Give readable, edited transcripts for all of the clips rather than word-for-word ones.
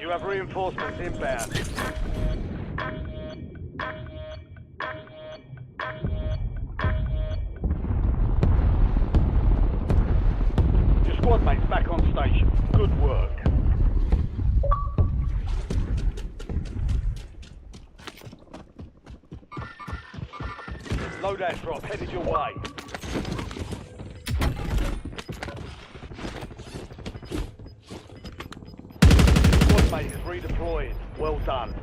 You have reinforcements inbound. Your squad mates back on station. Good work. Loadout drop headed your way. Squad mate is redeployed. Well done.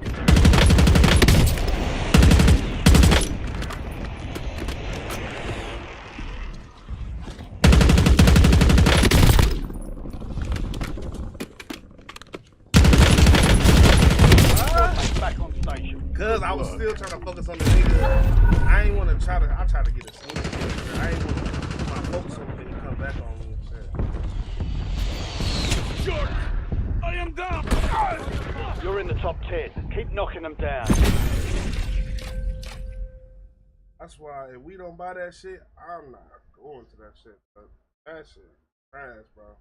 Back on station. Cause I was still trying to focus on the nigga. I ain't want to try to. I tried to get a sneak. I ain't want to put my focus on when he come back on me and shit. George, I am down. You're in the top 10. Keep knocking them down. That's why if we don't buy that shit, I'm not going to that shit. But that shit trash, bro.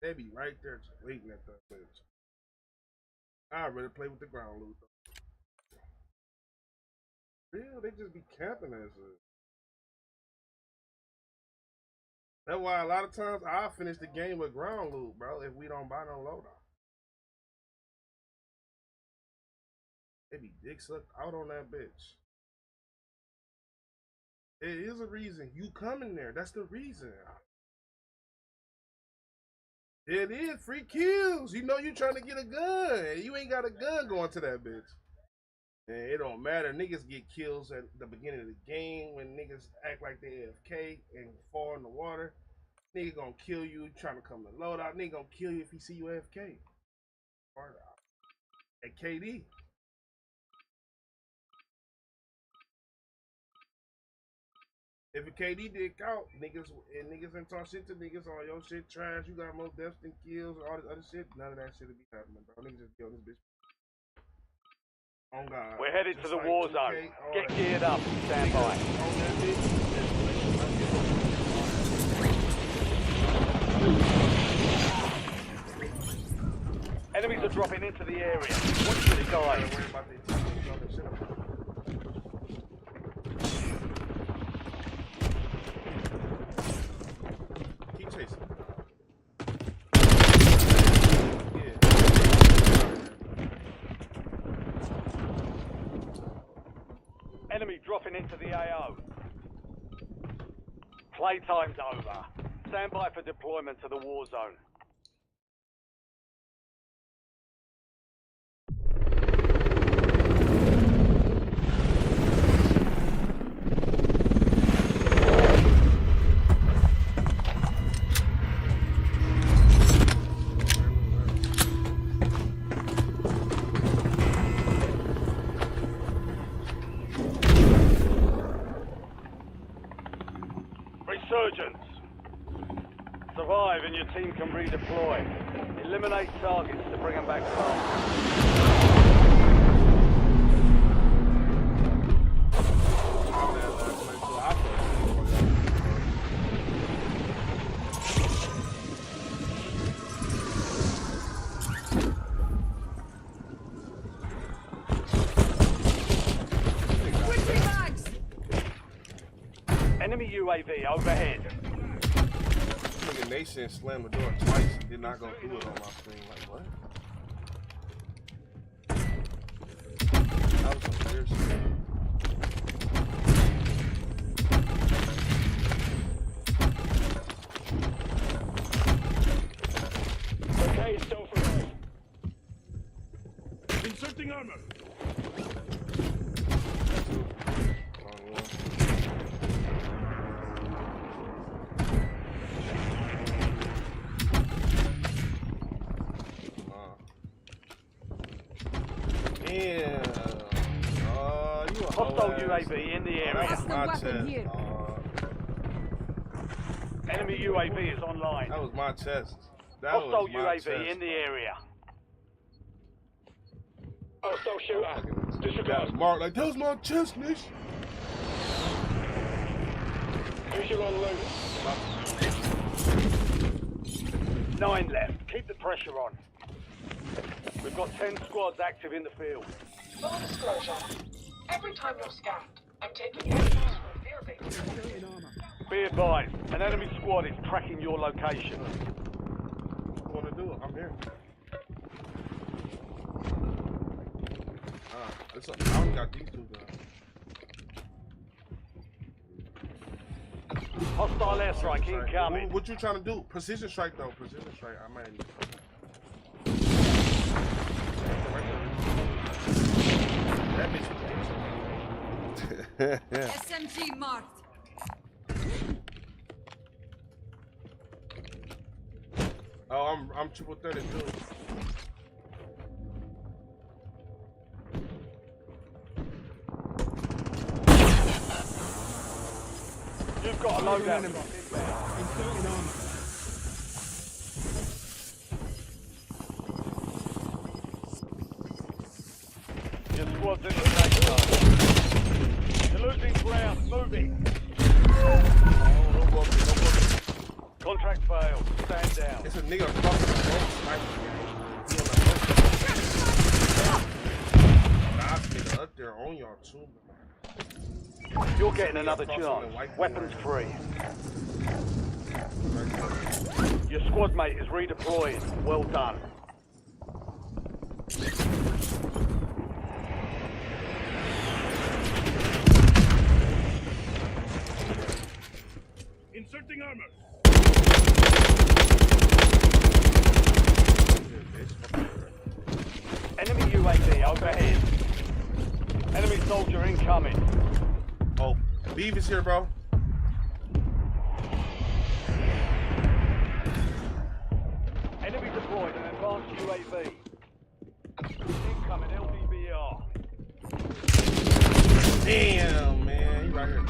They be right there just waiting at that bitch. I'd rather play with the ground loot. Real, they just be camping that shit. That's why a lot of times I'll finish the game with ground loot, bro, if we don't buy no loadout. They be dick sucked out on that bitch. It is a reason you come in there. That's the reason. It is free kills. You know you trying to get a gun. You ain't got a gun going to that bitch. And it don't matter. Niggas get kills at the beginning of the game when niggas act like they AFK and fall in the water. Nigga gonna kill you trying to come to loadout. Nigga gonna kill you if he see you AFK. At KD. If a KD did count, niggas ain't talk shit to niggas, all your shit trash, you got more deaths than kills, all this other shit, none of that shit would be happening, bro. Niggas just kill this bitch. Oh God. We're headed to the like war 2K, zone. Get geared up. Stand by. On that bitch. Enemies are dropping into the area. Watch for the guys. Keep chasing. Enemy dropping into the AO. Playtime's over. Stand by for deployment to the war zone. Resurgence. Survive and your team can redeploy. Eliminate targets to bring them back home. Enemy UAV overhead. Nigga Nation slammed the door twice and did not go through it on my screen. Like, what? That was some weird shit. Okay, still for me. Inserting armor. Yeah. You a Hostile UAV in the area. That was my chest. Enemy UAV is online. That was my chest. That Hostile was my UAV chest. in the area. Hostile shooter. That Disregard. was Mark, like, that was my chest, Nish. Visual on loot. 9 left. Keep the pressure on. We've got 10 squads active in the field. Full disclosure. Every time you're scanned, I'm taking evidence from fear-based. Be advised, an enemy squad is tracking your location. What you want to do? I'm here. I only got these two guns. Hostile airstrike incoming. What you trying to do? Precision strike though. Precision strike. I might. That bitch. SMG marked. Oh, I'm triple 32. You've got a loadout. Your squad's in the safe zone. You're losing ground. Moving. No working. Contract failed. Stand down. It's a nigga across the road. Last nigga up there on y'all too. You're getting another chance. Weapons free. Your squad mate is redeploying. Well done. Inserting armor. Enemy UAV overhead. Enemy soldier incoming. Oh, Beef is here, bro. Enemy deployed an advanced UAV. Incoming LDBR. Damn, man. He right here.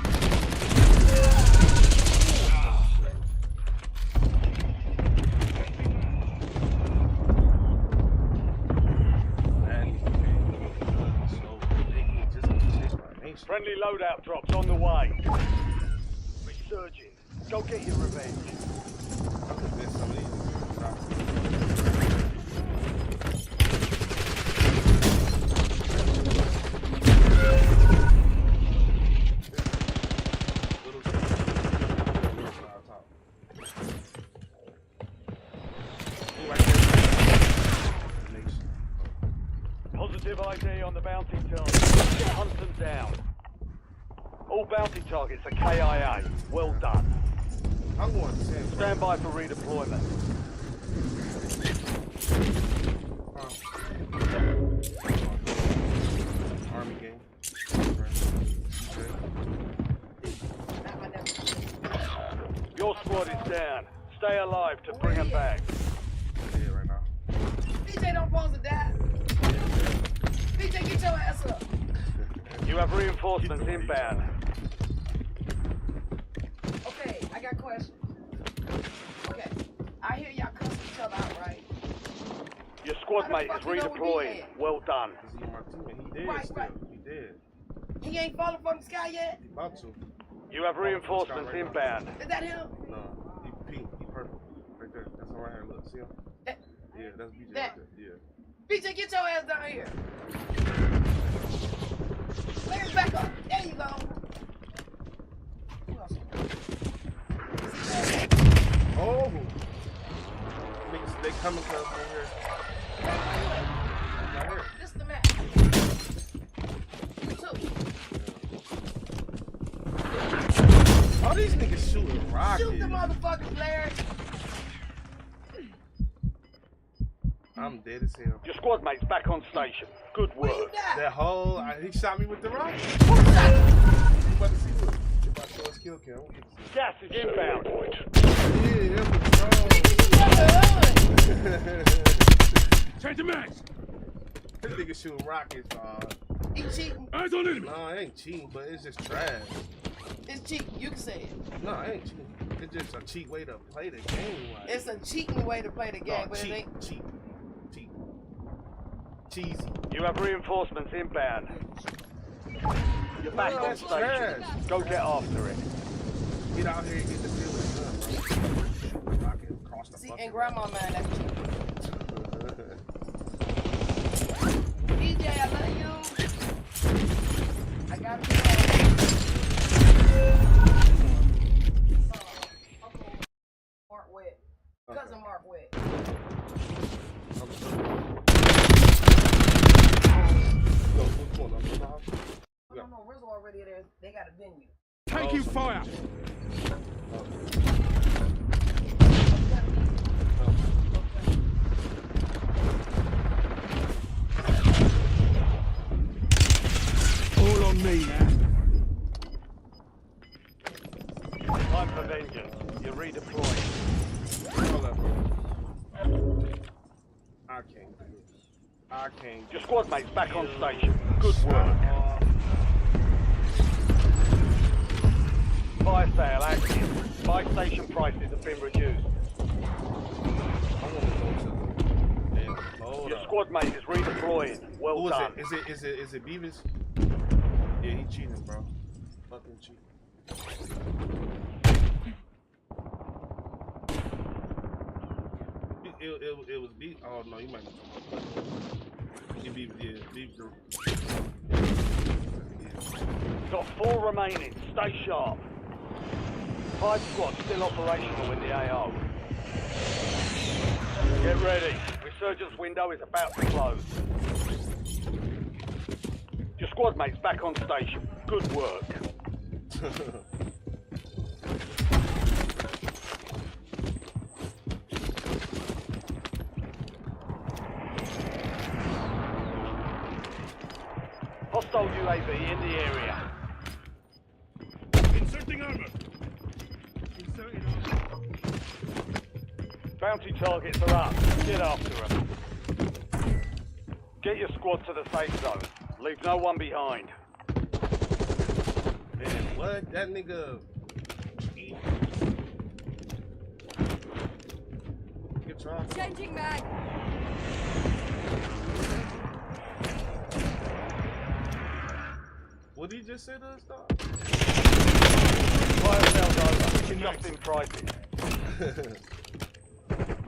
Friendly loadout drops on the way. Resurging. Go get your revenge. Positive ID on the bounty target. Hunt them down. All bounty targets are KIA. Well done. I'm going to say, stand by for redeployment. Army game. Your squad is down. Stay alive to bring them back. Yeah, right now. DJ don't supposed to die. DJ, get your ass up. You have reinforcements inbound. Okay, I got questions. Okay, I hear y'all cussing each other out, right? Your squad mate is redeploying. Well done. He did Right, still. right. He did. He ain't falling from the sky yet? He about to. You have reinforcements inbound. Is that him? No, he pink. He purple. Right there. That's him right here. Look, see him? That, Yeah, that's BJ that. right there. Yeah. BJ, get your ass down here. Larry, back up. There you go. Who else? Oh! Niggas, they coming to us over here. Right here. This is the map. Two. All these niggas shooting rockets. Shoot the motherfuckers, Larry. I'm dead as hell. Your squad mate's back on station. Good Where you work. die? That whole, he shot me with the rocket. Who shot you? You about to see what? You about to show us kill cam. Gas is inbound. Yeah, that was Change the max. This nigga shooting rockets, dog. He cheating. Eyes on enemy. No, it ain't cheating, but it's just trash. It's cheating. You can say it. No, it ain't cheating. It's just a cheap way to play the game. Like, It's a cheating way to play the game, no, but cheap, it ain't. cheap, cheap, cheesy. You have reinforcements inbound. You're back No, on that's station. trash. Go get after it. Get out here and get the field with the gun, bro. Rocket, Lost the See, fucking and grandma man, that's cheap. DJ, I love you. I got it. Uncle Mark Wet. Cousin Mark Wet. No, Rizzo already there. They got a venue. Taking fire. All on me now. Time for vengeance. You're redeploying. I can't do it. I can't. Your squad mates back on station. Good work. Fire sale active. Buy station prices have been reduced. Your squad mate is redeploying. Well Who done. is it? Is it Beavis? Yeah, he cheating, bro. Fucking cheating. It was Beavis. Oh no, you might be. It Beavis, yeah, Beavis. Got 4 remaining. Stay sharp. 5 squads still operational in the AO. Get ready. Resurgence window is about to close. Your squad mates back on station. Good work. Hostile UAV in the area. Inserting armor. Inserting armor. Bounty targets are up. Get after them. Get your squad to the safe zone. Leave no one behind. Man, what? That nigga. Good try. Changing mag. What did he just say to us, dog? Fire sales over. Just in prices.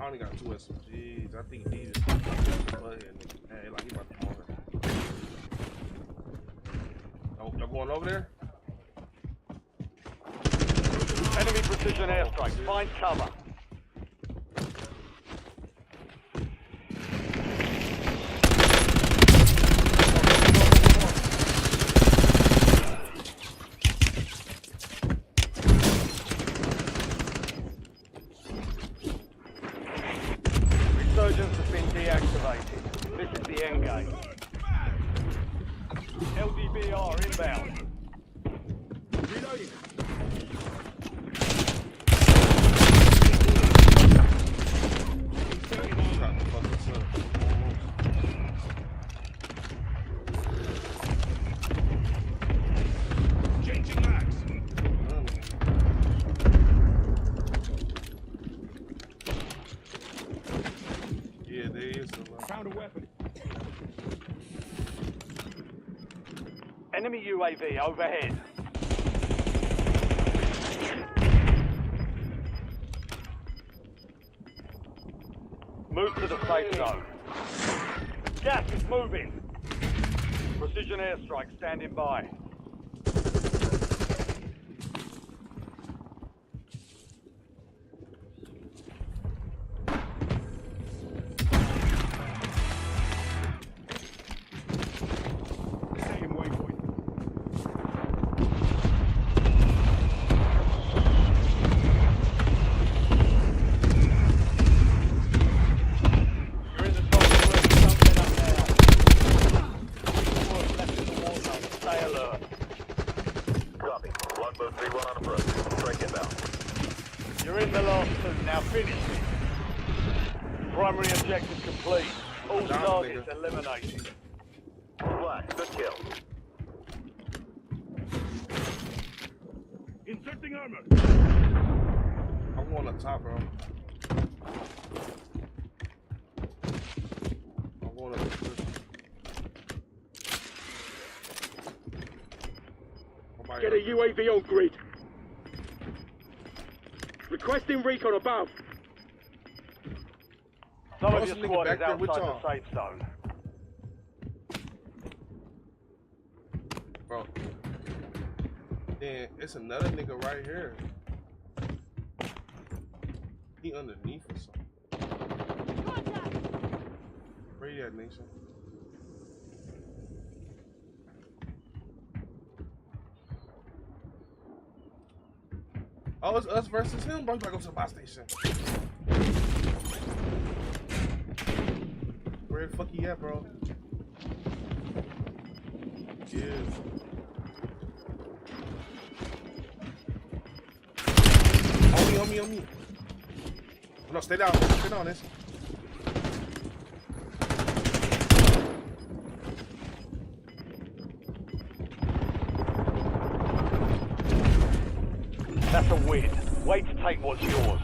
I only got 2 SMGs. I think he just hey, like he about to come over. Oh, y'all going over there? Enemy precision airstrike. Find cover. Resurgence has been deactivated. This is the end game. LDBR inbound. Reloading. Changing mags. Yeah, there is a lot. Found a weapon. Enemy UAV overhead. Move to the safe zone. Gas is moving. Precision airstrike standing by. Setting waypoint. You're in the top of the jumping up now. Squad left in the war zone. Stay alert. Copy. Longbow 3-1 on approach. Strike inbound. You're in the last 2. Now finish it. Primary objective complete. All Down, targets nigga. eliminated. Black. Good kill. Inserting armor. I'm going up top, bro. I'm going up top. Get a UAV on grid. Requesting recon above. Some Bro, of your some nigga squad back is there with outside y'all. the safe zone. Bro. Then it's another nigga right here. He underneath or something. Where you at, Nation? Oh, it's us versus him, bro. You gotta go to the bus station. Where the fuck he at, bro? Yeah. On me. No, stay down. Stay down, this. That's a win. Wait to take what's yours.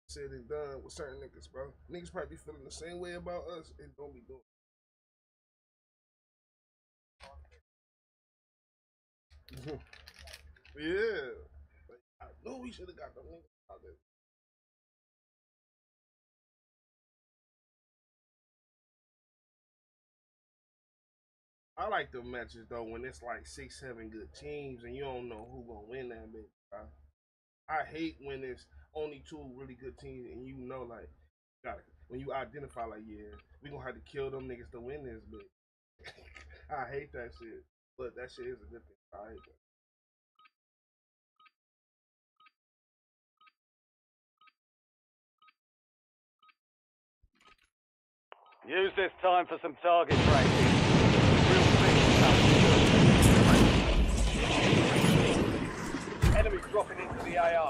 Said and done with certain niggas, bro. Niggas probably be feeling the same way about us and don't be doing it. Yeah. Like, I know we should have got them niggas out there. I like the matches though when it's like 6-7 good teams and you don't know who gonna win that bitch, bro. I hate when it's only 2 really good teams and you know like when you identify like, yeah, we gonna have to kill them niggas to win this bitch. I hate that shit. But that shit is a good thing. I hate that. Use this time for some target practice. Real thing. Enemies dropping into the AR.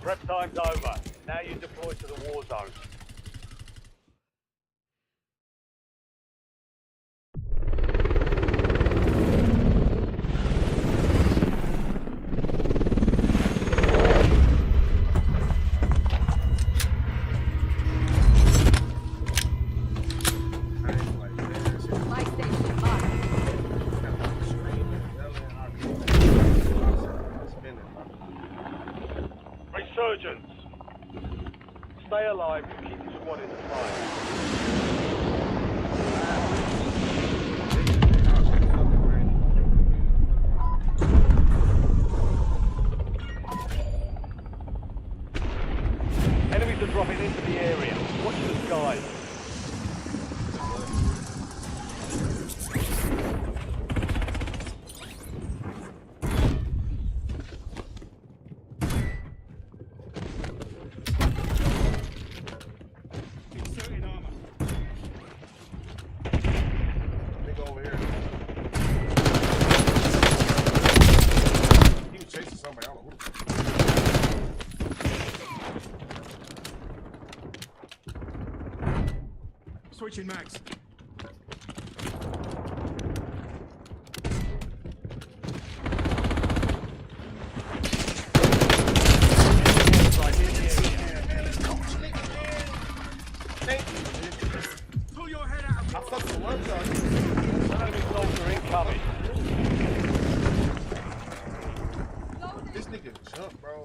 Prep time's over. Now you deploy to the war zone. Resurgence. Stay alive and keep the squad in the fight. Enemies are dropping into the area. Watch the skies. Switching mags. Pull your head out. I fucked the lunch on Enemy soldier incoming. This nigga jump, bro.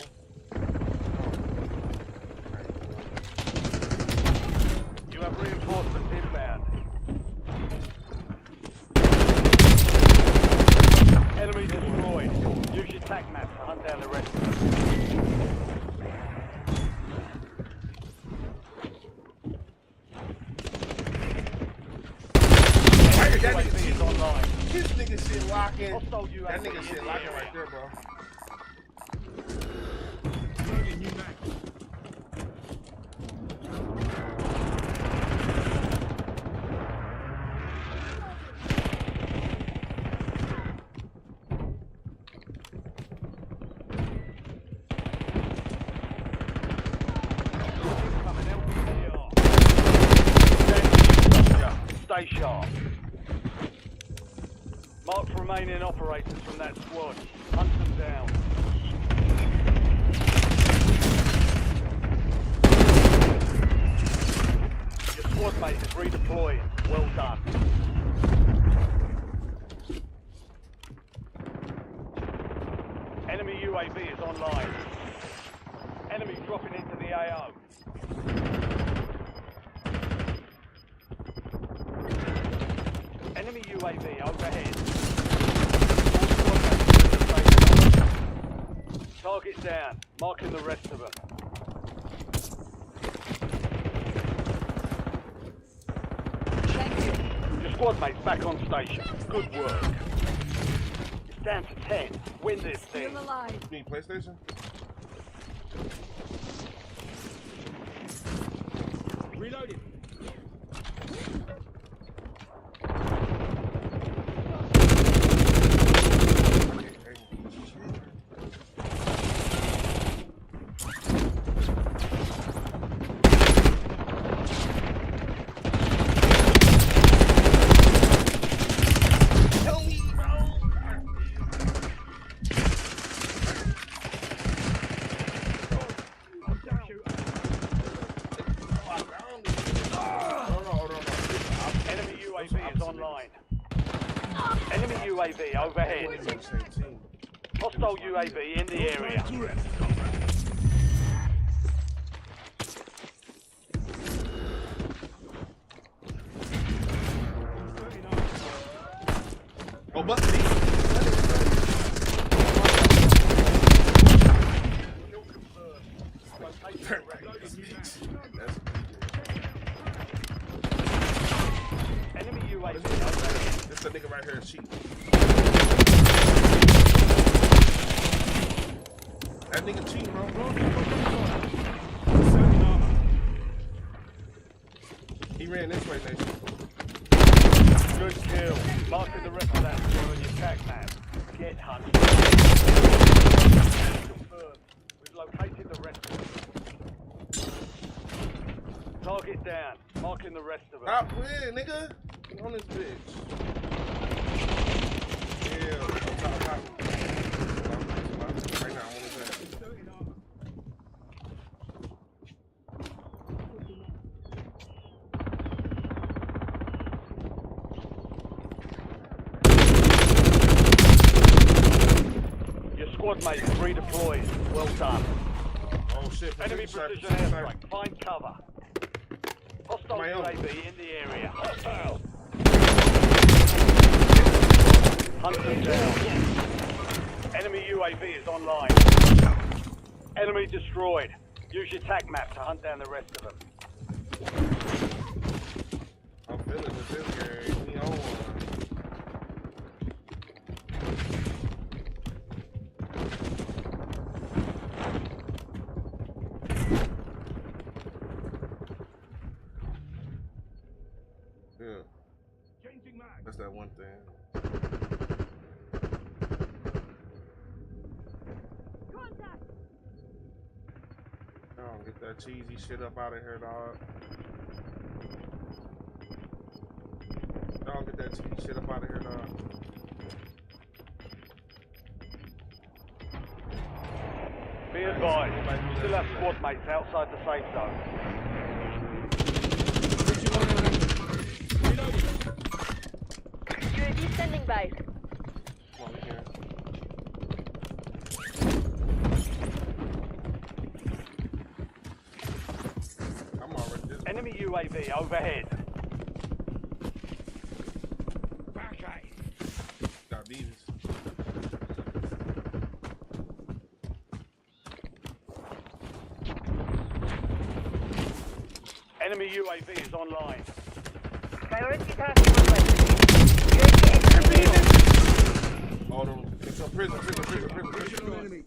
Reinforcements inbound. Enemy destroyed. Use your tac map to hunt down the rest of them. That UAV nigga is online. This nigga shit locking. Hostile UAV That nigga in shit the locking area. right there, bro. Loading new mag. Incoming LPR. Stay sharp. Mark remaining operators from that squad. Hunt them down. Your squad mate is redeploying. Well done. Enemy UAV is online. Enemy dropping into the AO. Enemy UAV overhead. Target down. Marking the rest of them. Your squad mate's back on station. Good work. It's down to 10. Win this thing. Still alive. You need PlayStation? Reloading. Tell me, bro. Enemy UAV is online. Enemy UAV overhead. Hostile UAV in the area. Oh, bust it. Enemy UAV overhead. This a nigga right here cheat. That nigga cheat, bro. Serving armor. He ran this way, nation. Good kill. Marking the rest of that squad on your tac map. Get hunted. Confirmed. We've located the rest of them. Target down. Marking the rest of them. Stop playing, nigga. Get on this bitch. Yeah, top. Right now, I'm on his ass. Serving armor. Your squad mate is redeployed. Well done. Oh shit, Enemy precision airstrike. Find cover. Hostile My own. UAV in the area. Hostile. Hunt them down. Enemy UAV is online. Enemy destroyed. Use your tac map to hunt down the rest of them. I'm feeling with this game. We on one. Yeah, Changing mag. that's that one thing. Oh, get that cheesy shit up out of here, dog. Dog, get that cheesy shit up out of here, dog. Be advised, you still have squad mates outside the safe zone. Reloading. UAV standing by. Come on, we can. I'm already this. Enemy UAV overhead. Enemy UAV is online. Priority task force. UAV executed. Oh, no. It's a prison. Visual enemy.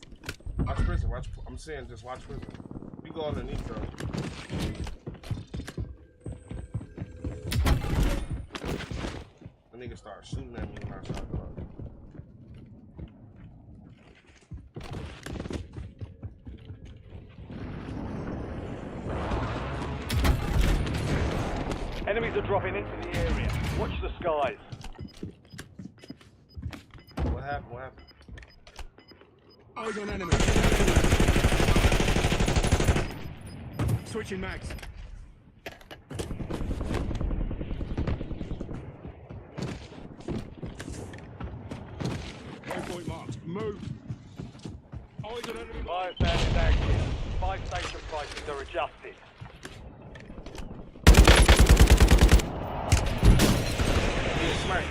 Watch prison. Watch. I'm saying just watch prison. We go underneath though. The nigga start shooting at me when I shot dog. Enemies are dropping into the area. Watch the skies. What happened? What happened? Eyes on enemy. Switching mags. Waypoint marked. Move. Eyes on enemy. Fire stand is active. 5 station prices are adjusted. Yeah, smack.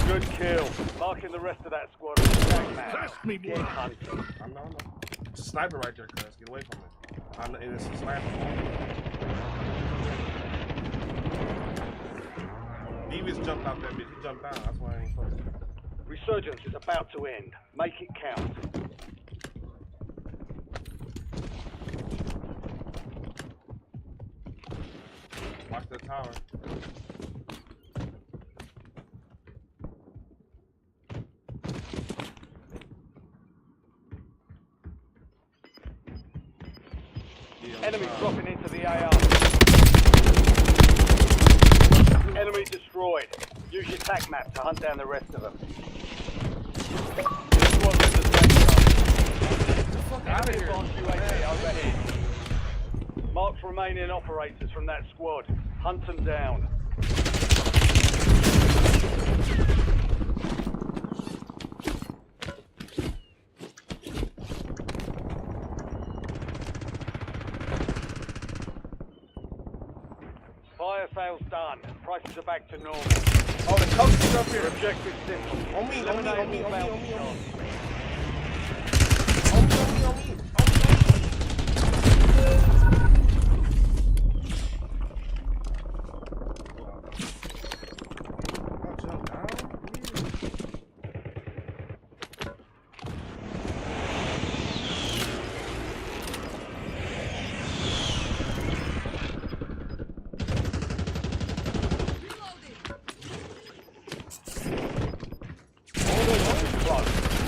Good kill. Marking the rest of that squad. Tag map. Blast me, boy. Get hunting. I know. It's a sniper right there, cuz. Get away from it. I know, and it's a sniper. Davis jumped out that bitch. He jumped down. That's why I ain't close. Resurgence is about to end. Make it count. Watch the tower. Enemies dropping into the AR. Enemy destroyed. Use your tac map to hunt down the rest of them. This one's in the safe zone. Out of Enemy here. on UAV overhead. Mark remaining operators from that squad. Hunt them down. Fire sales done. Prices are back to normal. Oh, the coach is up here. Objective simple. On me. Eliminate all bounty shots. On me. I'll jump down.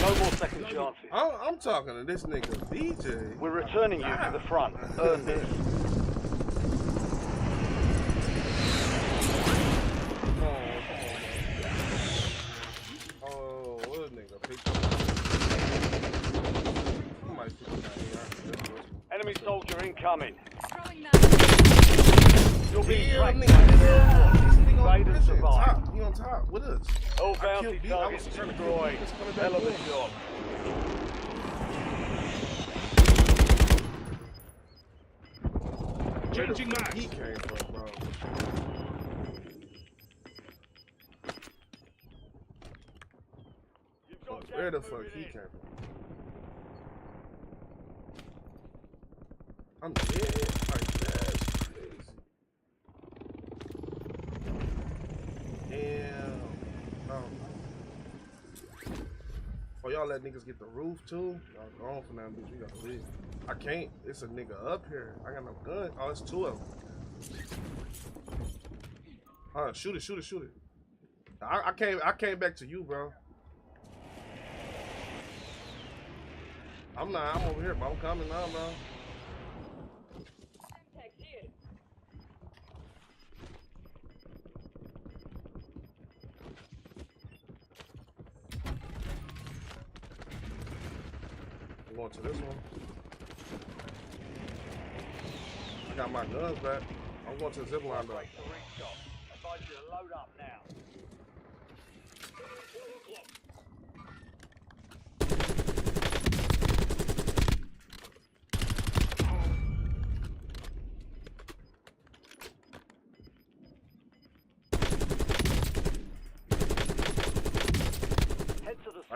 No more second chances. I'm talking to this nigga DJ. We're returning you to the front. Earn this. Oh, what nigga? Pick up. He might pick up here. Enemy soldier incoming. Throwing that. You'll be Yeah, tracked. nigga. This nigga Raid and on survive. top. He on top with us. All I bounty killed B. I targets was trying to kill destroyed. B. It's coming back Hell of a in. job. Changing He mags. came from, bro. You've got Where the gas fuck moving he in. came from? I'm dead. Like, that's crazy. Damn. Oh, y'all let niggas get the roof too? Y'all gone for that bitch. We gotta leave. I can't. It's a nigga up here. I got no gun. Oh, it's 2 of them. Shoot it. I came back to you, bro. I'm over here, bro. I'm coming now, bro. I'm going to this one. I got my guns back. I'm going to the zip line though. Break the restock. Advise you to load up now.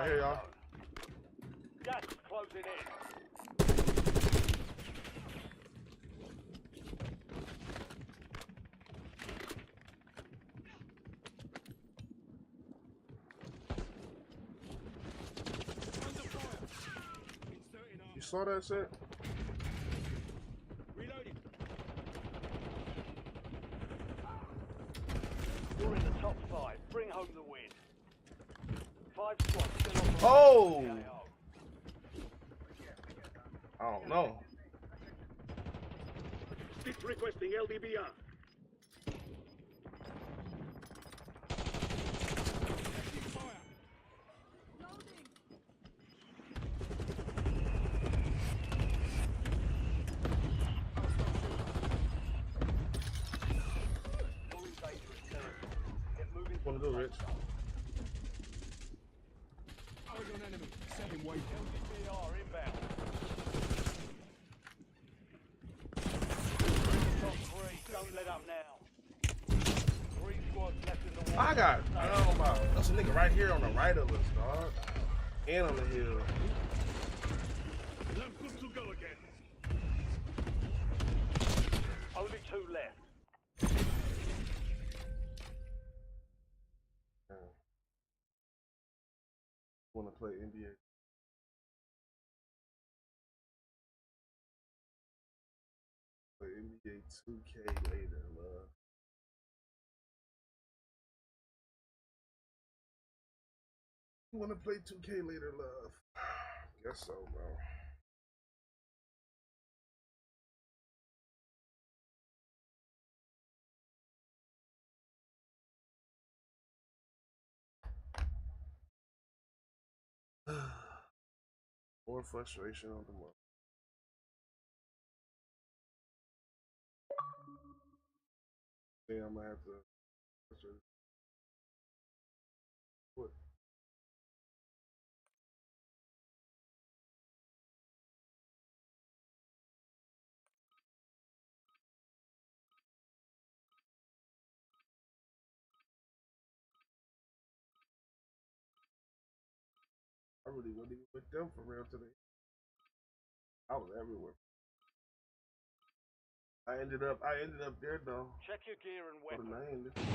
Right here, y'all. Gas is closing in. Under fire. Inserting You saw that shit? Reloading. You're in the top 5. Bring home the win. 5 squads still on the Oh! KO. I don't know. Stick requesting LDBR. Fire. You're in dangerous territory. Get moving to Wanna the do, safe Rich? zone. Eyes on enemy. Setting weight. LDBR inbound. Top 3. Don't let up now. 3 squads left in the war. I got, I don't know about, that's a nigga right here on the right of us, dog. And on the hill. Left foot to go again. Only 2 left. Want to play NBA? Play NBA 2K later, love. You want to play 2K later, love? Guess so, bro. More frustration on the month. Yeah, I'm gonna have to. What? I really wasn't even with them for real today. I was everywhere. I ended up there though. Check your gear and What a weapons. name.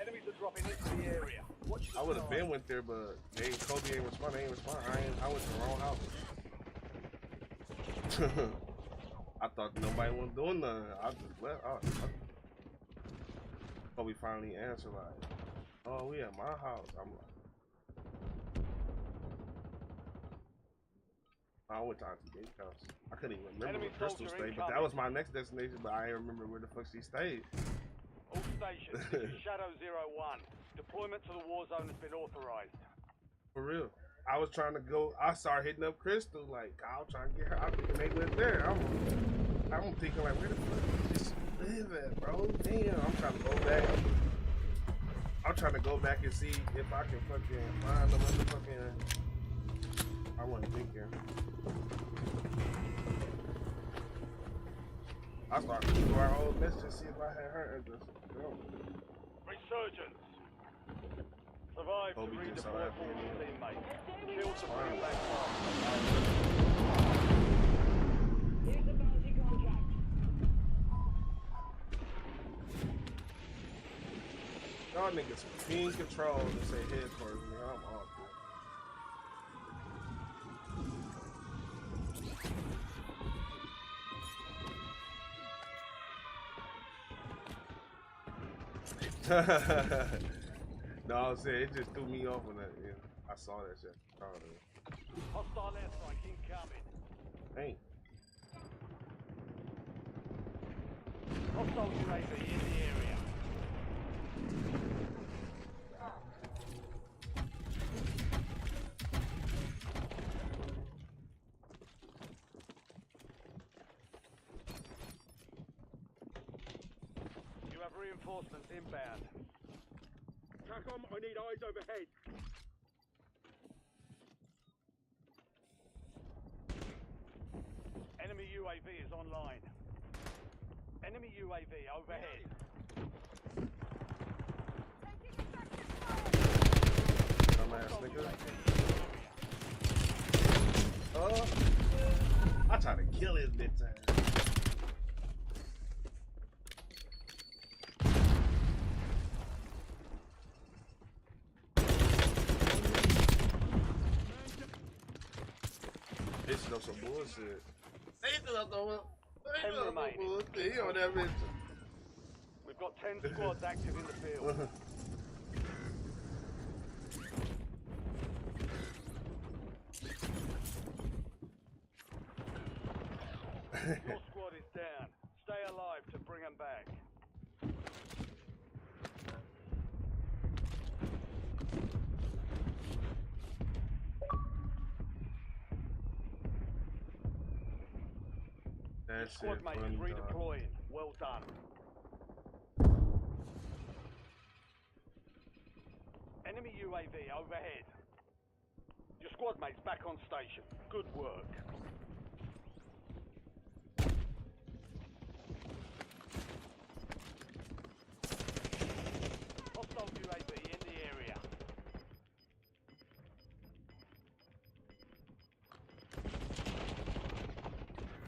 Enemies are dropping into the area. Watch the I would have skies. been went there, but Kobe ain't respond. They ain't respond. I went to the wrong house. I thought nobody was doing nothing. I just left. Kobe finally answered like, "Oh, we at my house." I'm like, I went to Auntie Dave's house. I couldn't even remember Enemy where Crystal soldier stayed, but that was my next destination. But I didn't remember where the fuck she stayed. All stations, this is Shadow 01. Deployment to the war zone has been authorized. For real. I was trying to go. I started hitting up Crystal like, I'll try and get her. I'm thinking they went there. I'm thinking like, where the fuck did she live at, bro? Damn. I'm trying to go back. I'm trying to go back and see if I can fucking find the motherfucking. I wasn't thinking. I started to do our old message to see if I had her address. No. Resurgence. Survive to Kobe just saw redeploy that fallen video. teammates. Kill to bring Fine. back home. Here's the bounty contract. Y'all niggas being control to say headquarters. Man, I'm off, dude. No, I'm saying it just threw me off when I saw that shit. Hostile airstrike incoming. Dang. Hostile UAV in the area. You have reinforcements inbound. TACOM, I need eyes overhead. Enemy UAV is online. Enemy UAV overhead. dumbass nigga. I try to kill his bitch ass. This is some bullshit. They do some bullshit. He on that bitch. We've got 10 squads active in the field. Your squad is down. Stay alive to bring them back. That Squad shit mate funny, is dog. redeploying. Well done. Enemy UAV overhead. Your squad mate's back on station. Good work. Hostile UAV in the area.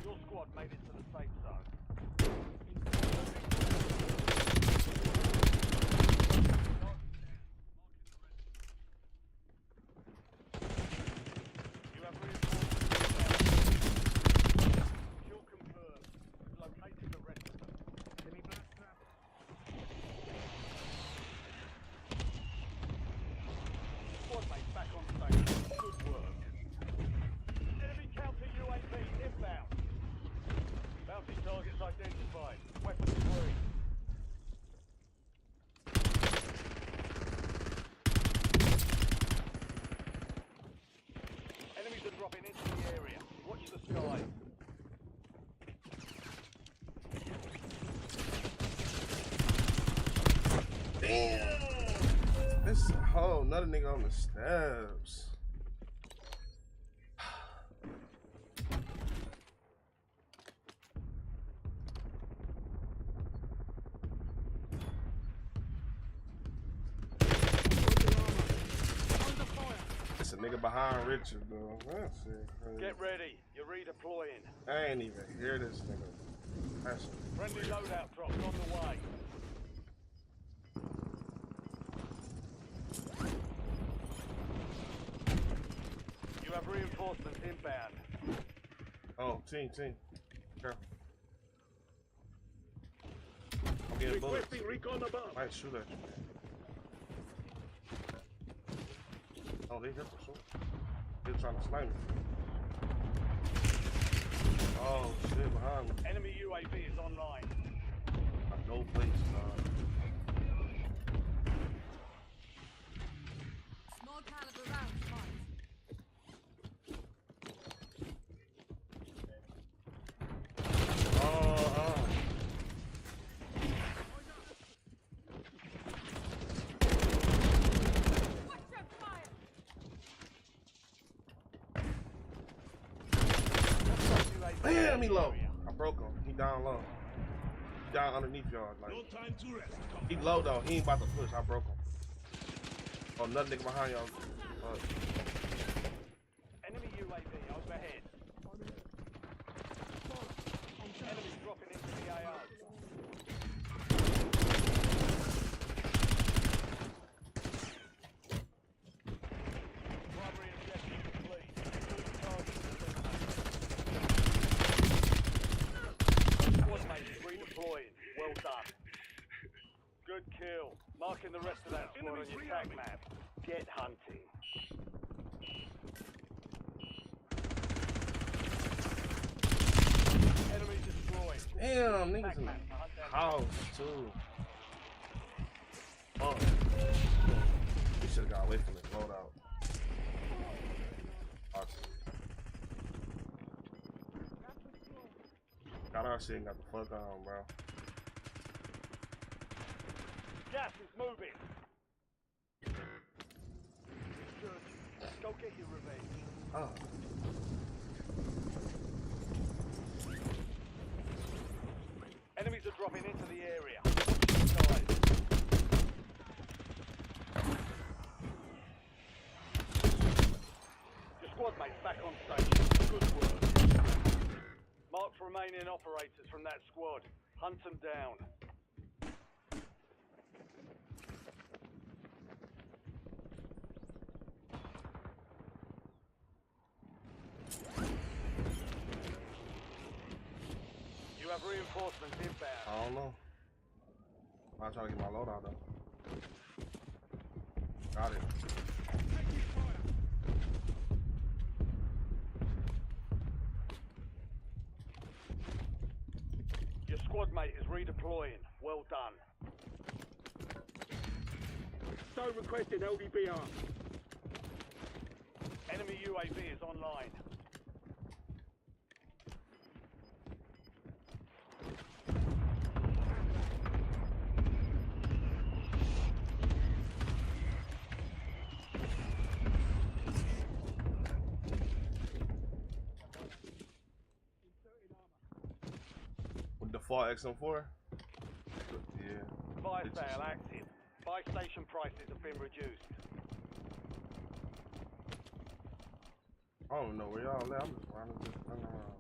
Your squad made it to the safe zone. You have reinforcements. Kill confirmed. Located the rest of them. Squad mate back on station. Good work. Enemy counter UAV inbound. Bounty targets identified. Weapons free. Enemies are dropping into the area. Watch the sky. Damn! This whole another nigga on the steps. It's a nigga behind Richard, though. That's it. Get ready. You're redeploying. I ain't even hear this nigga. That's Friendly loadout drops on the way. You have reinforcements inbound. oh, team. Careful. I'm getting bullets. Requesting recon above. Might shoot at you. Oh, they hit for sure. They're trying to snipe me. Oh, shit, behind me. Enemy UAV is online. Got no place, dog. Small caliber rounds, fine. Damn, he low. I broke him. He down low. He down underneath y'all. Like, No time to rest. he low though. He ain't about to push. I broke him. Oh, another nigga behind y'all. Enemy UAV overhead. Enemy dropping into the AO. Primary objective complete. All targets eliminated. Squad mate is redeploying. Well done. Good kill. Marking the rest of that squad on your tag map. Get hunting. Enemy destroyed. Damn, niggas Tag in map to hunt the down house too. Oh, we should have got away from this loadout. Got our shit and got the fuck on, bro. Gas is moving. Good. Go get your revenge. Oh. Enemies are dropping into the area. Watch the skies. remaining operators from that squad. Hunt them down. You have reinforcements inbound. I don't know. I'm trying to get my load out though. Got it. Your squad mate is redeploying. Well done. So requesting LDBR. Enemy UAV is online. With default XM4? Yeah. Fire sale active. Buy station prices have been reduced. I don't know where y'all at. I'm just running around.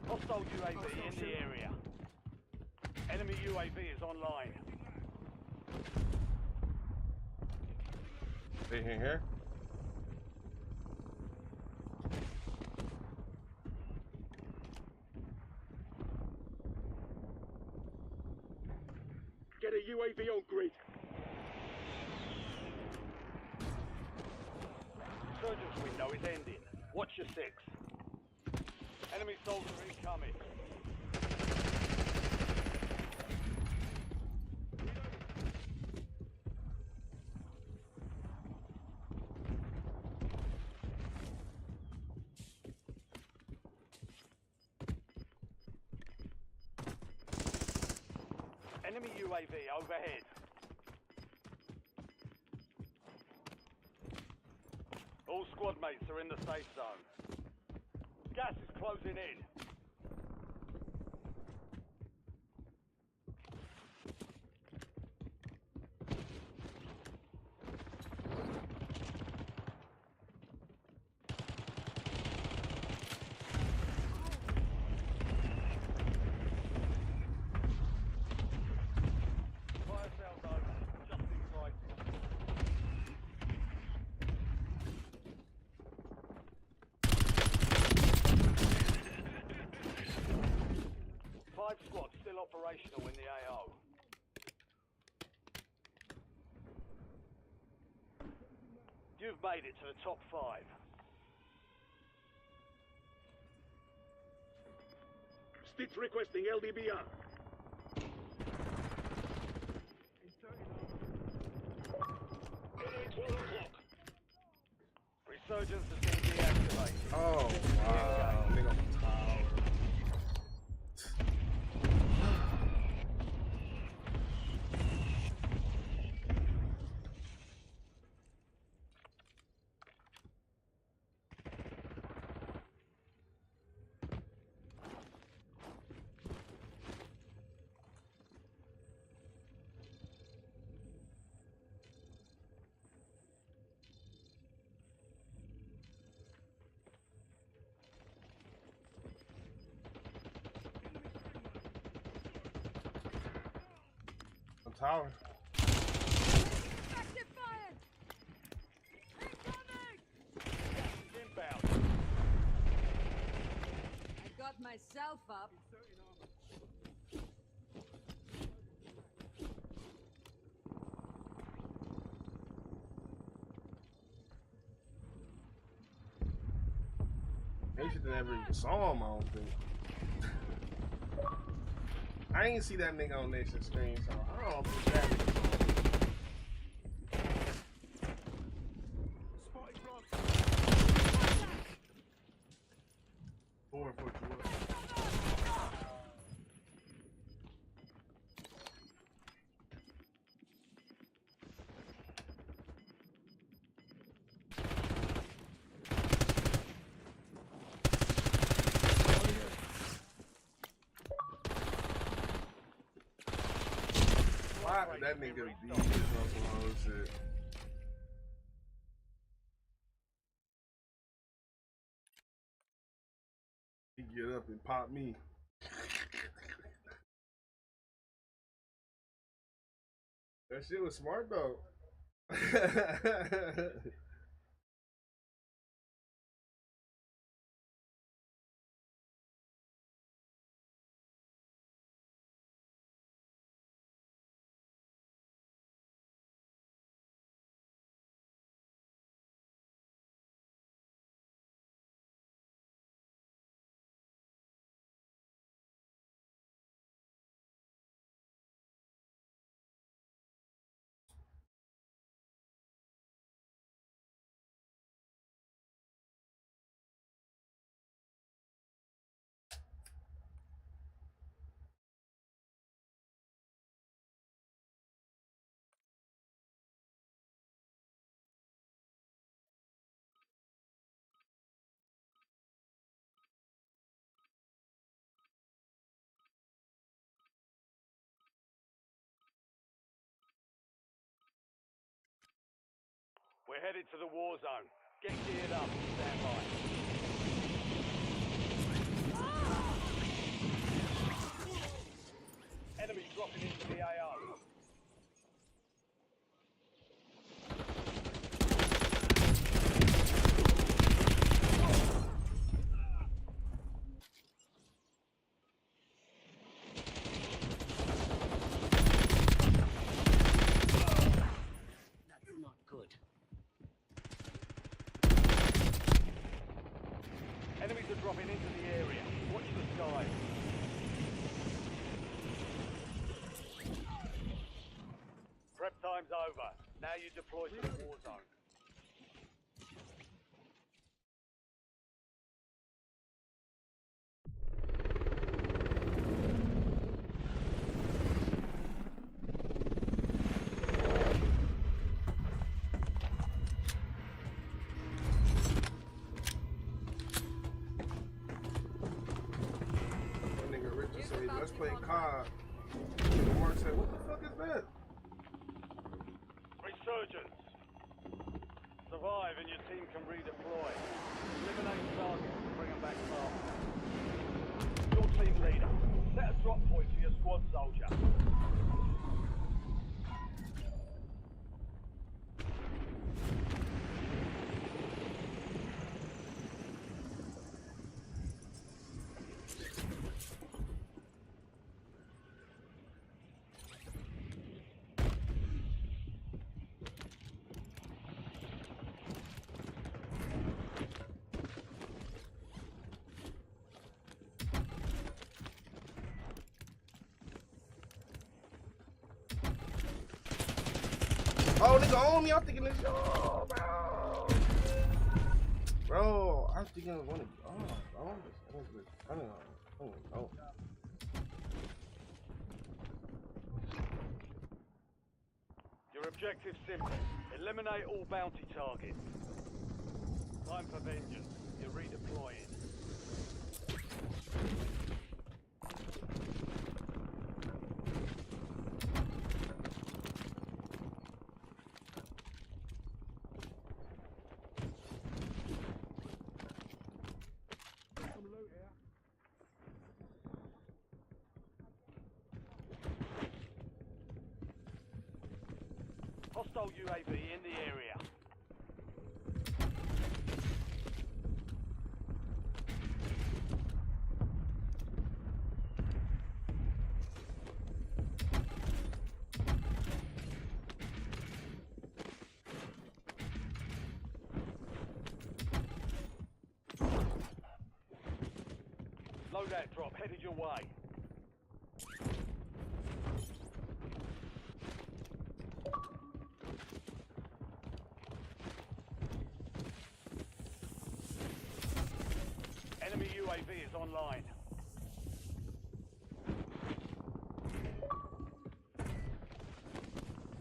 Hostile UAV in the area. Enemy UAV is online. They in here? Get a UAV on grid. Surgeon's window is ending. Watch your six. Enemy soldier incoming. Enemy UAV overhead. All squad mates are in the safe zone. Gas is closing in. Fire sales over. Just inside. 5 squads still operational in the AO. You've made it to the top 5. Stitch requesting LDBR. Resurgence has been deactivated. Oh, wow. Nigga on the tower. Tower. Effective fire! Incoming! Inbound. I got myself up. They should have never even saw him, I don't think. I ain't see that nigga on Nation screen, so I don't think that nigga saw him. Spotted front. 4 foot you up. Why that nigga beat his whole shit? He get up and pop me. That shit was smart though. We're headed to the war zone. Get geared up and stand by. Enemy dropping into the AO. That's not good. Enemies are dropping into the area. Watch the skies. Prep time's over. Now you deploy to the war zone. That nigga Richard said, let's play COD. Nigga Mark said, what the fuck is that? Resurgence. Survive and your team can redeploy. Eliminate targets and bring them back faster. Your team leader. Set a drop point for your squad soldier. Oh, nigga, on me. I'm thinking this. Oh, bro. Bro, I'm thinking of one of you. Oh, I don't know. Your objective's simple. Eliminate all bounty targets. Time for vengeance. You're redeploying. Hostile UAV in the area. Loadout drop headed your way. Enemy UAV is online.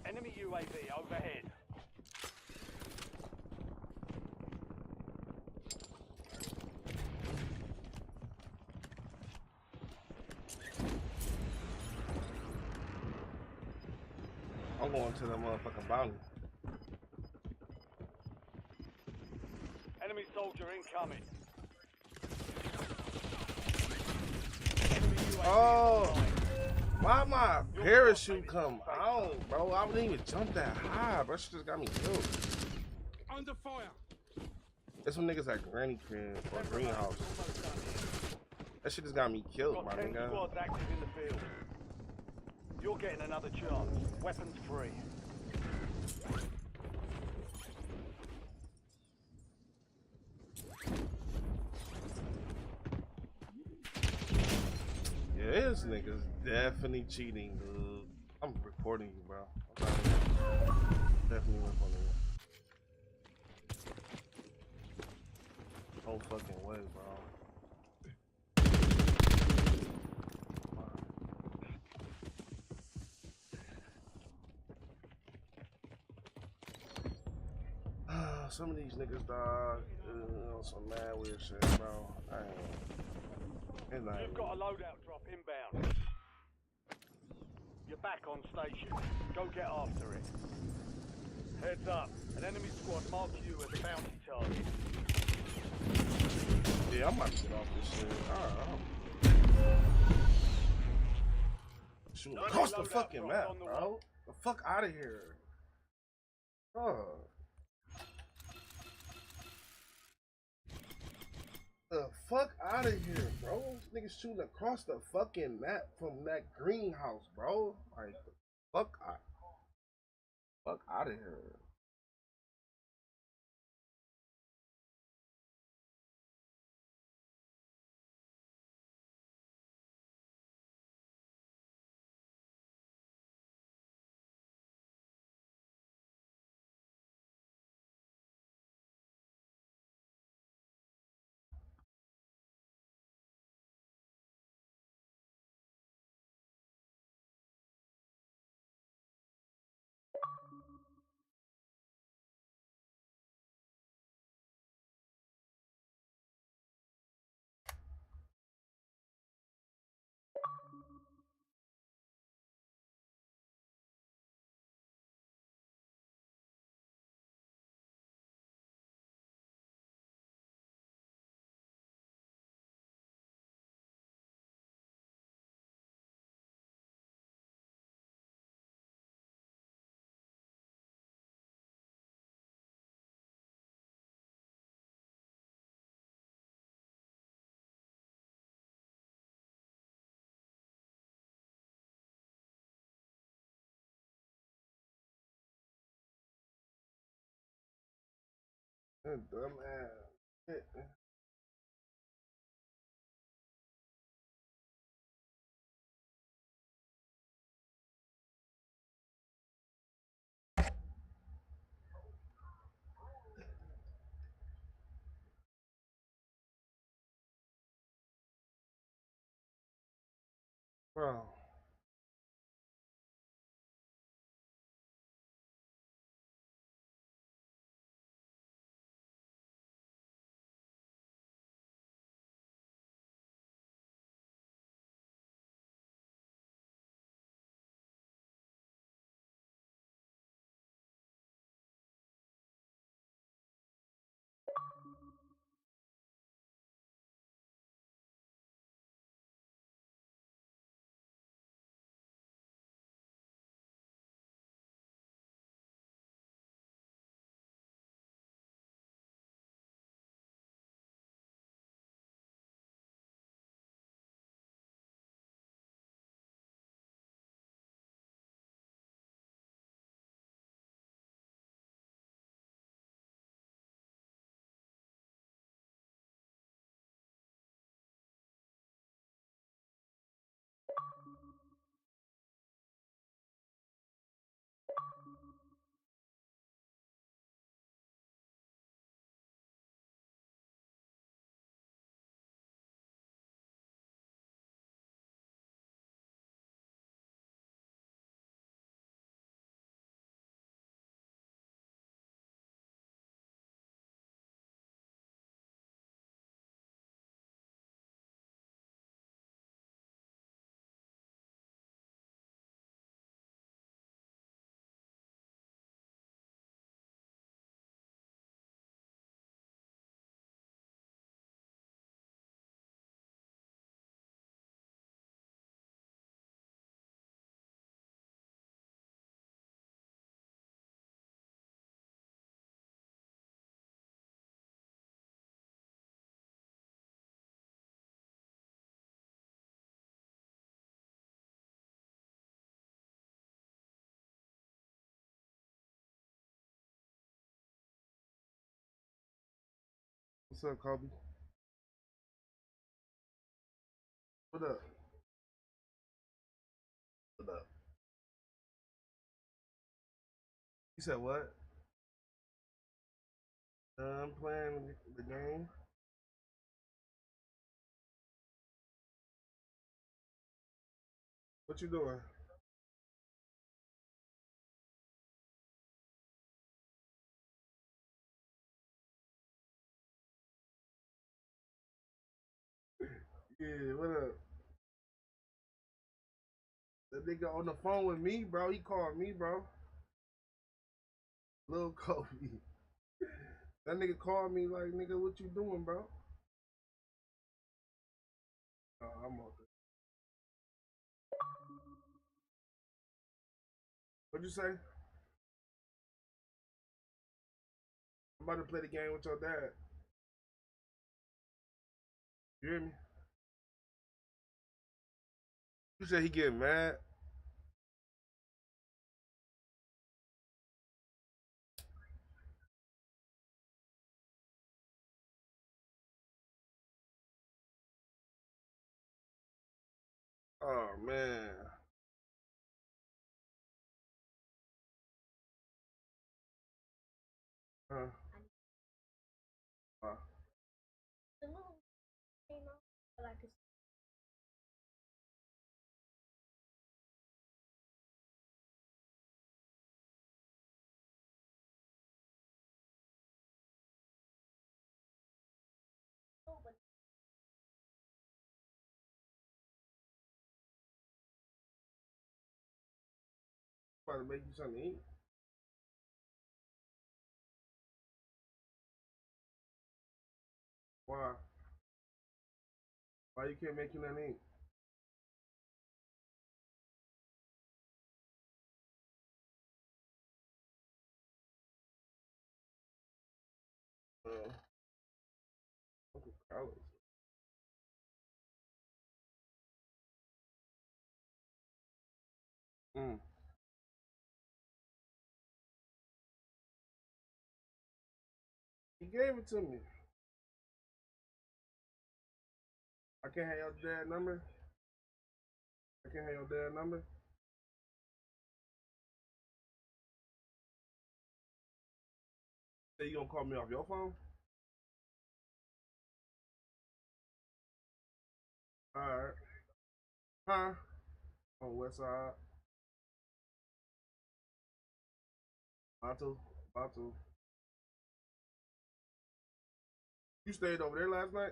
Enemy UAV overhead. I'm going to the motherfucking bounty. Enemy soldier incoming. Enemy Oh, why my parachute come out, bro? I wouldn't even jump that high, bro. She just got me killed. Under fire. There's some niggas at Granny Crib or Greenhouse. That shit just got me killed, my Got 10 nigga. squads active in the field. You're getting another chance. Weapons free. Yeah, this nigga's definitely cheating, dude. I'm recording you, bro. Definitely recording you. No fucking way, bro. Some of these niggas, dog, some mad weird shit, bro. You've got a loadout drop inbound. You're back on station. Go get after it. Heads up. An enemy squad marked you as a bounty target. Yeah, I'm about to get off this shit. Shoot across the fucking map, bro. The fuck out of here. The fuck out of here, bro. This niggas shooting across the fucking map from that greenhouse, bro. Like, the fuck out of here. Dumbass. Bro. What's up, Kobe? What up? What up? You said what? I'm playing the game. What you doing? Yeah, what up? That nigga on the phone with me, bro. He called me, bro. Lil Kobe. That nigga called me like, nigga, what you doing, bro? I'm on there. What'd you say? I'm about to play the game with your dad. You hear me? You said he getting mad. Oh man. Huh? Uh, about to make you something to eat. Why? Why you can't make you nothing to eat? Uncle Carlos. Mm. He gave it to me. I can't have your dad number. I can't have your dad number. Say you gonna call me off your phone? Alright. Huh? On West Side. Batu. Batu. You stayed over there last night?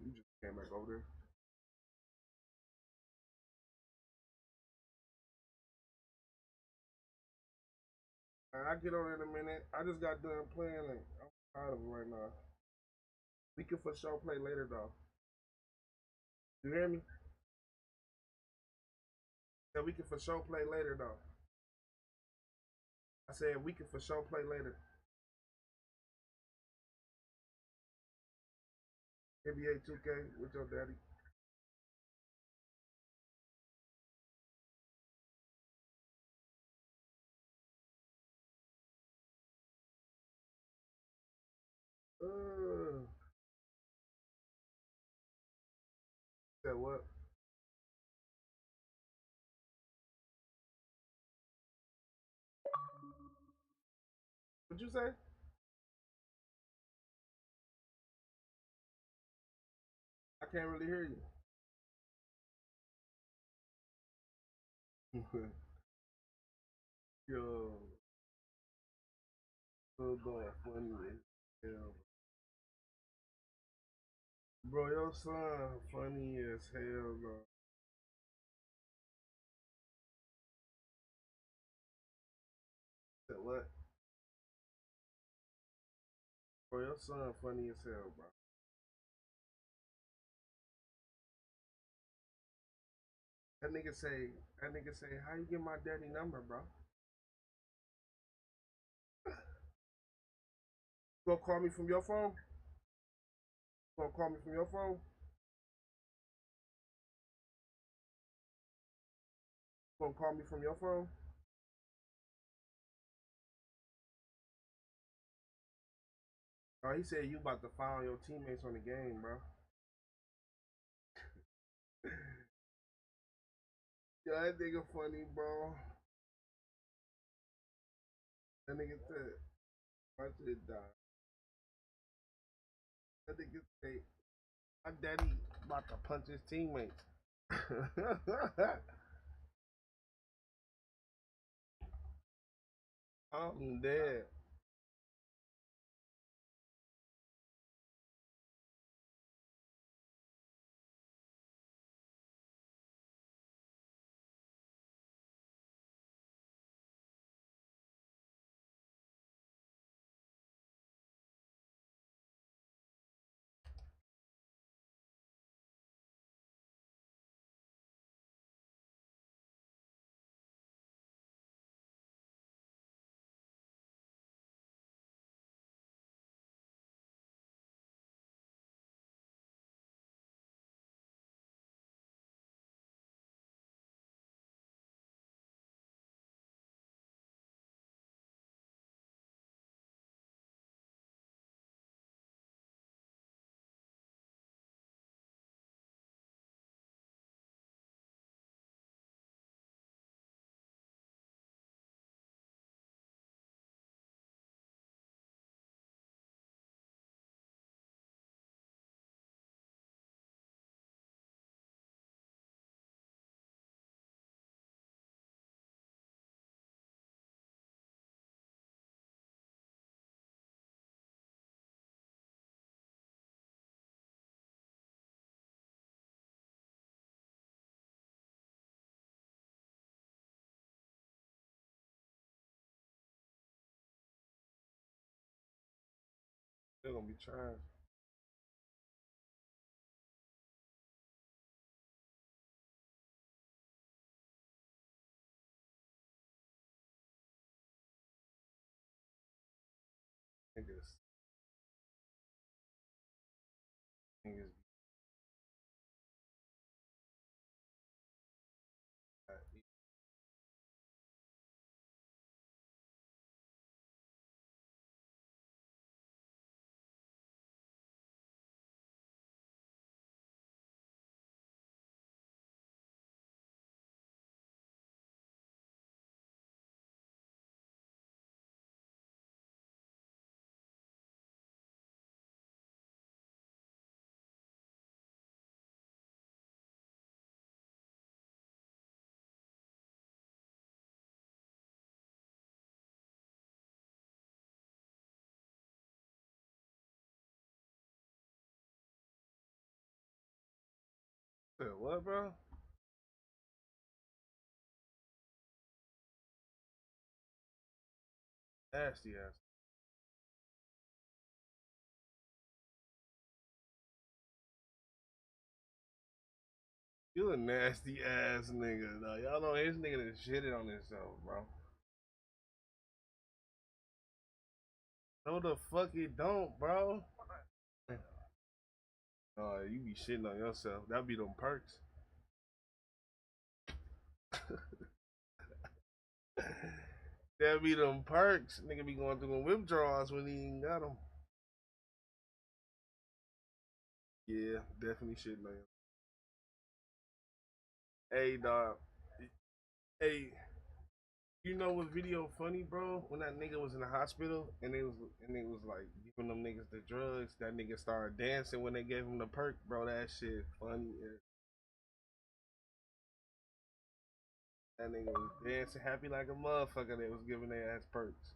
You just came back over there. I'll get on in a minute. I just got done playing it. I'm tired of it right now. We can for sure play later though. You hear me? Yeah, we can for sure play later though. I said we can for sure play later. NBA 2K with your daddy. Uh, said what? What'd you say? I can't really hear you. Yo, so going funny as hell. Bro, your son funny as hell, bro. Said what? Bro, your son funny as hell, bro. That nigga say, how you get my daddy number, bro? You gonna call me from your phone? You gonna call me from your phone? You gonna call me from your phone? Oh, he said you about to follow your teammates on the game, bro. Yo, that nigga funny, bro. That nigga said, watch it die. That nigga say, my daddy about to punch his teammates. I'm dead. They're gonna be trying. Niggas. Niggas. What, bro? Nasty ass. You a nasty ass nigga, though. Y'all know his nigga that shitted on himself, bro. No, the fuck he don't, bro. You be shitting on yourself. That be them perks. That be them perks. Nigga be going through them withdrawals when he ain't got them. Yeah, definitely shitting on him. Hey, dog. Hey, you know what video funny, bro? When that nigga was in the hospital and it was like giving them niggas the drugs, that nigga started dancing when they gave him the perk, bro. That shit funny. That nigga was dancing happy like a motherfucker that was giving their ass perks.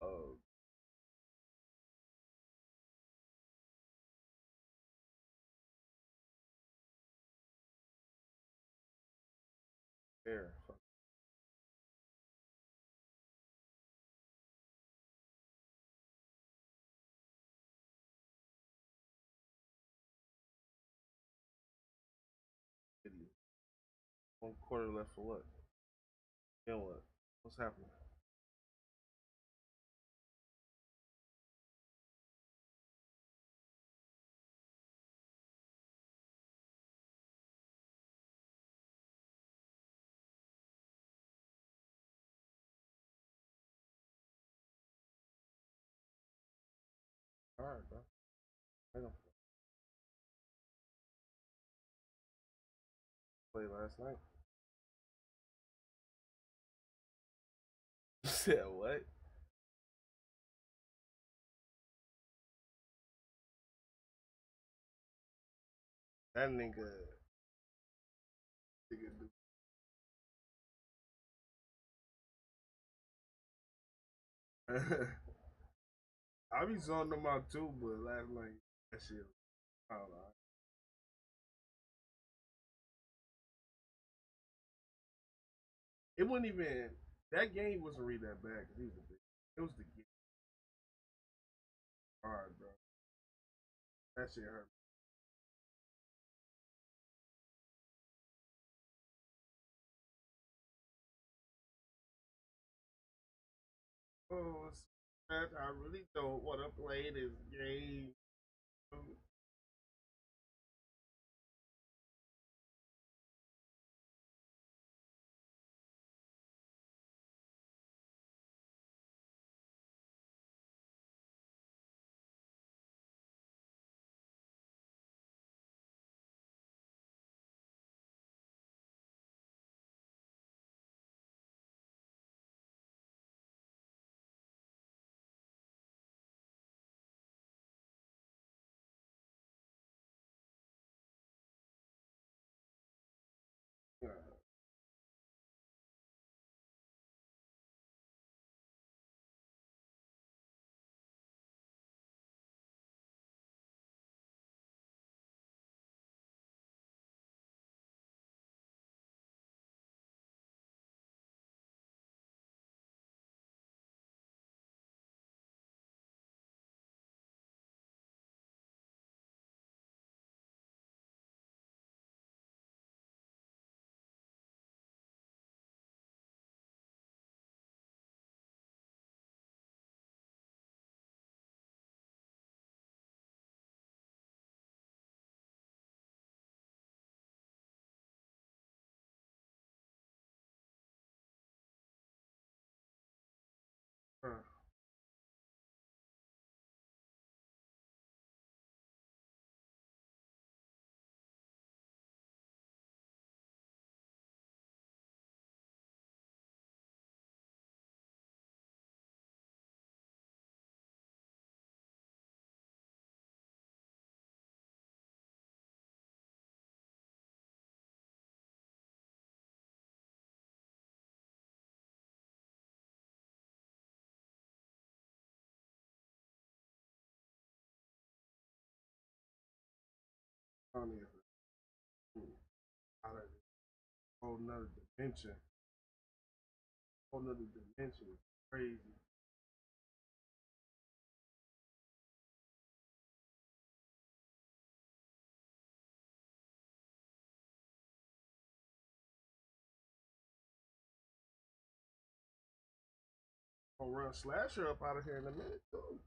Oh, there. Fuck idiot. 1 quarter left for what? Then what? What's happening? hard, bro. I don't play last night. You said what? That nigga do. I be zoning them out too, but last night that shit, I don't know. It wasn't even that game wasn't really that bad because he was a big. It was the game hard, bro. That shit hurt. Oh, man, I really don't want to play this game. Funny as out of this whole nother dimension. Whole nother dimension is crazy. Gonna run Slasher up out of here in a minute, though.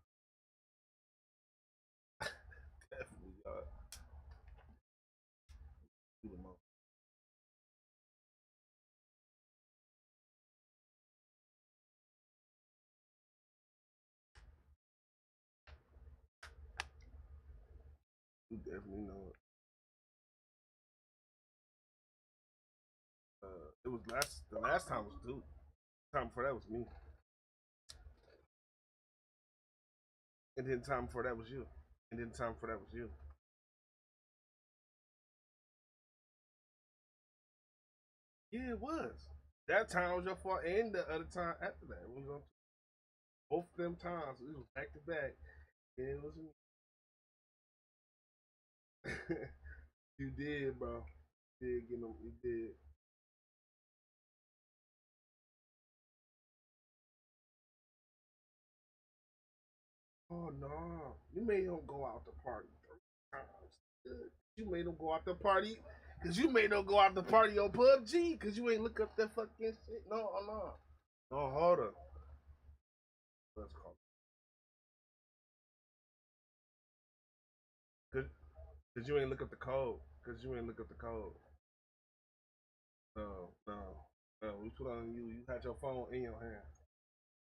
Definitely, you definitely know it. It was the last time was Duke. Time before that was me. And then time before that was you. And then time before that was you. Yeah, it was. That time was your fault, and the other time after that. It was on both of them times. It was back to back. And it was me. You did, bro. You did get them. You did. Oh no, you made him go out the party 3 times. Good. You made him go out the party because you made him go out the party on PUBG because you ain't look up that fucking shit. No, no, no, hold up. Let's call because you ain't look up the code. Because you ain't look up the code. No, no, no. We put on you. You had your phone in your hand.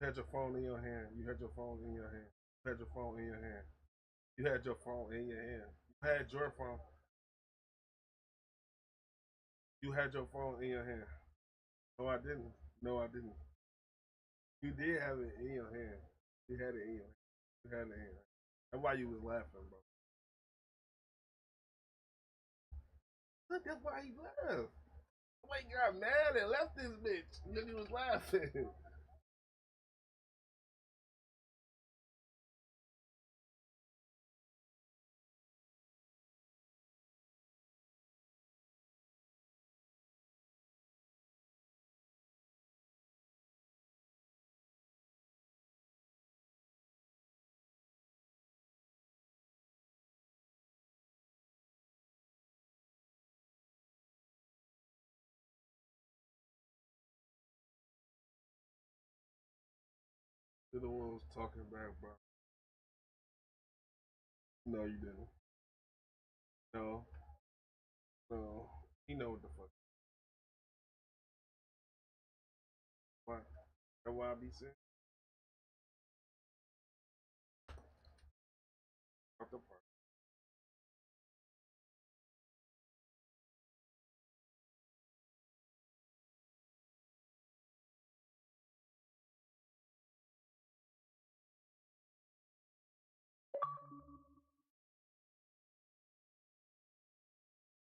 You had your phone in your hand. You had your phone in your hand. You had your phone in your hand. You had your phone in your hand. You had your phone. You had your phone in your hand. No, I didn't. No, I didn't. You did have it in your hand. You had it in your hand. You had it in your hand. That's why you was laughing, bro. Look, that's why he laughed. Why he got mad and left this bitch because he was laughing. You're the one who's talking back, bro. No, you didn't. No, no. He know what the fuck. Why? That's why I be saying. What the fuck?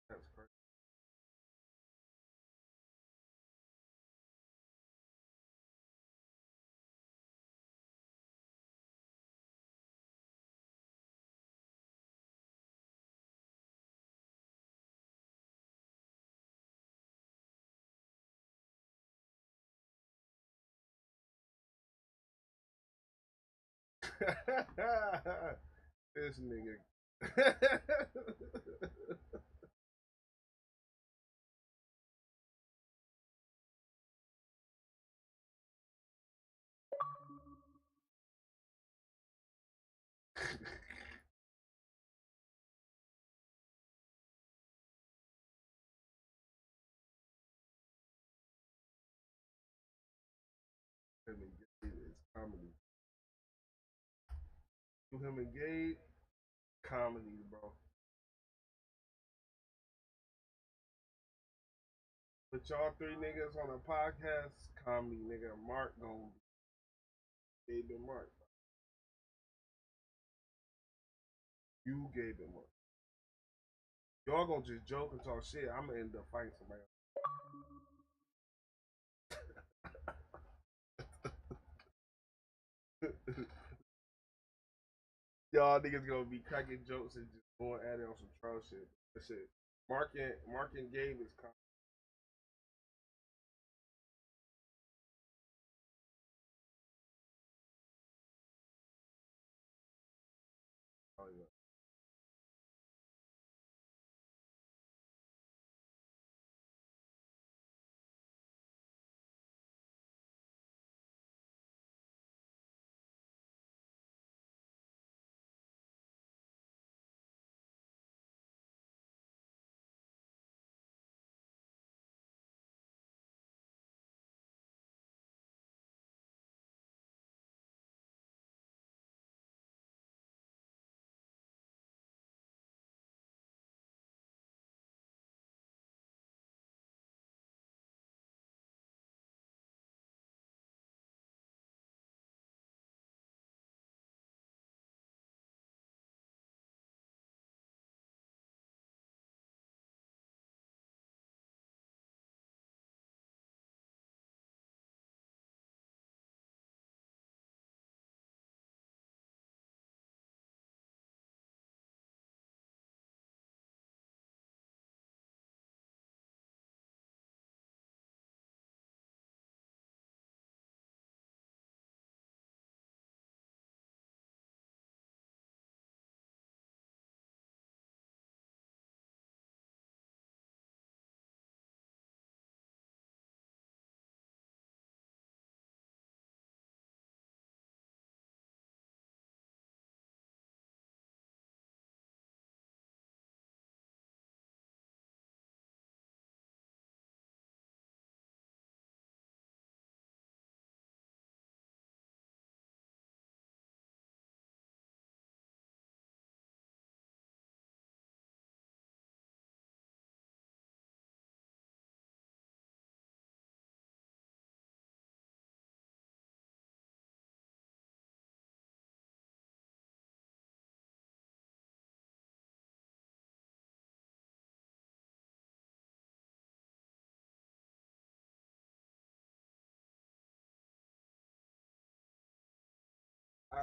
That's crazy. This nigga. Him and Gabe is comedy. To him and Gabe, comedy, bro. But y'all three niggas on a podcast, comedy, nigga. Mark gonna be Gabe and Mark. You Gabe and Mark. Y'all gonna just joke and talk shit. I'm gonna end up fighting somebody. Y'all niggas gonna be cracking jokes and just going at it on some troll shit. That shit. Mark and Gabe is comedy. Oh yeah.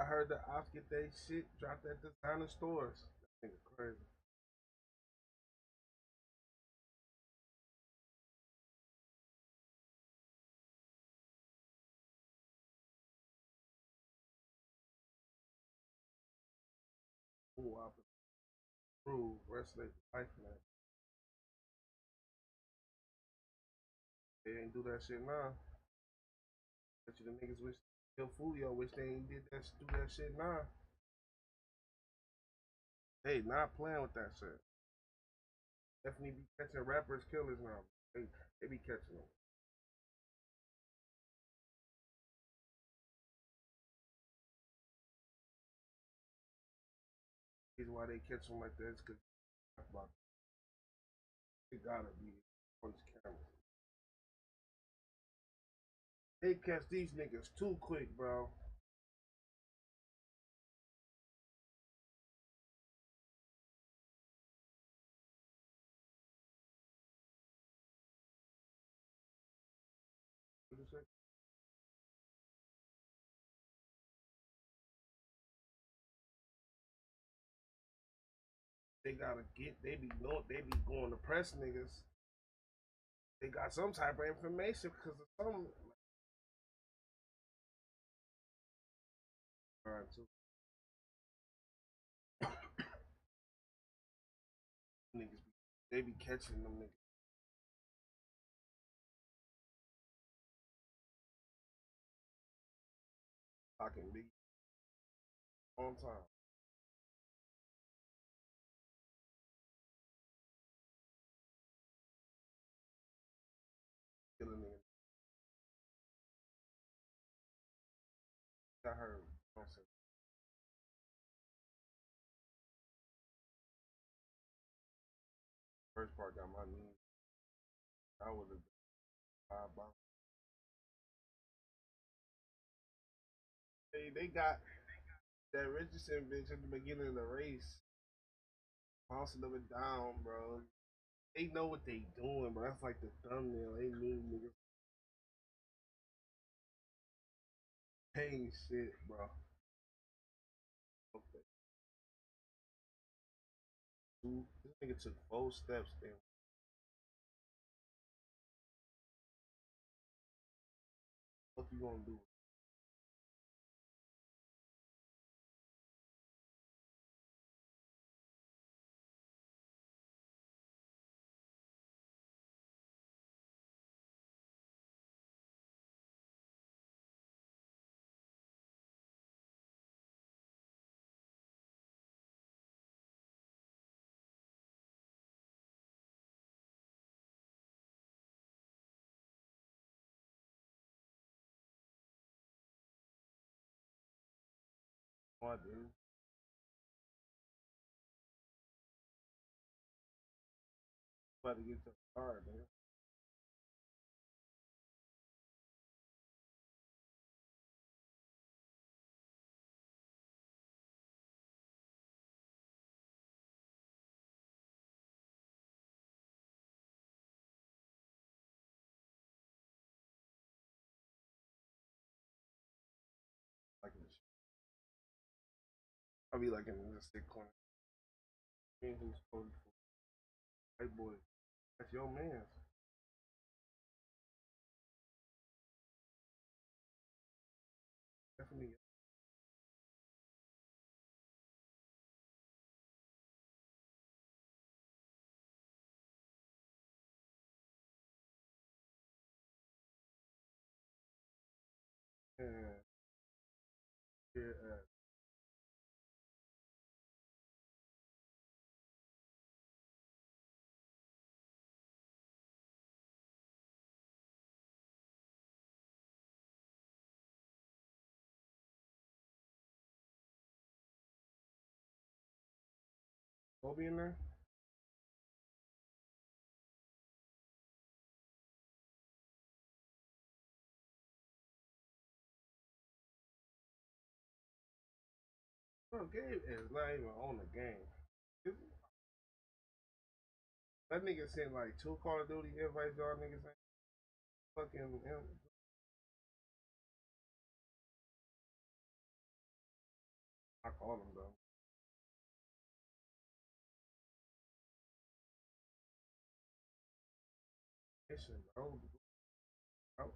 heard the ops get that shit dropped at designer stores. That nigga crazy. Ooh, I prove wrestling life man. They ain't do that shit now. Bet you the niggas wish Yo Fulio wish they ain't do that shit now. They not playing with that shit. Definitely be catching rappers killers now. They be catching them. Reason why they catch them like that is because they gotta be on this camera. They catch these niggas too quick, bro. What you say? They gotta get. They be going to press niggas. They got some type of information because of some. Alright, too. Niggas, they be catching them niggas. Talking big on time. Killing niggas. I heard. First part got my knees. I would have been they got that Richardson bitch at the beginning of the race. Bouncing them down, bro. They know what they doing, bro. That's like the thumbnail. They knew niggas paying shit, bro. Okay. This nigga took 4 steps then. What you gonna do? What, dude? About to get to the car, man. Like in the I'll be like in the stick corner. Me who's supposed to white boy. That's your man. Definitely. Yeah. Yeah. Kobe in there? Bro, Gabe is not even on the game. That nigga sent like 2 Call of Duty invites y'all niggas ain't fucking him. All of them though. Listen, bro. Bro.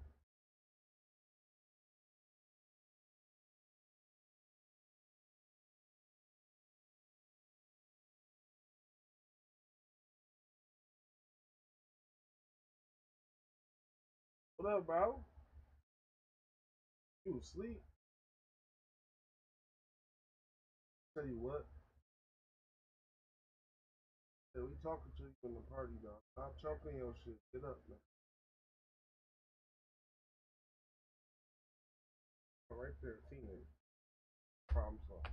What up, bro? You asleep? Tell you what. Yeah, we talking to you in the party, dog. Stop choking your shit. Get up, man. Right there, teammate. Problem solved.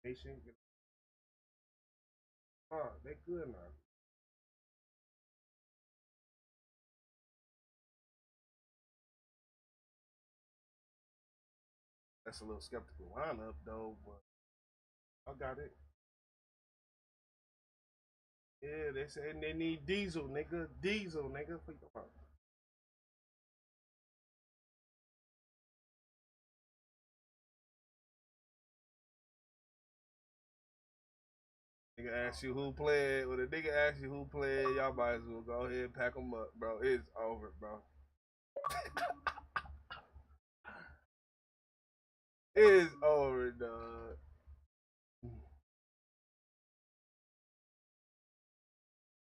Patient. They good now. That's a little skeptical lineup, though, but I got it. Yeah, they said they need Diesel, nigga. Diesel, nigga. What you about? Nigga ask you who played. When a nigga asks you who played, y'all might as well go ahead and pack them up, bro. It's over, bro. It's over, dog.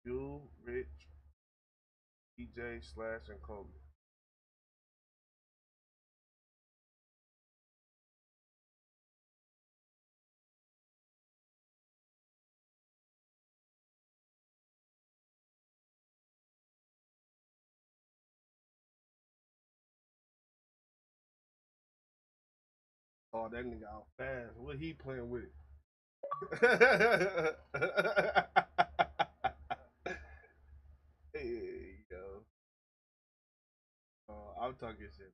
You, Rich, DJ, Slash, and Kobe. Oh, that nigga out fast. What he playing with? Hey, yo. I'm talking shit.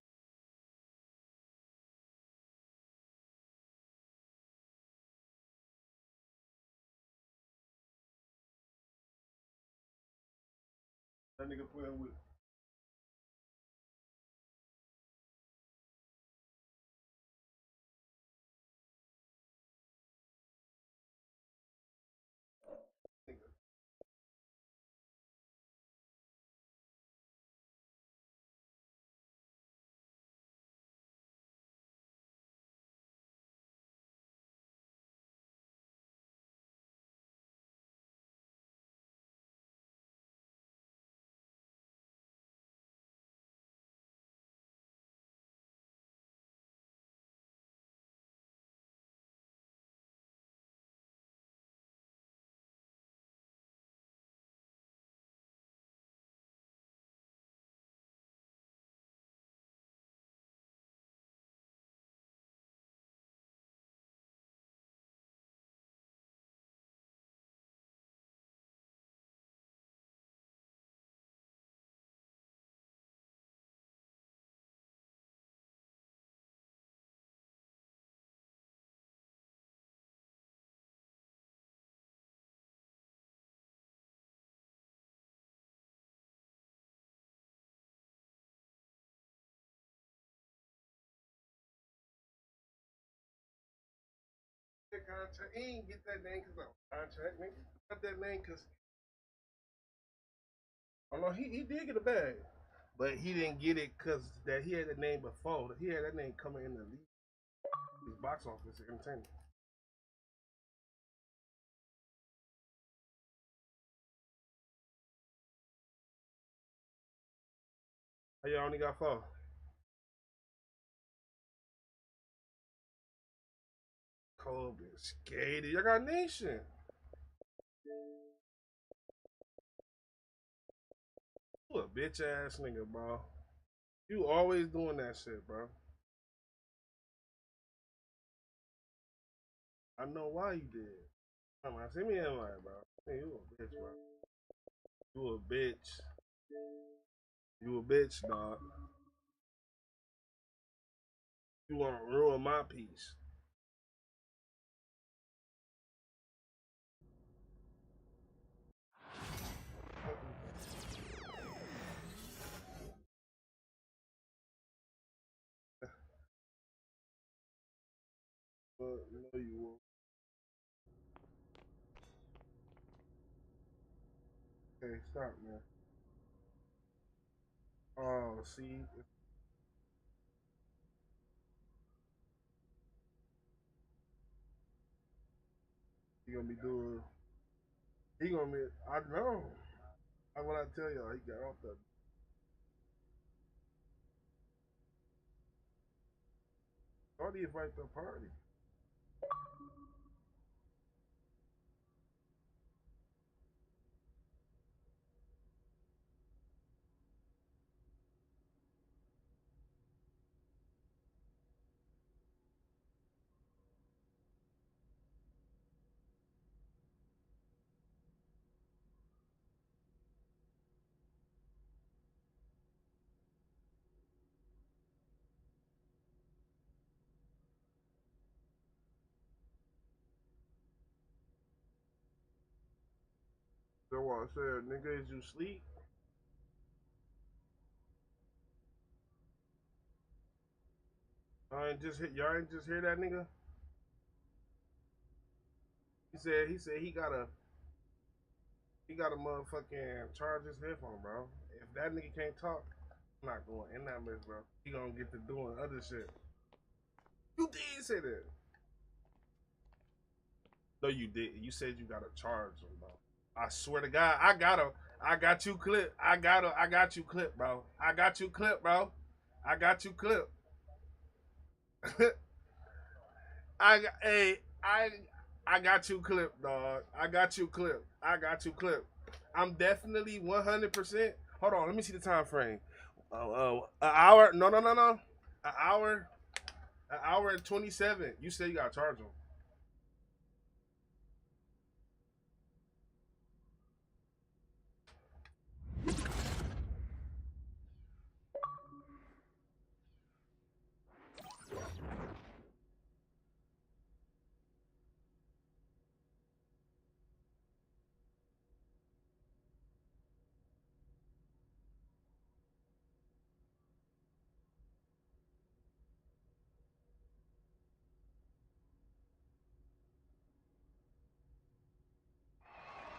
That nigga playing with. Nigga. Contract. He ain't get that name because of contract, nigga. Got that name because oh no, he did get a bag, but he didn't get it because that he had the name before. He had that name coming in the league, his box office entertainment. How y'all only got 4? Kobe, skated. Y'all got Nation. You a bitch ass nigga, bro. You always doing that shit, bro. I know why you did. Come on, send me in line, bro. Hey, you a bitch, bro. You a bitch. You a bitch, dog. You wanna ruin my peace. But you know you will. Okay, stop, man. Oh, see. He gonna be doing. He gonna be. I know. What I tell y'all, he got off the. Already invite the party. That's what I said, nigga, is you sleep? Y'all ain't just hear that nigga? He said he gotta motherfucking charge his headphone, bro. If that nigga can't talk, I'm not going in that mess, bro. He gonna get to doing other shit. You did say that. No, you didn't. You said you gotta charge him, bro. I swear to God, I got you clip. I got you clip, bro. I got you clip, bro. I got you clip. I got you clip, dog. I got you clip. I got you clip. I'm definitely 100%. Hold on, let me see the time frame. An hour? No. An hour and 27. You said you gotta charge him.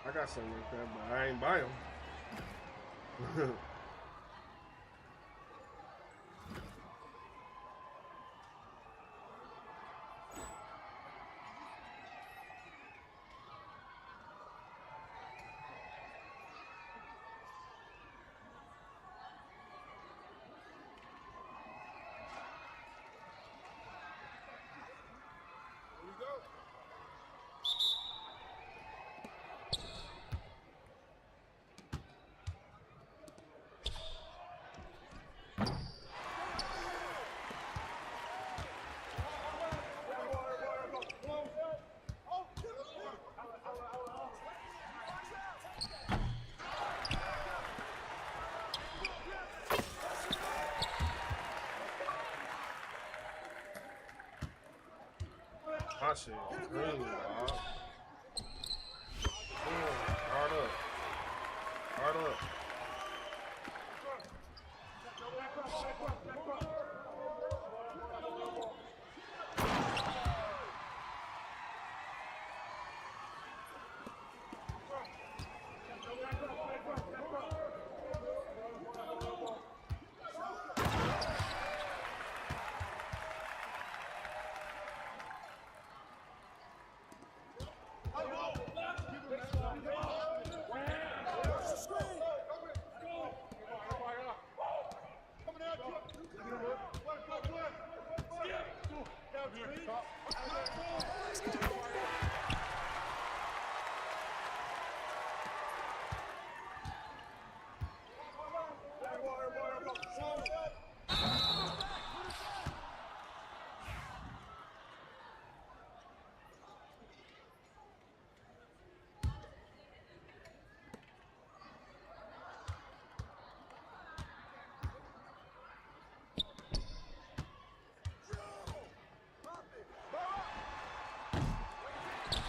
I got something like that, but I ain't buy them. My shit green, dog. Hard up. Hard up.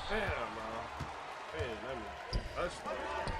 Damn, bro. Hey, let me touch that.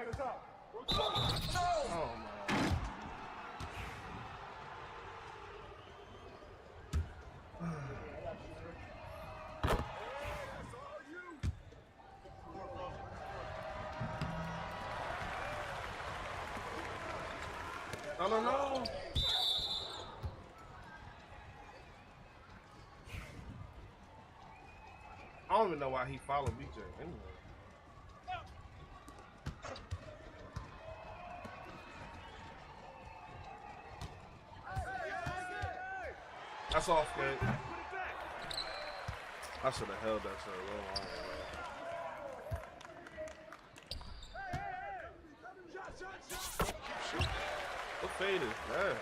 Oh man. No. I don't even know why he followed BJ anyway. That's off, man. I should have held that shit a little longer. What fade is that?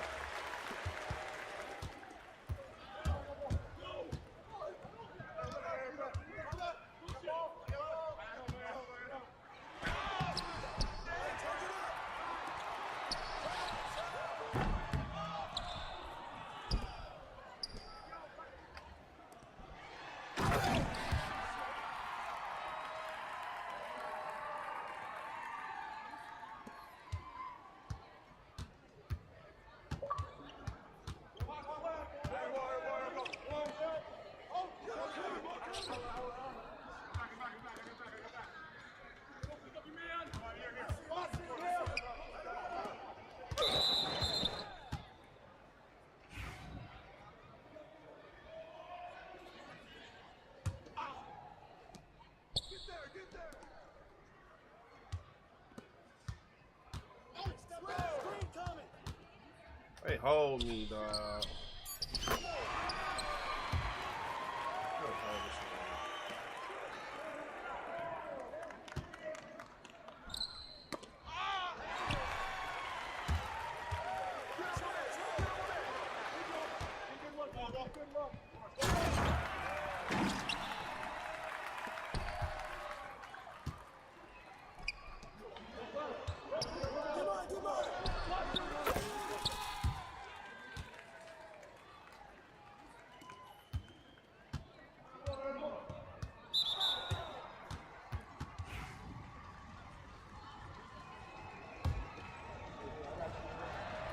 Hey, hold me, dog.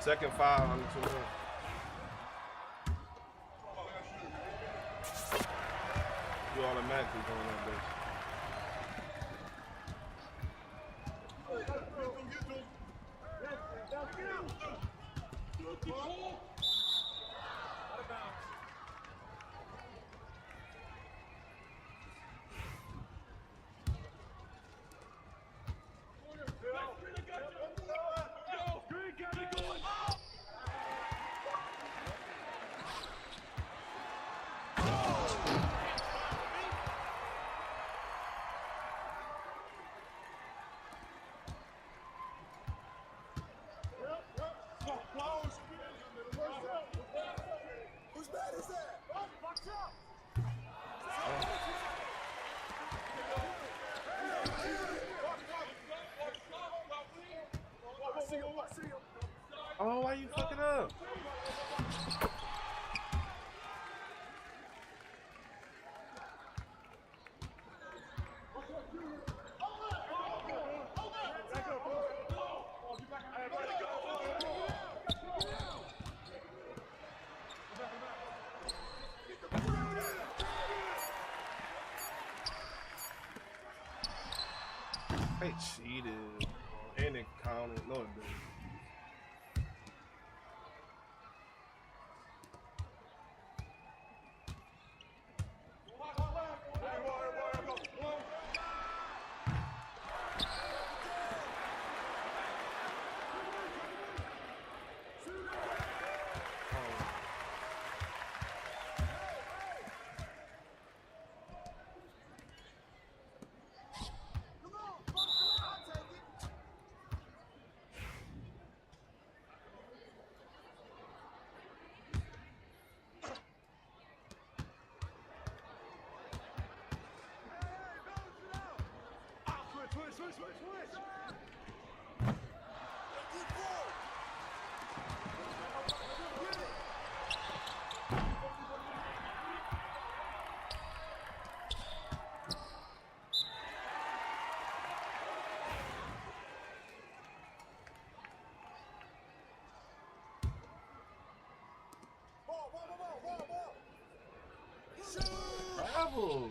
Second foul on the 2 minutes. You automatically going that bitch. Oh, why you fucking up? They cheated. And it counted. No, it didn't. Oh.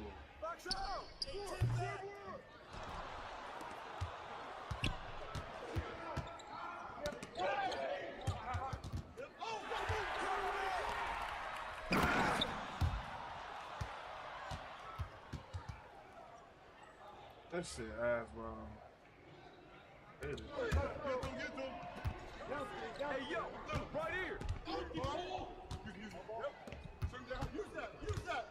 That shit ass, bro. Get them. Hey, yo, right here. Use that.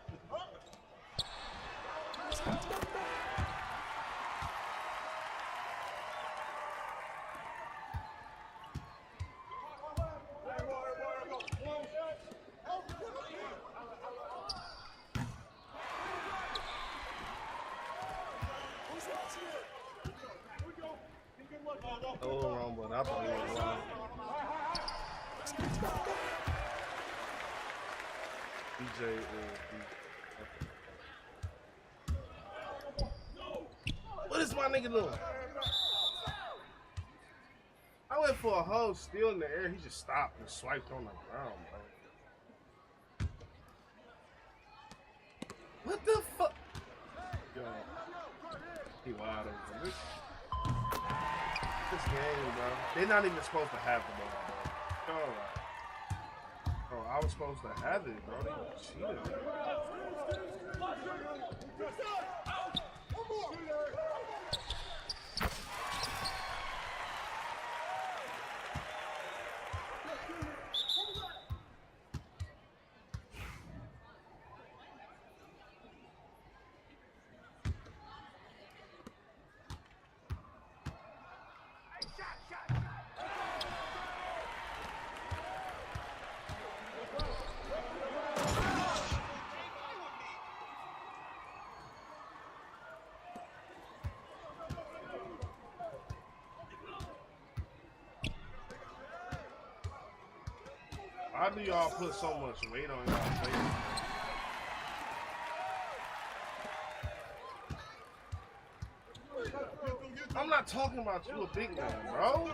Oh, wrong, but I thought he was wrong. DJ What is my nigga doing? I went for a hoe still in the air. He just stopped and swiped on the ground, bro. What the fuck? Yo, he wide open. This game, bro. They're not even supposed to have the ball, bro. Bro, I was supposed to have it, bro. They cheated, bro. Why do y'all put so much weight on y'all face? I'm not talking about you, a big man, bro.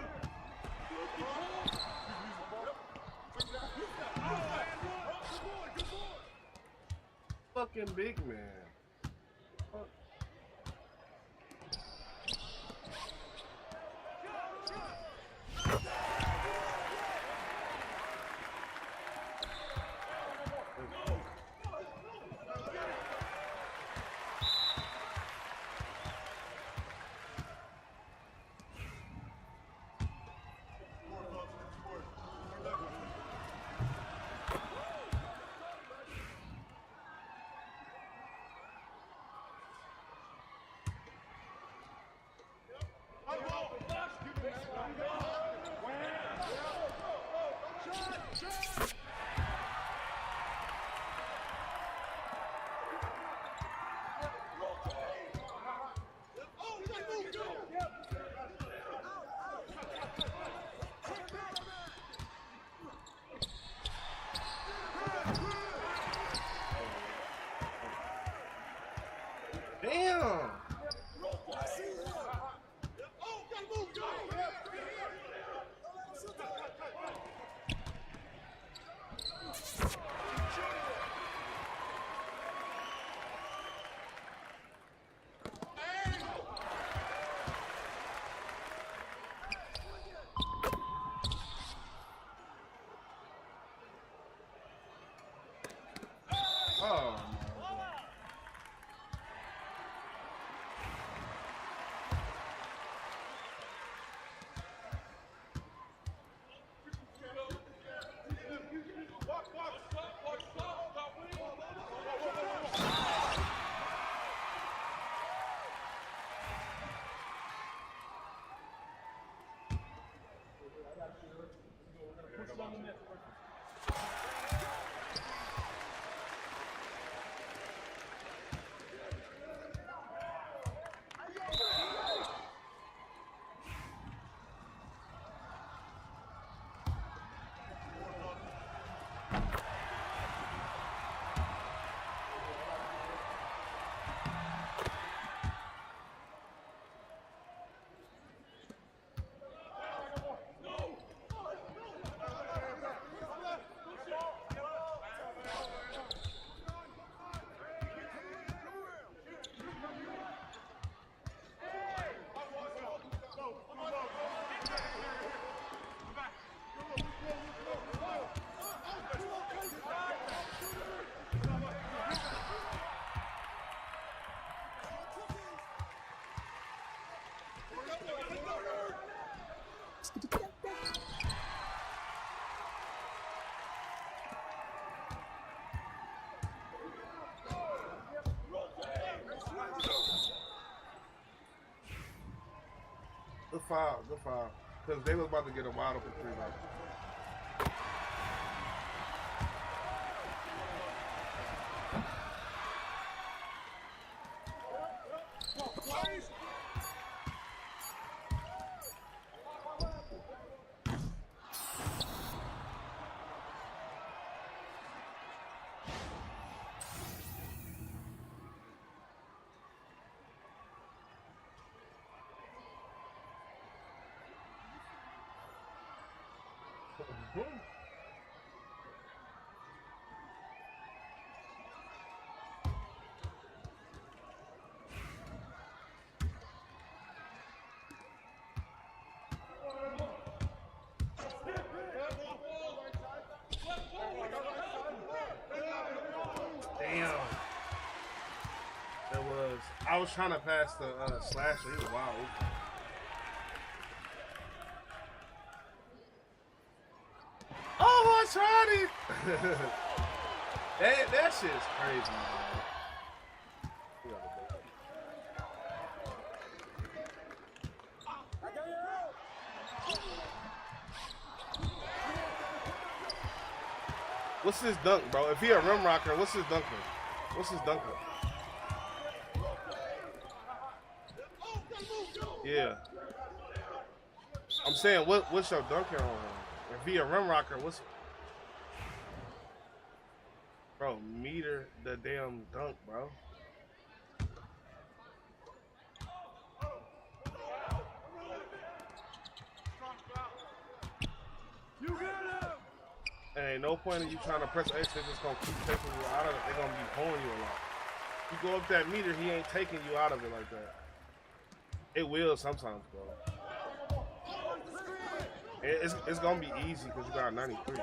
Fucking big man. Fuck. Damn! Oh, Good foul, good foul. Because they was about to get a wide open three, though. Damn. That was. I was trying to pass the slasher. He was wild. Oh, I tried it. that shit's crazy, man. What's his dunk, bro? If he a rim rocker, what's his dunker? What's his dunker? Yeah. I'm saying, what's your dunker on him? If he a rim rocker, what's... Bro, meter the damn dunk, bro. You get him! And ain't no point in you trying to press X, they're just gonna keep taking you out of it. They're gonna be pulling you a lot. You go up that meter, he ain't taking you out of it like that. It will sometimes, bro. It's gonna be easy because you got 93.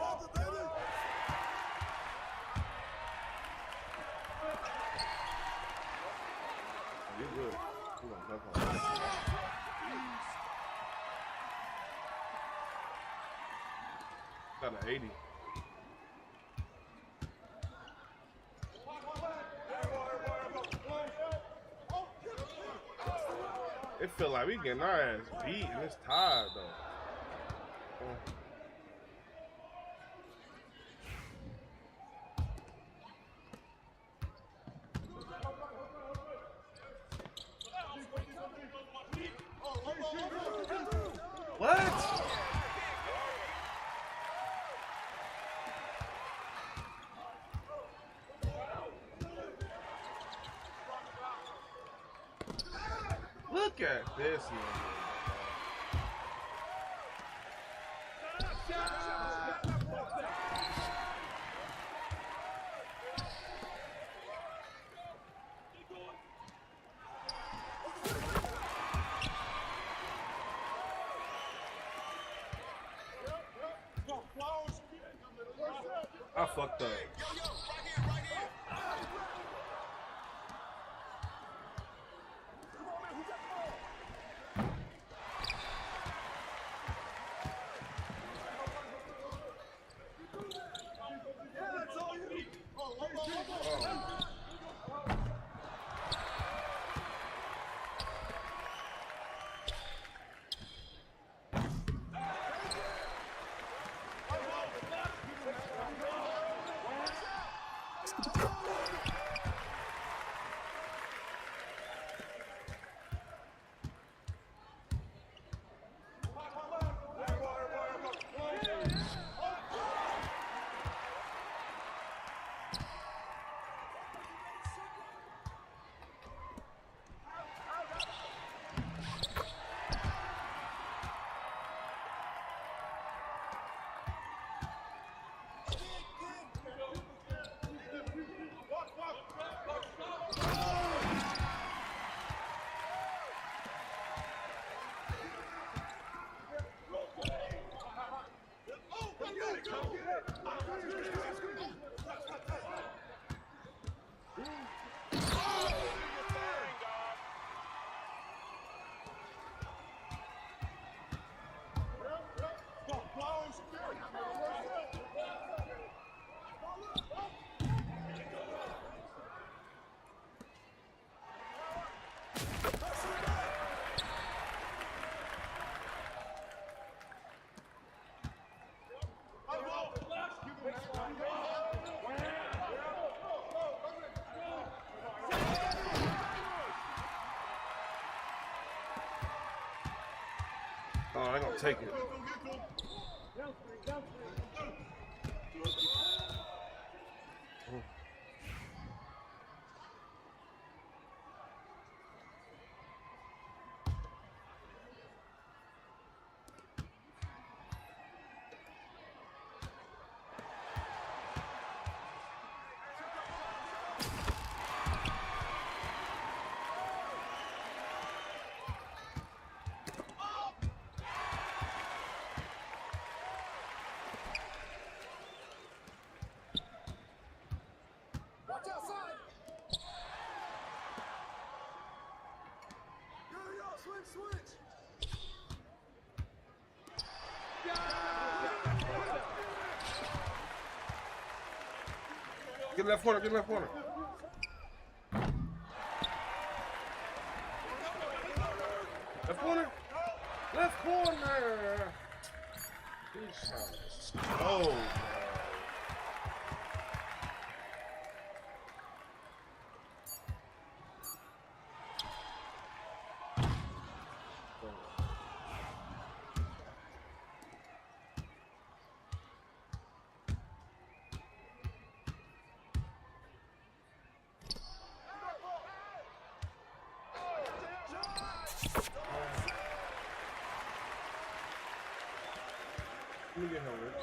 You good. You gonna dunk on that. Got an 80. It feel like we getting our ass beat and it's tired though. What? Look at this, man. I fucked up. Oh, they're gonna take it. Get left corner, get left corner. Left corner. Left corner. Oh. Let me get him, Rich.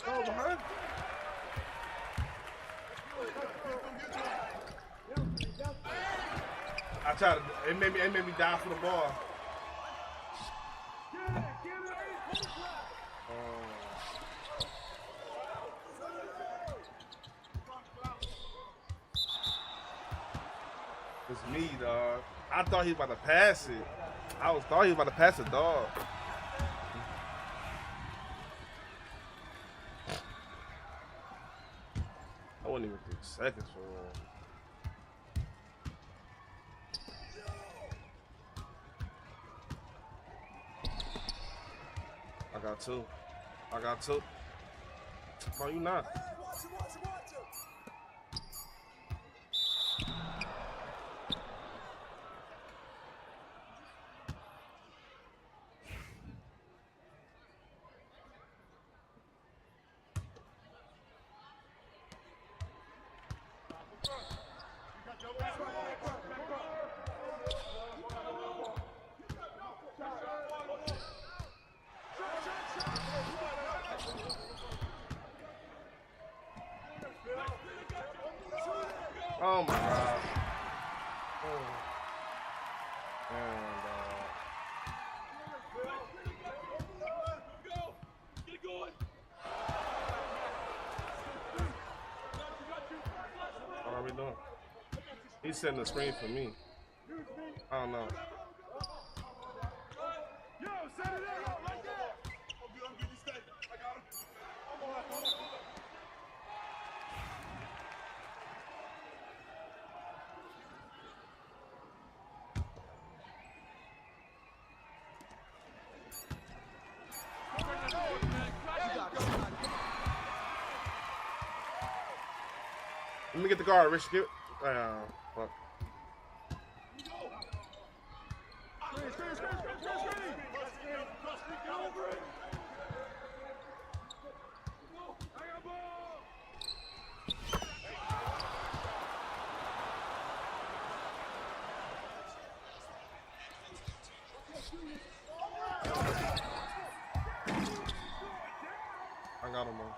Oh, behind. I tried to. It made me die for the ball. It's me, dog. I thought he was about to pass it. Thought he was about to pass the dog. I wasn't even 3 seconds for him. I got two. I got two. Bro, you not. Oh my God. Oh. And, what are we doing? He's setting the screen for me. I don't know. Yo, set it up right there. I'm getting you straight. I got him. Let me get the guard, Rich. Fuck. I got him, man.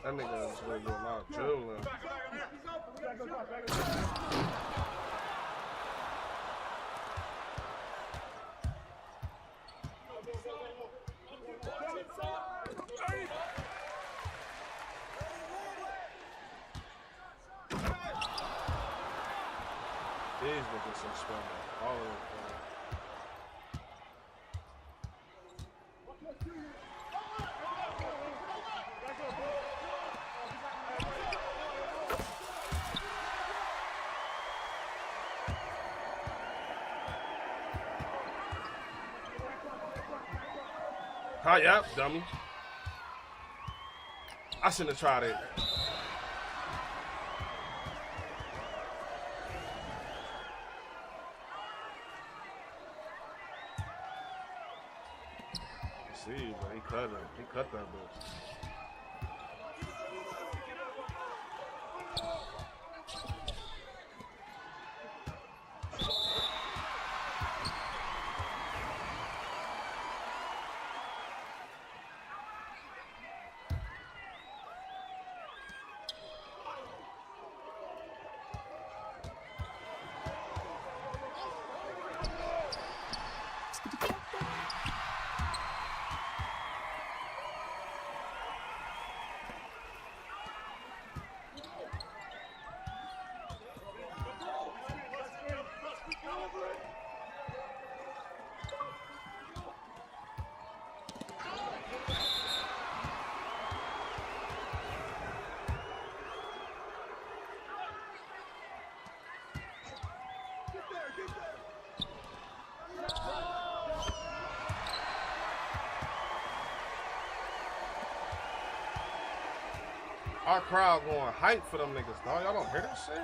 That nigga is gonna do a lot of dribbling. These niggas so strong. All of them. Oh, yeah, dummy. I shouldn't have tried it. See, but he cut it. He cut that bitch. Our crowd going hype for them niggas, dog. Y'all don't hear that shit?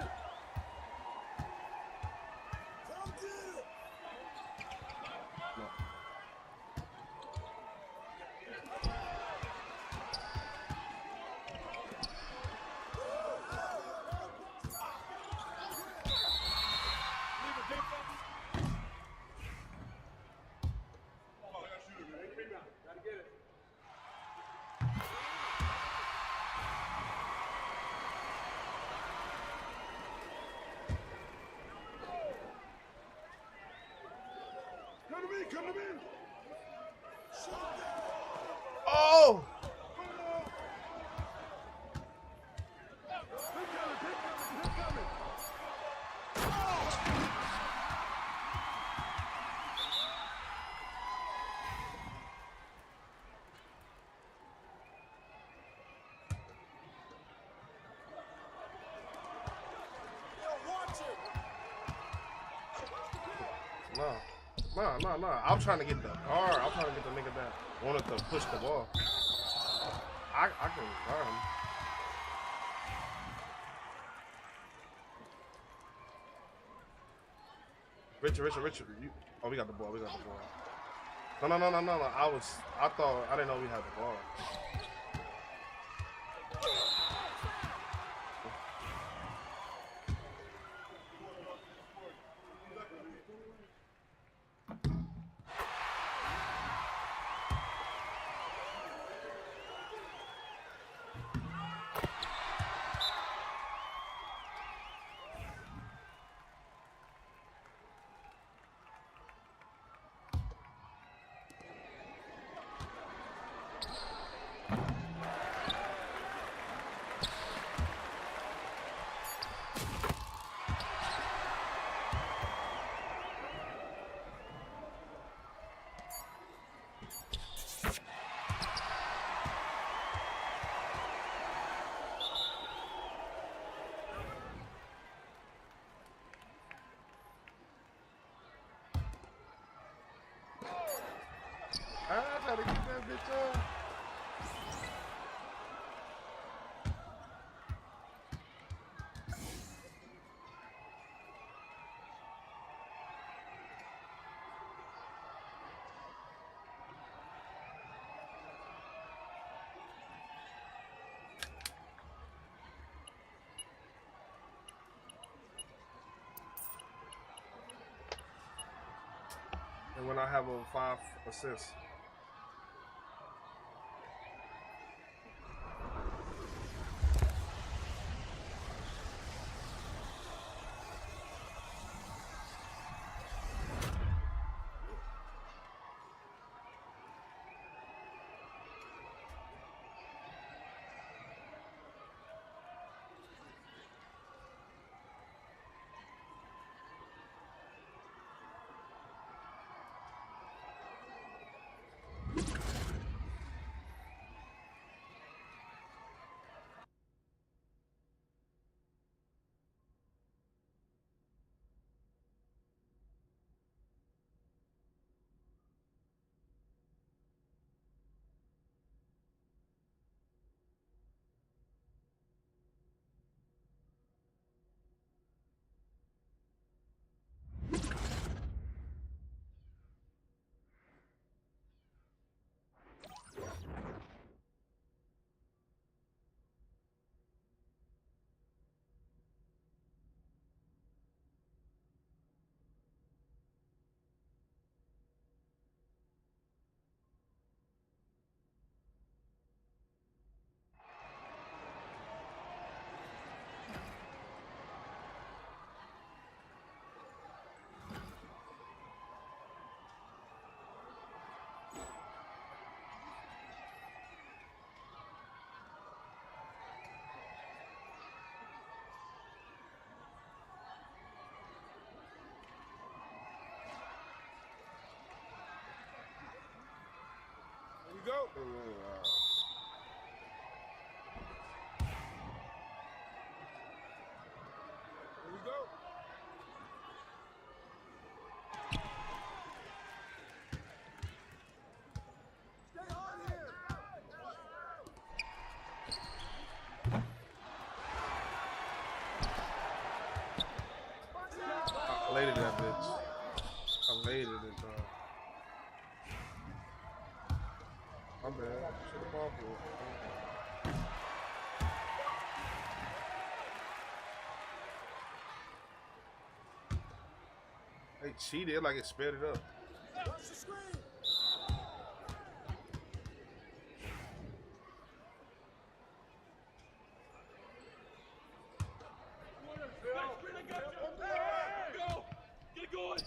No. Come to me! Oh! No. I'm trying to get the guard. I'm trying to get the nigga that wanted to push the ball. I can guard him. Richard. Oh, we got the ball. No. I thought, I didn't know we had the ball. I gotta get that bitch up. And when I have a 5 assists. go. Here we go. Stay on here. I laid that bitch. I laid it, dog. My bad. Should have ball for it. They cheated like it sped it up. Watch the screen. Go. Get it going.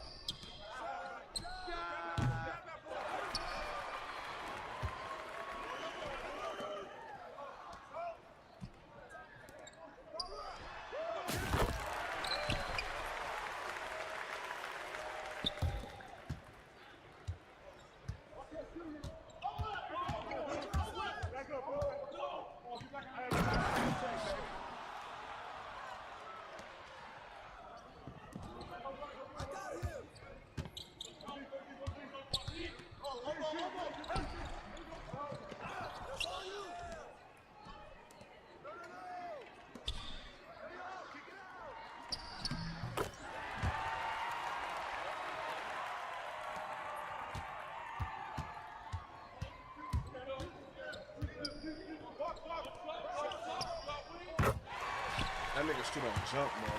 That nigga still don't jump, man.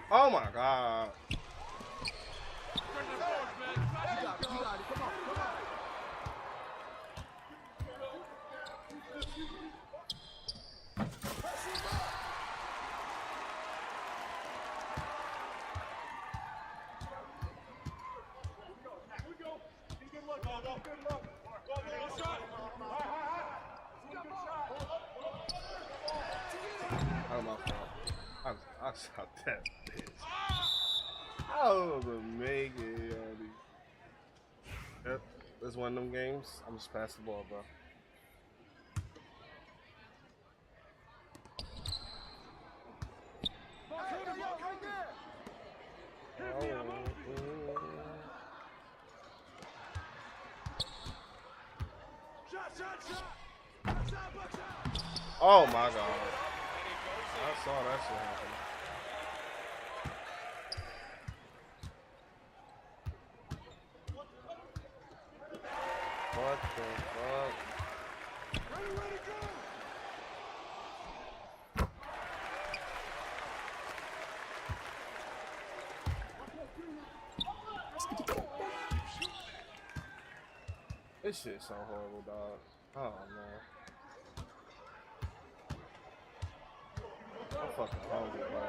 Oh my god. Oh my fault. I shot that bitch. I was a make it, Andy. Yep, this one of them games. I'm just pass the ball, bro. Oh my god. I saw that shit happen. What the fuck? This shit's so horrible, dog. Oh man. I'm fucking hungry, bro.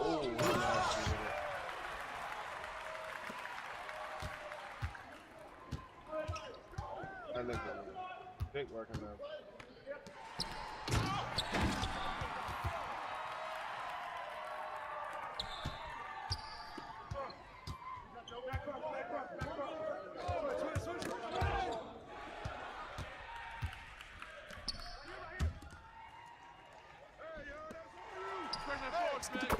Oh, he nasty with it. That nigga big working now. Dogs, man.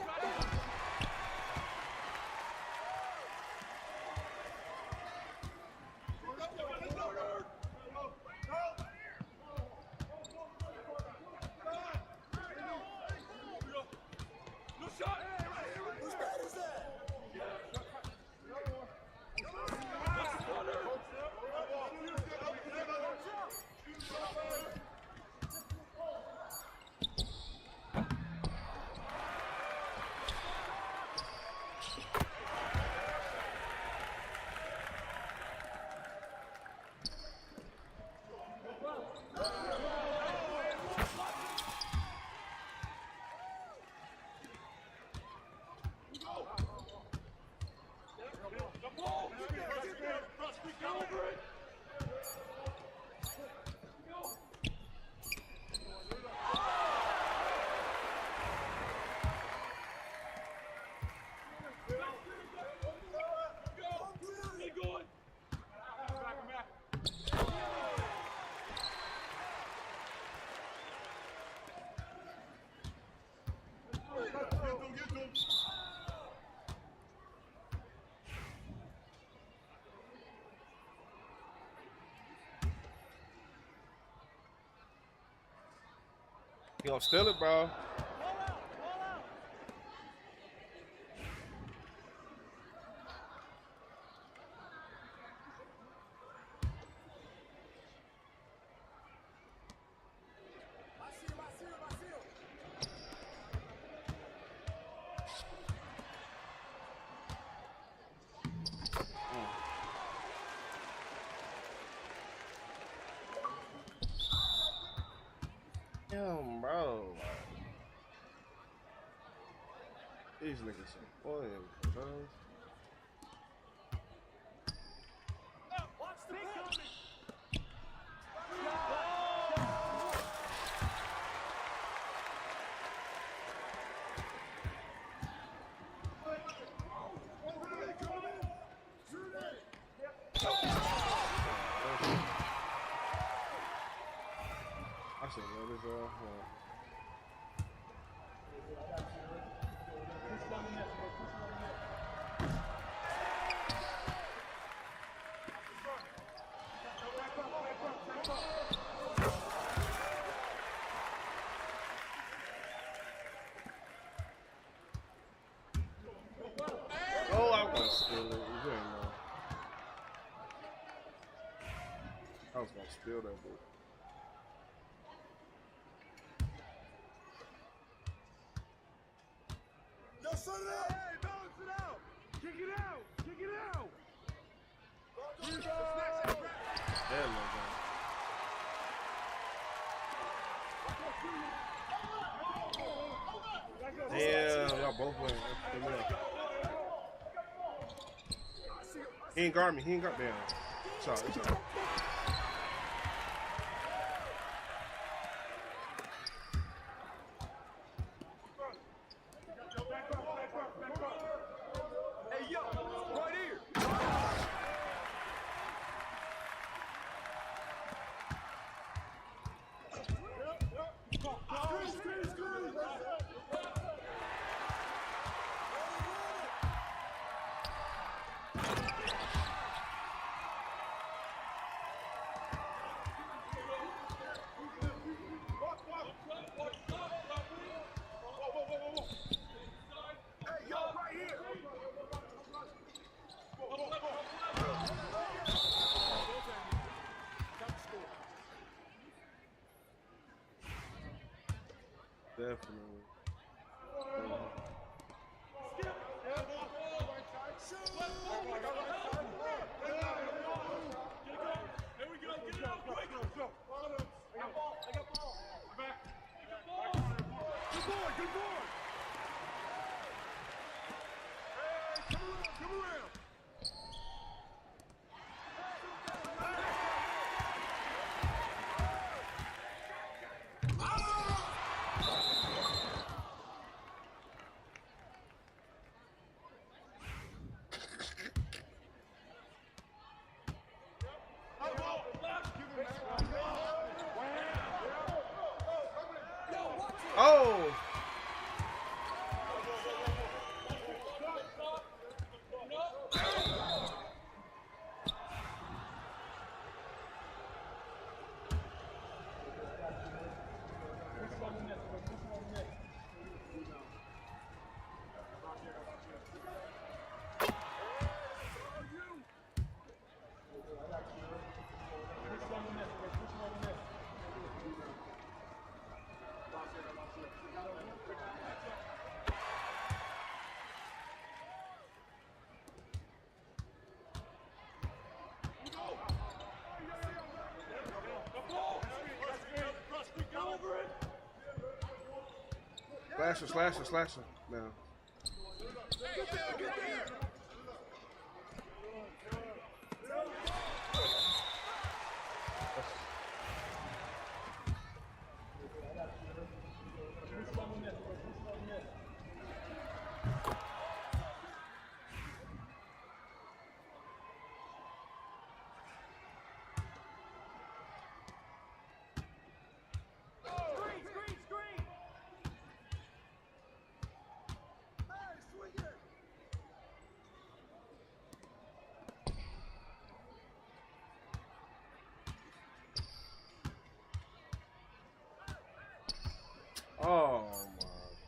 He gonna steal it, bro. Damn, bro. These niggas are boring, bro. I should know this all. Oh, I was gonna steal it. You ain't know. I was gonna steal that book. Yo, set it up! Hey, balance it out! Kick it out! Kick it out! There we go. Damn, y'all both win. He ain't guard me. He ain't guard me. It's all right. It's all right. Hey, yo, right here! Definitely. Oh! Slasher. Now. Oh my god.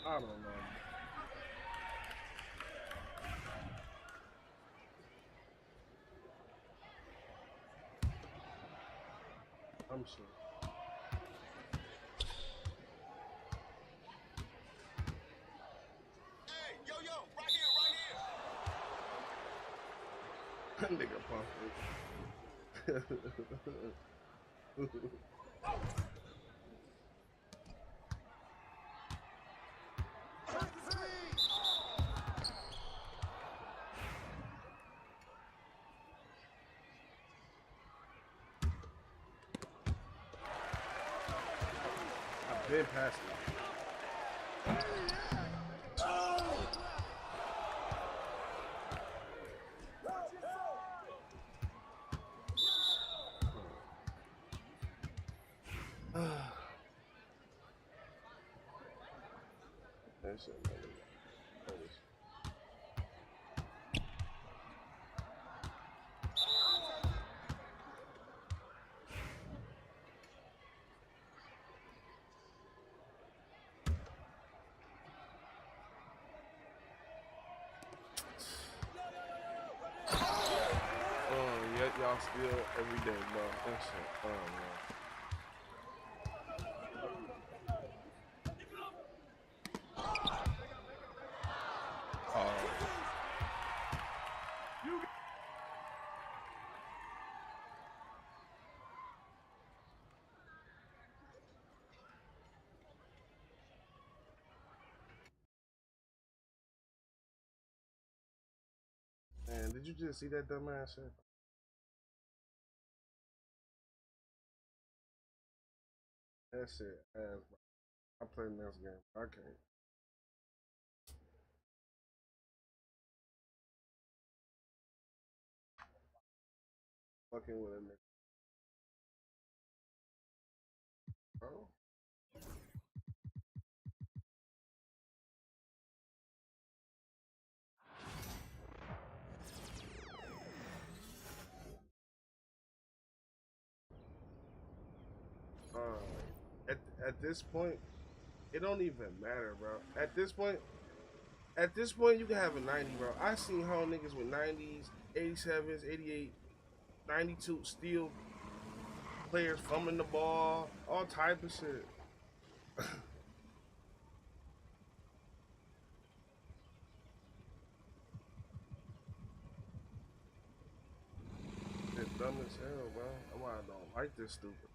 I don't know. I'm sure. Hey, yo, right here. Nigga pumped. I've been past it. That shit, man. still every day, bro. That shit fun, man. Man, did you just see that dumbass shit? That shit ass, bro. I play this game. I can't. Fucking with a nigga, bro. At this point, it don't even matter, bro. At this point, you can have a 90, bro. I seen how niggas with 90s, 87s, 88, 92 still players fumbling the ball, all type of shit. It's dumb as hell, bro. That's why I don't like this stupid.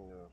Yeah.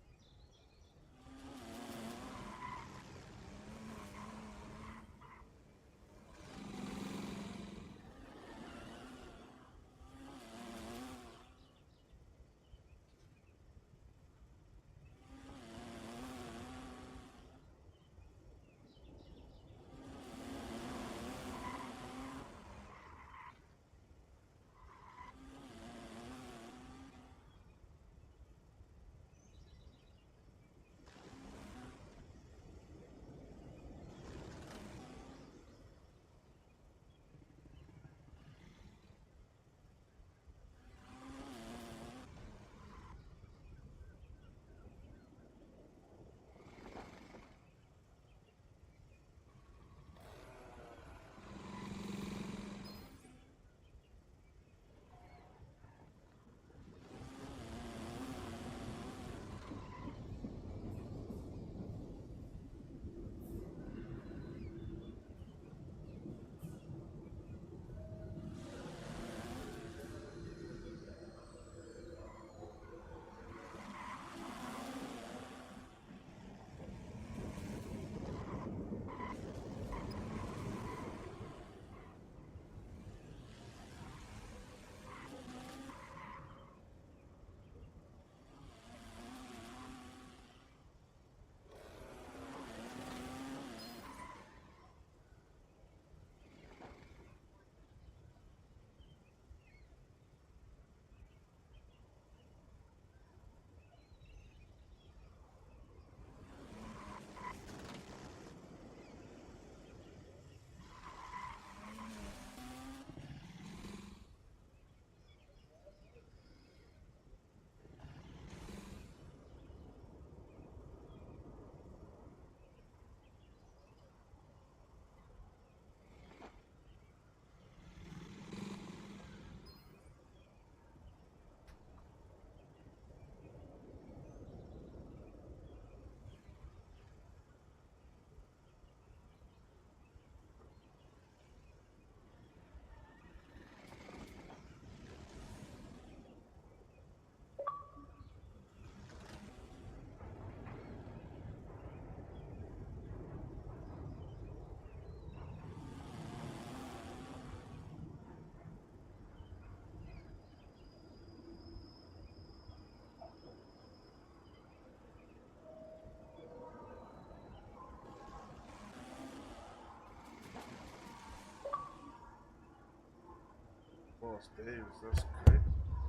Boss Davis, that's crazy.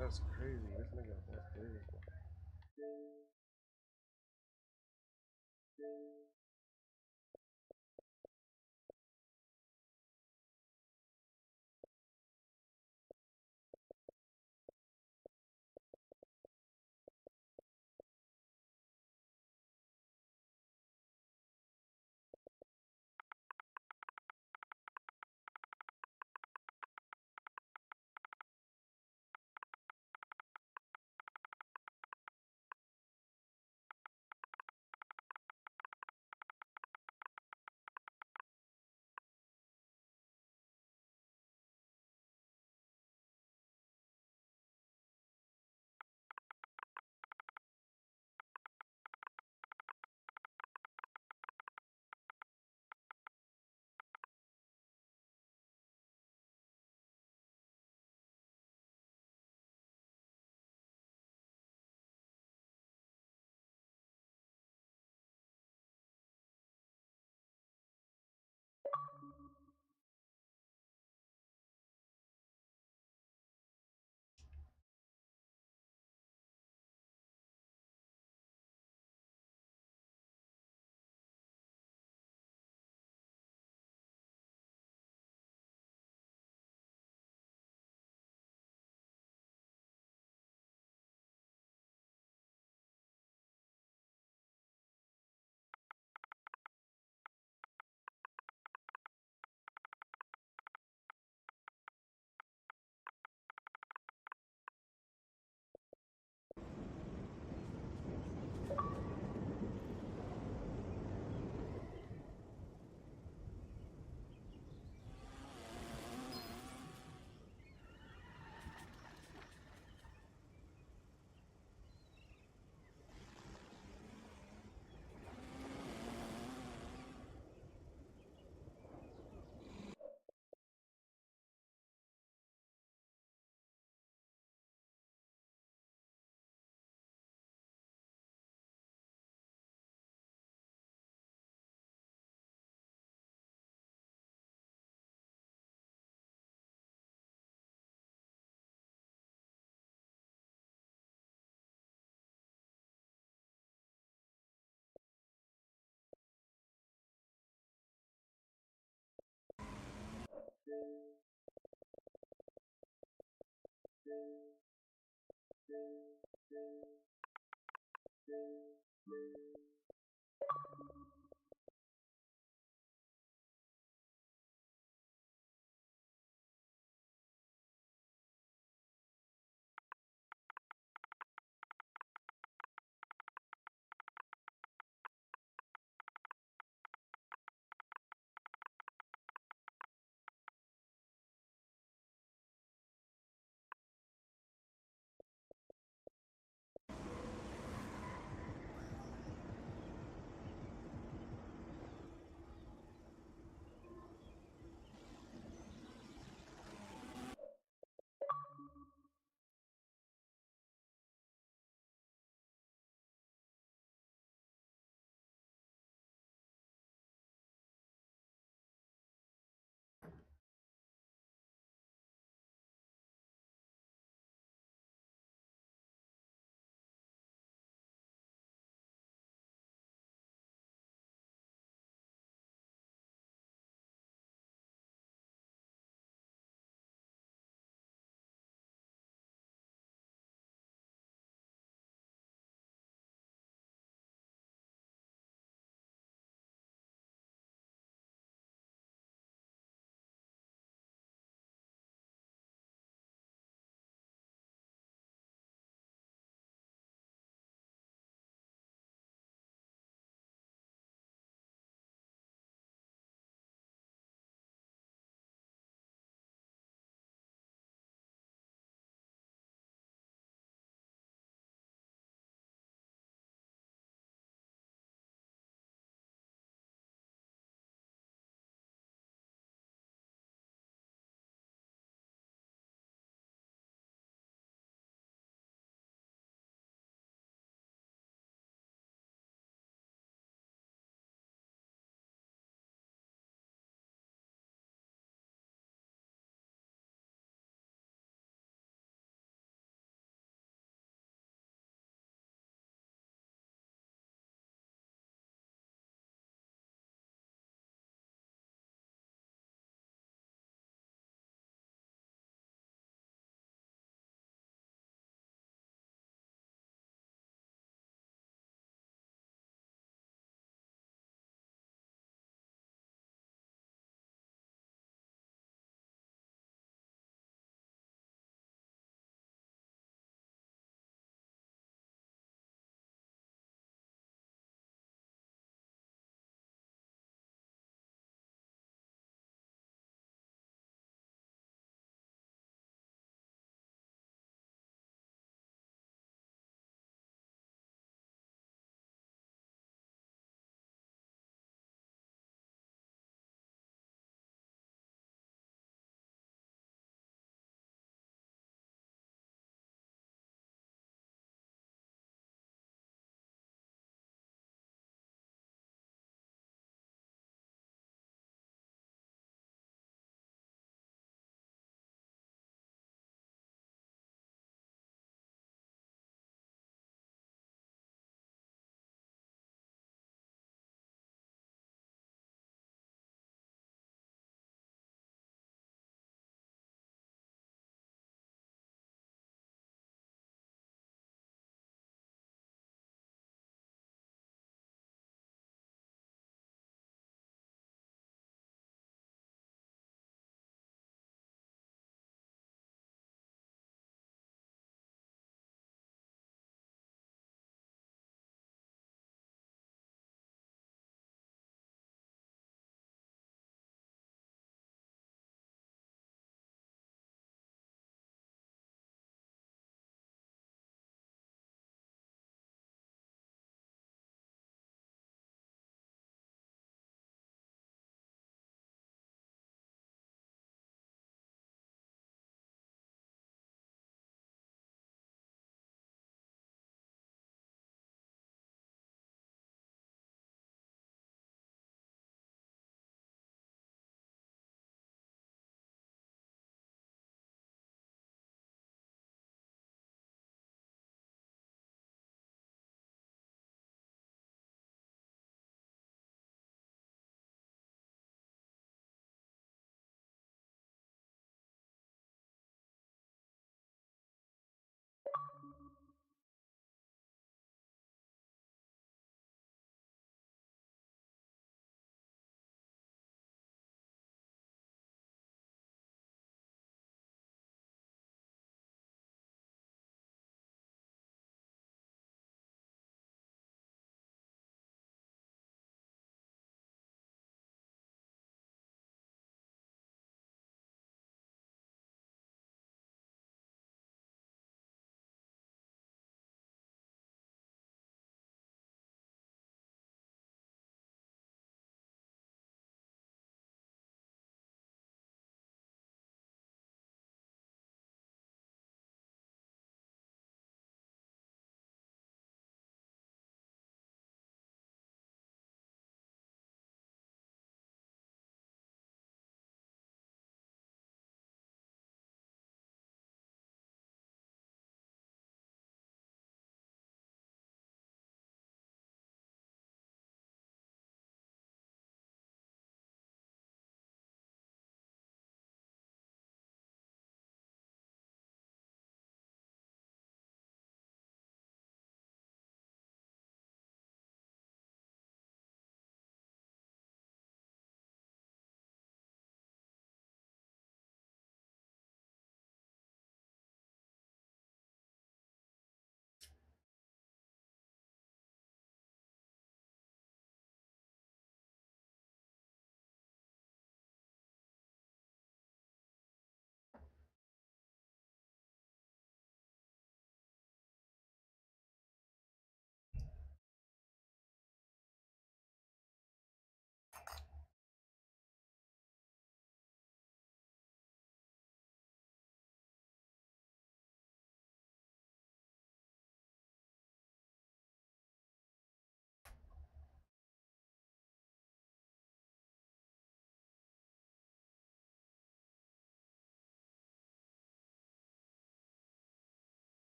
That's crazy. This nigga Boss Davis.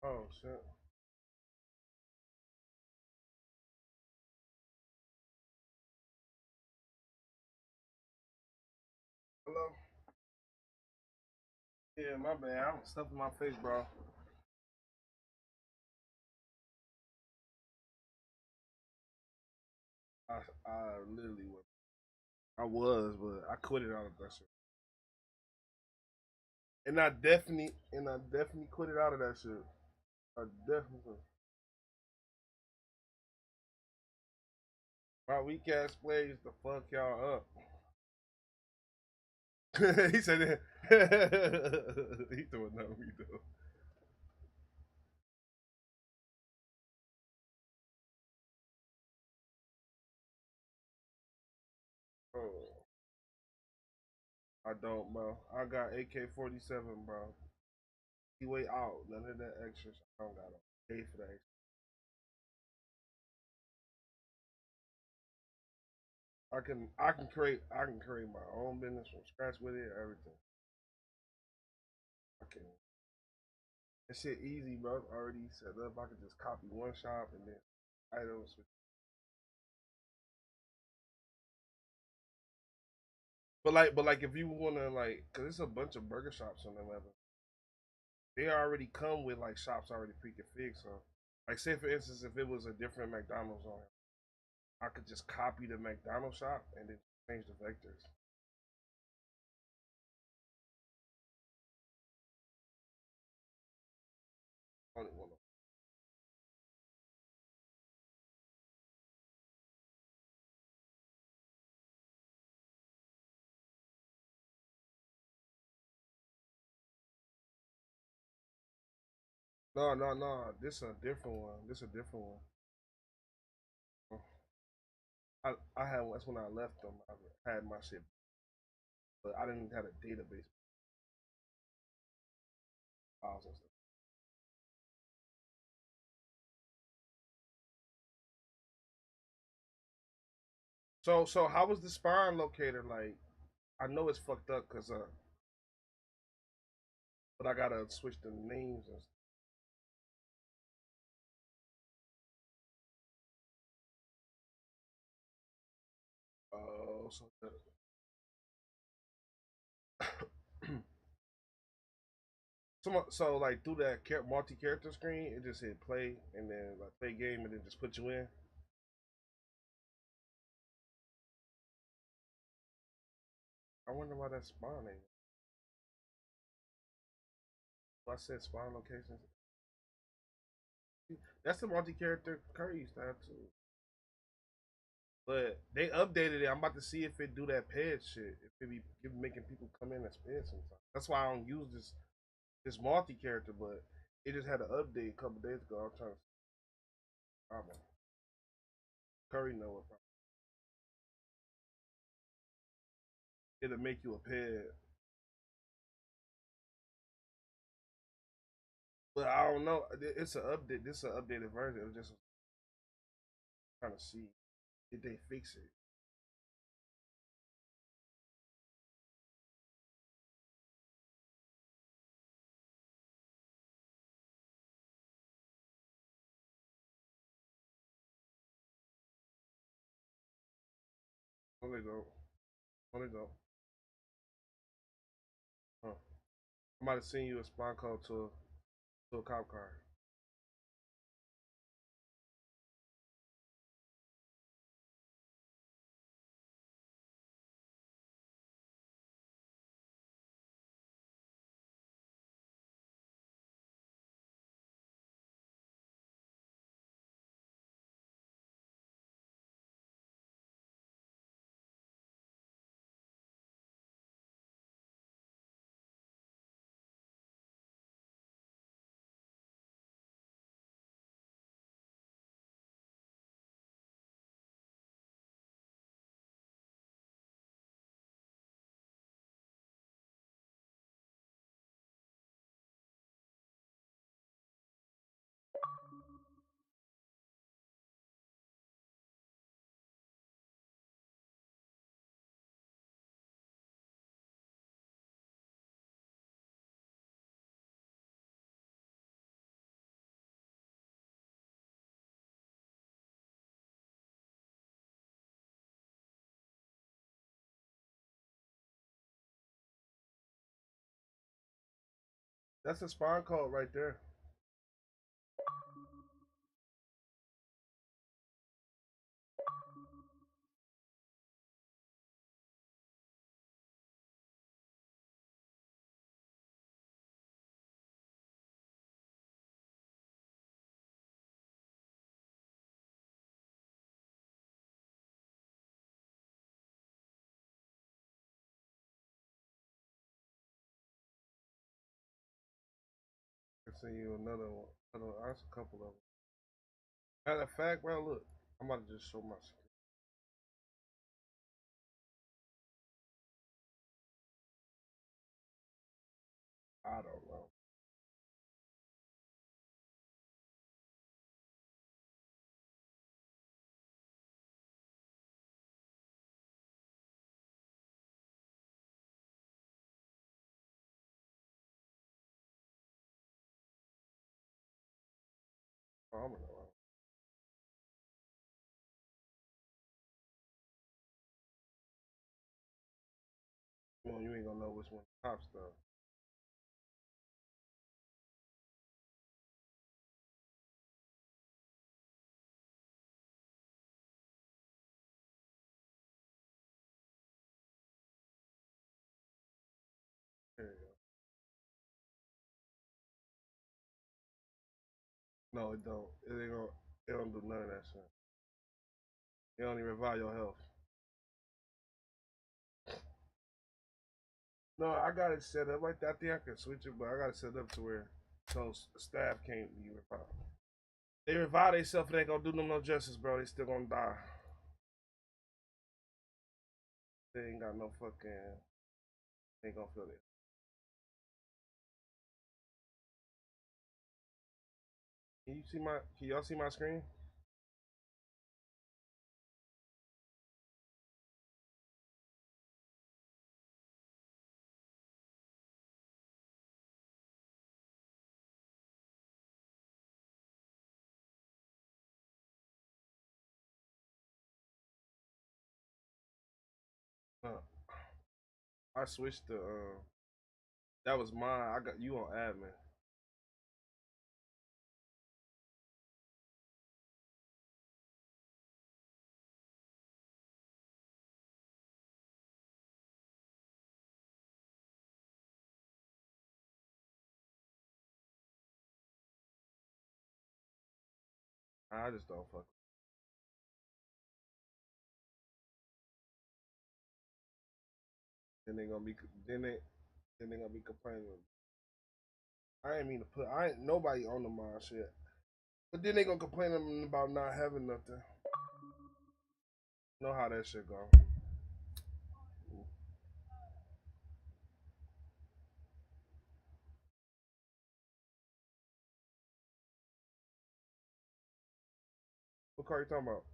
Oh shit. Hello? Yeah, my bad. I'm stuffing my face, bro. I literally was. I was, but I quit it out of that shit. And I definitely quit it out of that shit. I definitely. My weak ass plays to fuck y'all up. He said it. He doing nothing we do. Oh, I don't, bro. I got AK-47, bro. He way out. None of that extra. I don't gotta pay for that. I can create my own business from scratch with it. Everything. I can. That shit easy, bro. Already set up. I can just copy one shop and then items. But like, if you wanna like, cause it's a bunch of burger shops on the level. They already come with like shops already pre-configured. So, like, say for instance, if it was a different McDonald's on it, I could just copy the McDonald's shop and then change the vectors. Only one. No, no, no. This a different one. This a different one. I had that's when I left them. I had my shit, but I didn't have a database files and stuff. So how was the spawn locator like? I know it's fucked up because but I gotta switch the names and stuff. Oh, so so like through that multi-character screen, it just hit play and then like play game and then just put you in. I wonder why that's spawning. I said spawn locations. That's the multi-character curry used to have too. But they updated it. I'm about to see if it do that ped shit. If it be making people come in as ped sometimes. That's why I don't use this multi character. But it just had an update a couple days ago. I'm trying to. I don't know. Curry know what. It'll make you a ped. But I don't know. It's an update. This is an updated version. It was just trying to see did they fix it. No, they don't. No, they don't. Huh. I might have seen you a spawn code to a cop car. That's a spawn code right there. I can send you another one. That's a couple of them. Matter of fact, bro, look, I'm about to just show my screen. I don't know. I don't know. You ain't gonna know which one top stuff. There you go. No, it don't. It ain't gonna. It don't do none of that shit. It don't even revive your health. No, I got it set up like that. I think I can switch it, but I got it set up to where so staff can't be revived. They revive themselves, they ain't gonna do them no justice, bro. They still gonna die. They ain't got no fucking. They ain't gonna feel it. Can you see my? Can y'all see my screen? I switched to. That was mine. I got you on admin. I just don't fuck. Then they gonna be. Then they gonna be complaining. I ain't mean to put. I ain't nobody on the mind shit. But then they gonna complain about not having nothing. Know how that shit go. What car you talking about?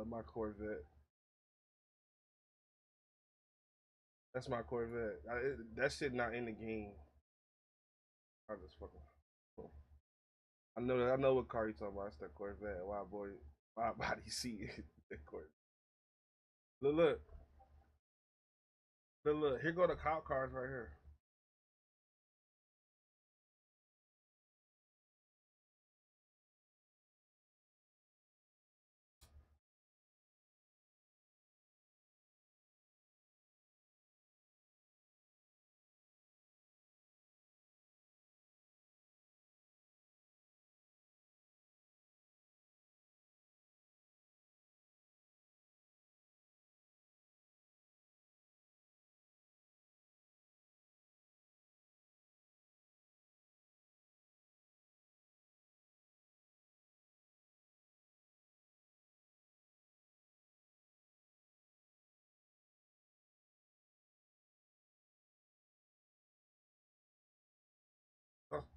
My Corvette. That's my Corvette. That shit not in the game. I just fucking. I know that. I know what car you talking about. It's that Corvette. Wild boy. Wild body seat. That Corvette. Look, look, look, look. Here go the cop cars right here.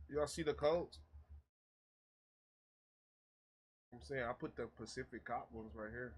Y'all see the codes? I'm saying I put the Pacific Cop ones right here.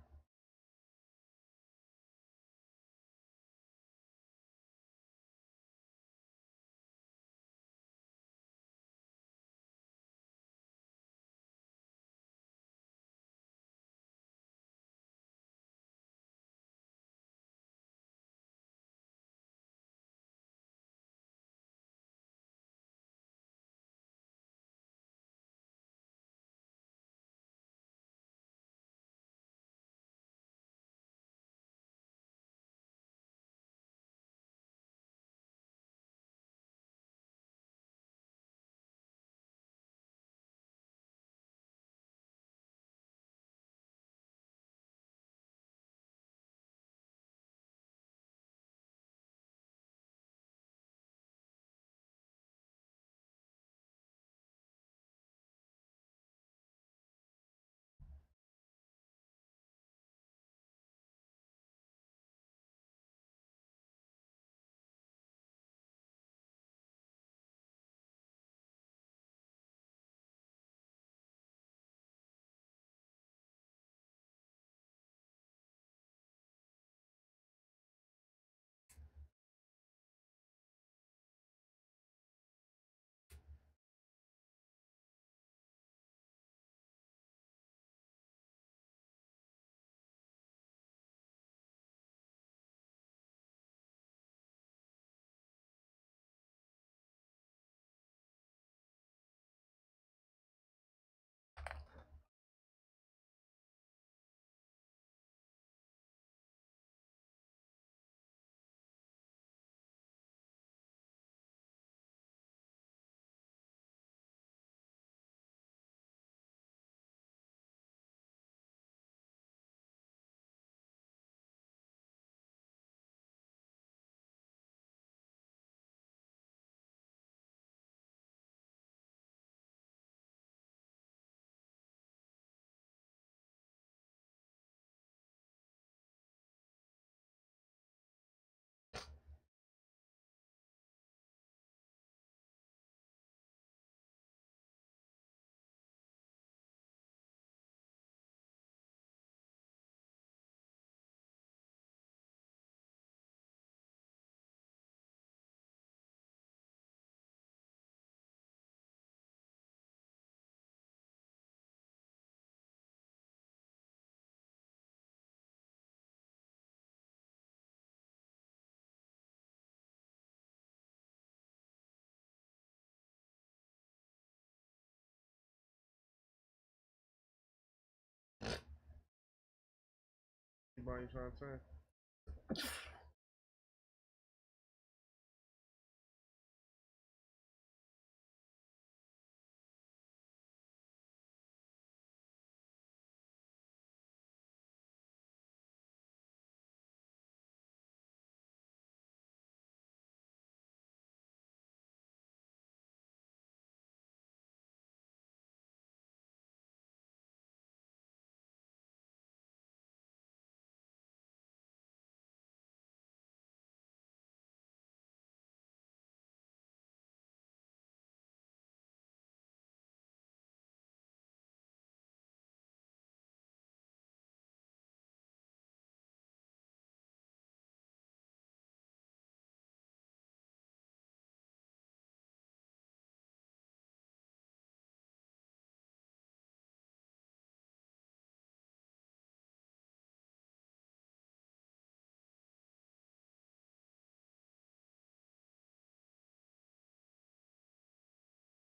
Everybody trying to turn.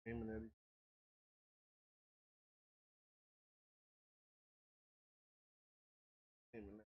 Aiming at it. Aiming at it.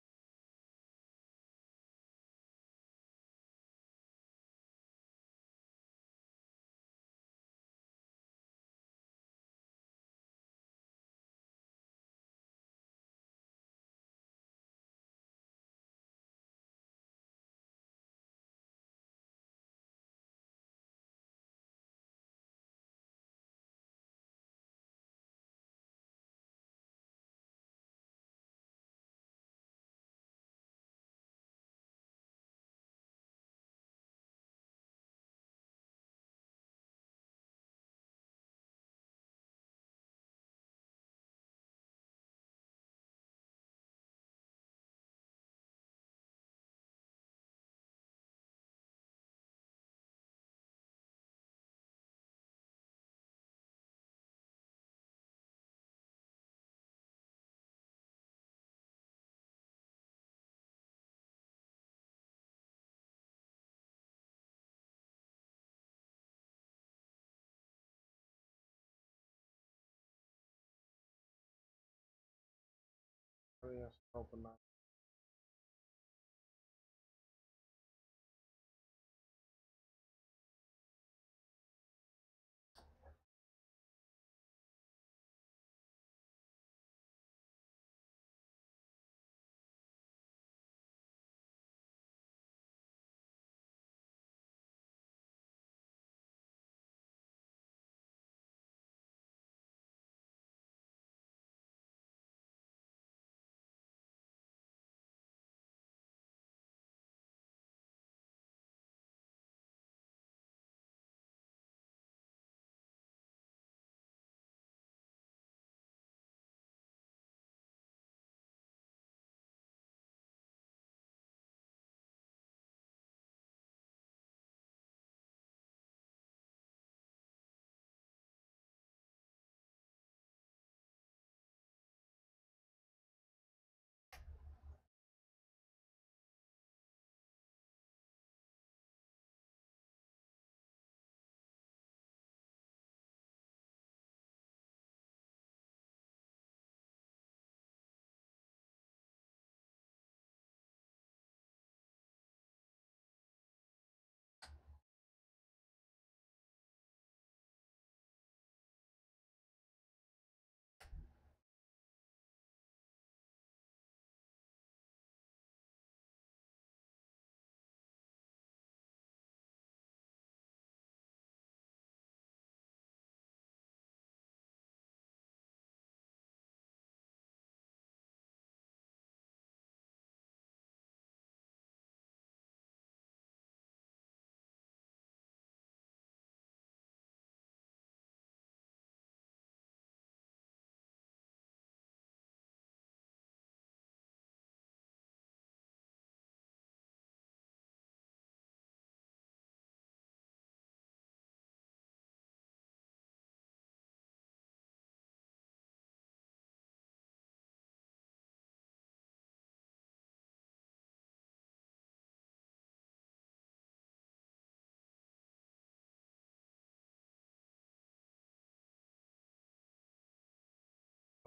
I think that's open now.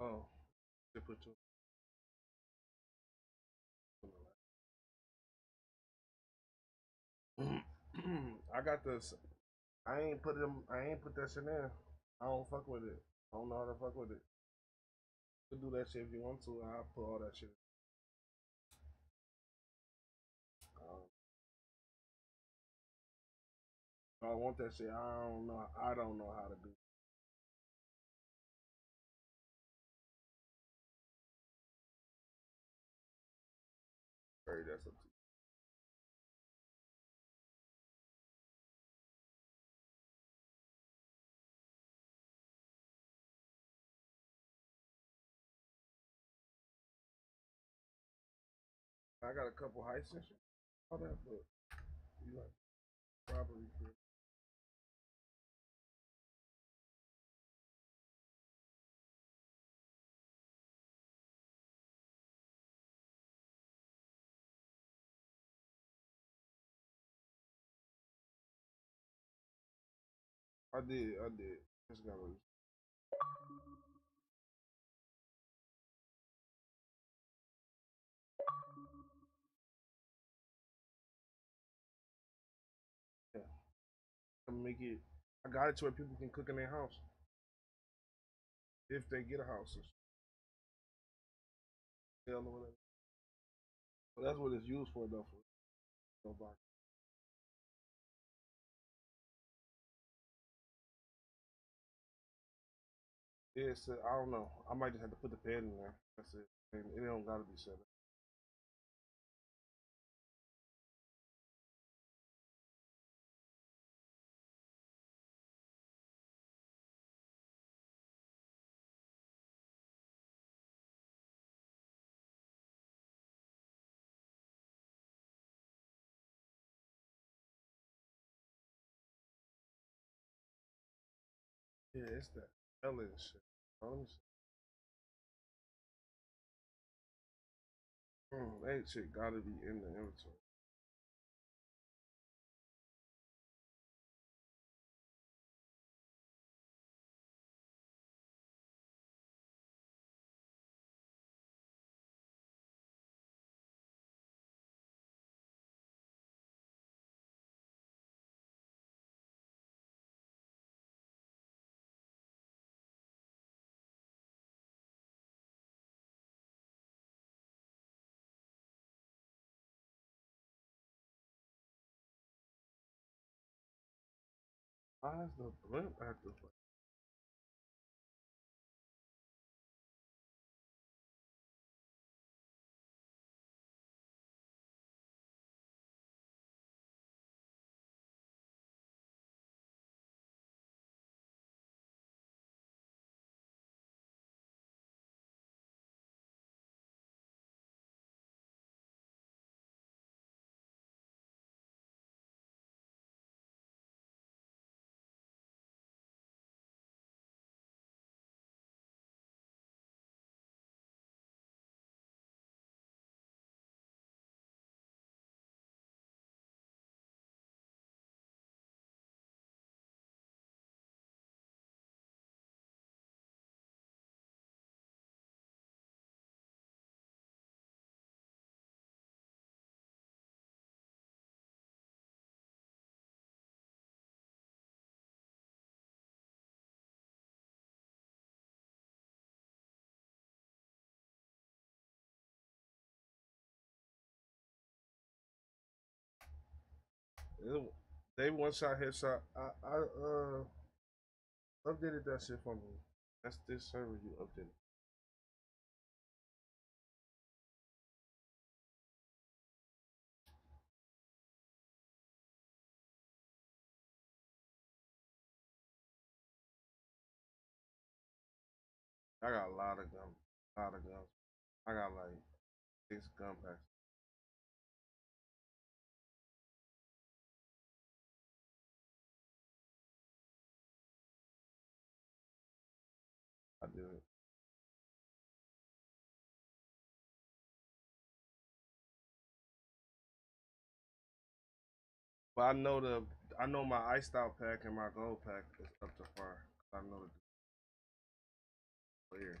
Oh, they put two. I got this. I ain't put them. I ain't put that shit in. I don't fuck with it. I don't know how to fuck with it. You can do that shit if you want to. I'll put all that shit. I want that shit. I don't know. I don't know how to do. Sorry, that's up to you. I got a couple heists and shit. All that, but you like robbery shit. I did. I did. Just gotta. Yeah. Make it. I got it to where people can cook in their house if they get a house. Or whatever. So that's what it's used for, though. For nobody. Yeah, so I don't know. I might just have to put the pad in there. That's it. And it don't gotta be set up. Yeah, it's that Ellen shit. Let me see. That shit gotta be in the inventory. Why is the blimp at the they one shot headshot. I updated that shit for me. That's this server you updated. I got a lot of guns. A lot of guns. I got like 6 gun packs. I did it. But I know my iced out pack and my gold pack is up to par. I know the player.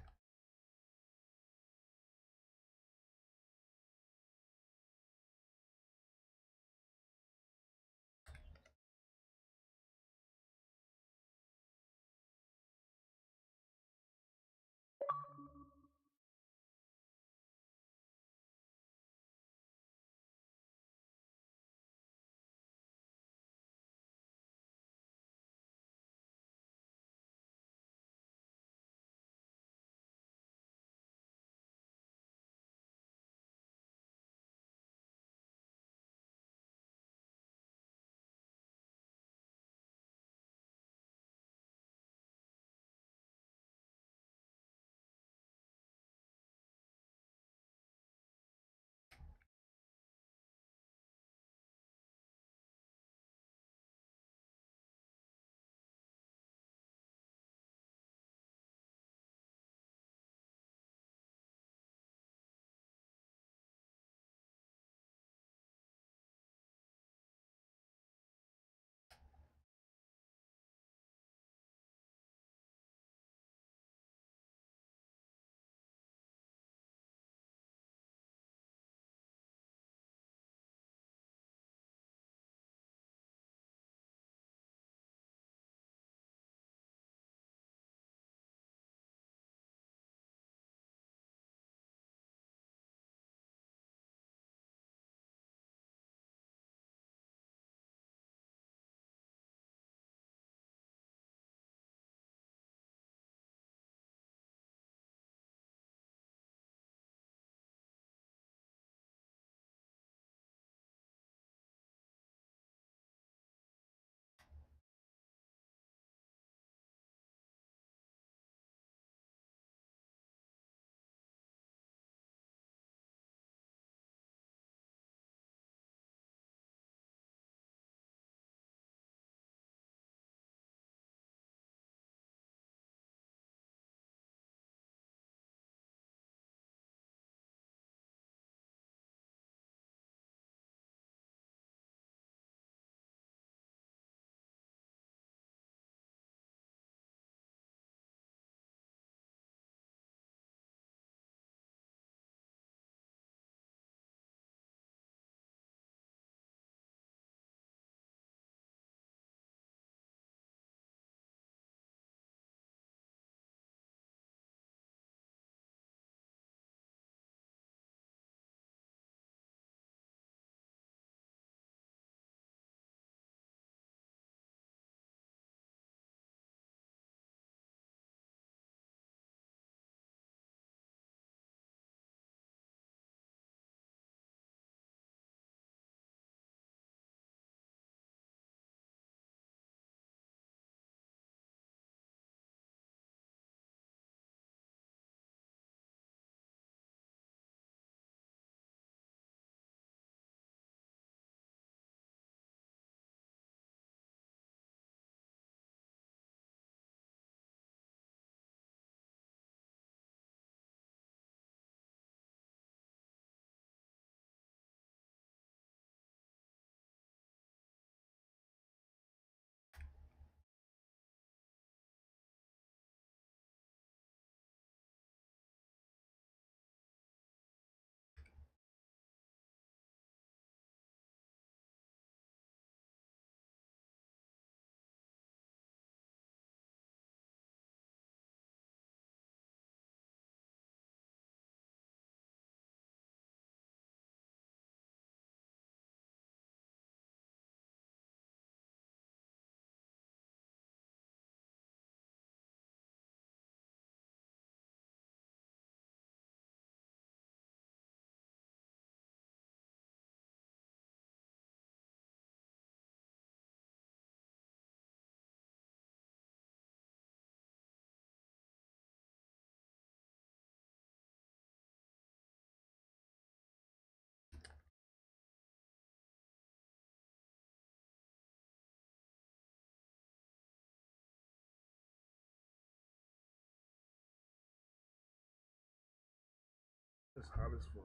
It's hot as fuck.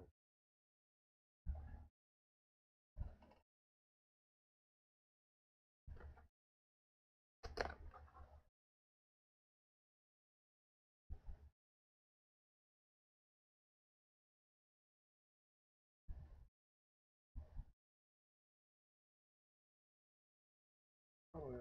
Oh yeah.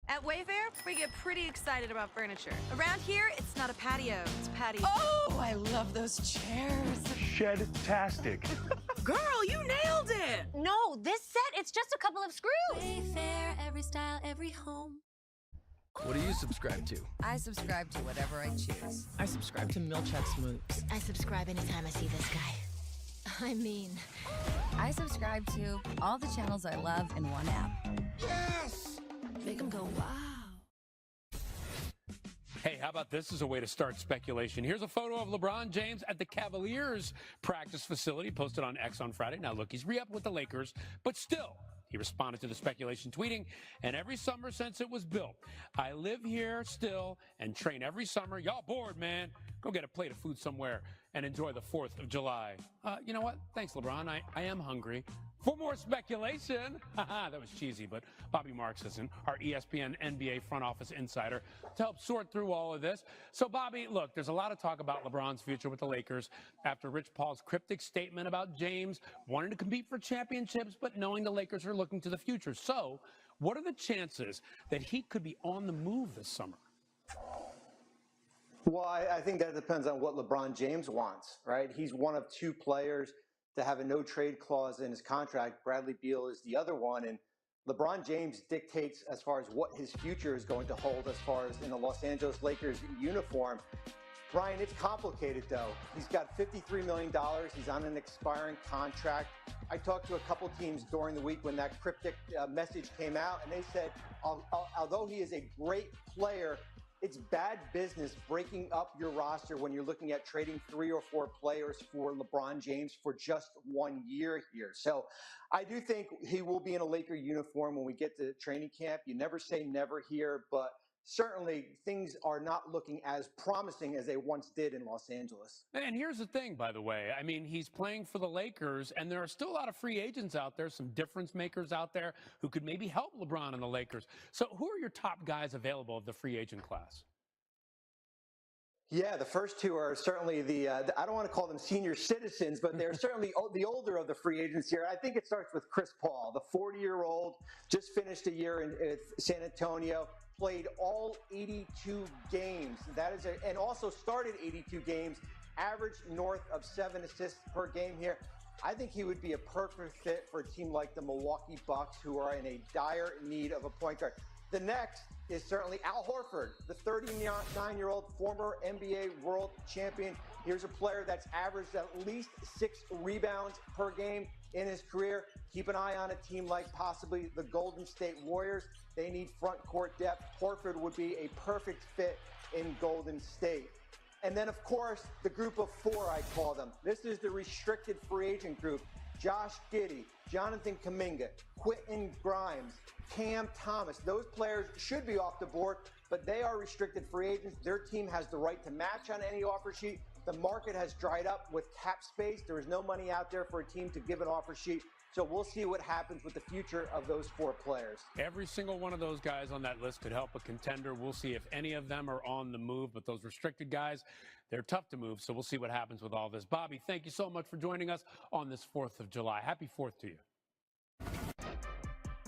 At Wayfair, we get pretty excited about furniture. Around here, it's not a patio, it's patio. Oh, I love those chairs. Shed-tastic. Girl, you nailed it. No, this set, it's just a couple of screws. Wayfair, every style, every home. What do you subscribe to? I subscribe to whatever I choose. I subscribe to Milchek's moves. I subscribe anytime I see this guy. I mean, I subscribe to all the channels I love in one app. Yes! make them go, wow. Hey, how about this as a way to start speculation? Here's a photo of LeBron James at the Cavaliers practice facility posted on X on Friday. Now, look, he's re-up with the Lakers, but still, he responded to the speculation tweeting, and every summer since it was built, I live here still and train every summer. Y'all bored, man. Go get a plate of food somewhere and enjoy the 4th of July. You know what? Thanks, LeBron. I am hungry. For more speculation, that was cheesy, but Bobby Marks is our ESPN NBA front office insider to help sort through all of this. So, Bobby, look, there's a lot of talk about LeBron's future with the Lakers after Rich Paul's cryptic statement about James wanting to compete for championships, but knowing the Lakers are looking to the future. So, what are the chances that he could be on the move this summer? Well, I think that depends on what LeBron James wants, right? He's one of two players to have a no-trade clause in his contract. Bradley Beal is the other one, and LeBron James dictates as far as what his future is going to hold as far as in the Los Angeles Lakers uniform. Brian, it's complicated, though. He's got $53 million. He's on an expiring contract. I talked to a couple teams during the week when that cryptic message came out, and they said, although he is a great player, it's bad business breaking up your roster when you're looking at trading 3 or 4 players for LeBron James for just 1 year here. So I do think he will be in a Laker uniform when we get to training camp. You never say never here, but certainly things are not looking as promising as they once did in Los Angeles. And here's the thing, by the way. I mean, he's playing for the Lakers, and there are still a lot of free agents out there, some difference makers out there who could maybe help LeBron and the Lakers. So who are your top guys available of the free agent class? Yeah, the first two are certainly I don't want to call them senior citizens, but they're certainly the older of the free agents here. I think it starts with Chris Paul, the 40-year-old, just finished a year in San Antonio, played all 82 games. And also started 82 games, averaged north of 7 assists per game here. I think he would be a perfect fit for a team like the Milwaukee Bucks, who are in a dire need of a point guard. The next is certainly Al Horford, the 39-year-old former NBA world champion. Here's a player that's averaged at least 6 rebounds per game in his career. Keep an eye on a team like possibly the Golden State Warriors. They need front court depth. Horford would be a perfect fit in Golden State. And then, of course, the group of 4, I call them. This is the restricted free agent group. Josh Giddey, Jonathan Kuminga, Quentin Grimes, Cam Thomas. Those players should be off the board, but they are restricted free agents. Their team has the right to match on any offer sheet. The market has dried up with cap space. There is no money out there for a team to give an offer sheet. So we'll see what happens with the future of those 4 players. Every single one of those guys on that list could help a contender. We'll see if any of them are on the move, but those restricted guys, they're tough to move. So we'll see what happens with all this. Bobby, thank you so much for joining us on this 4th of July. Happy 4th to you.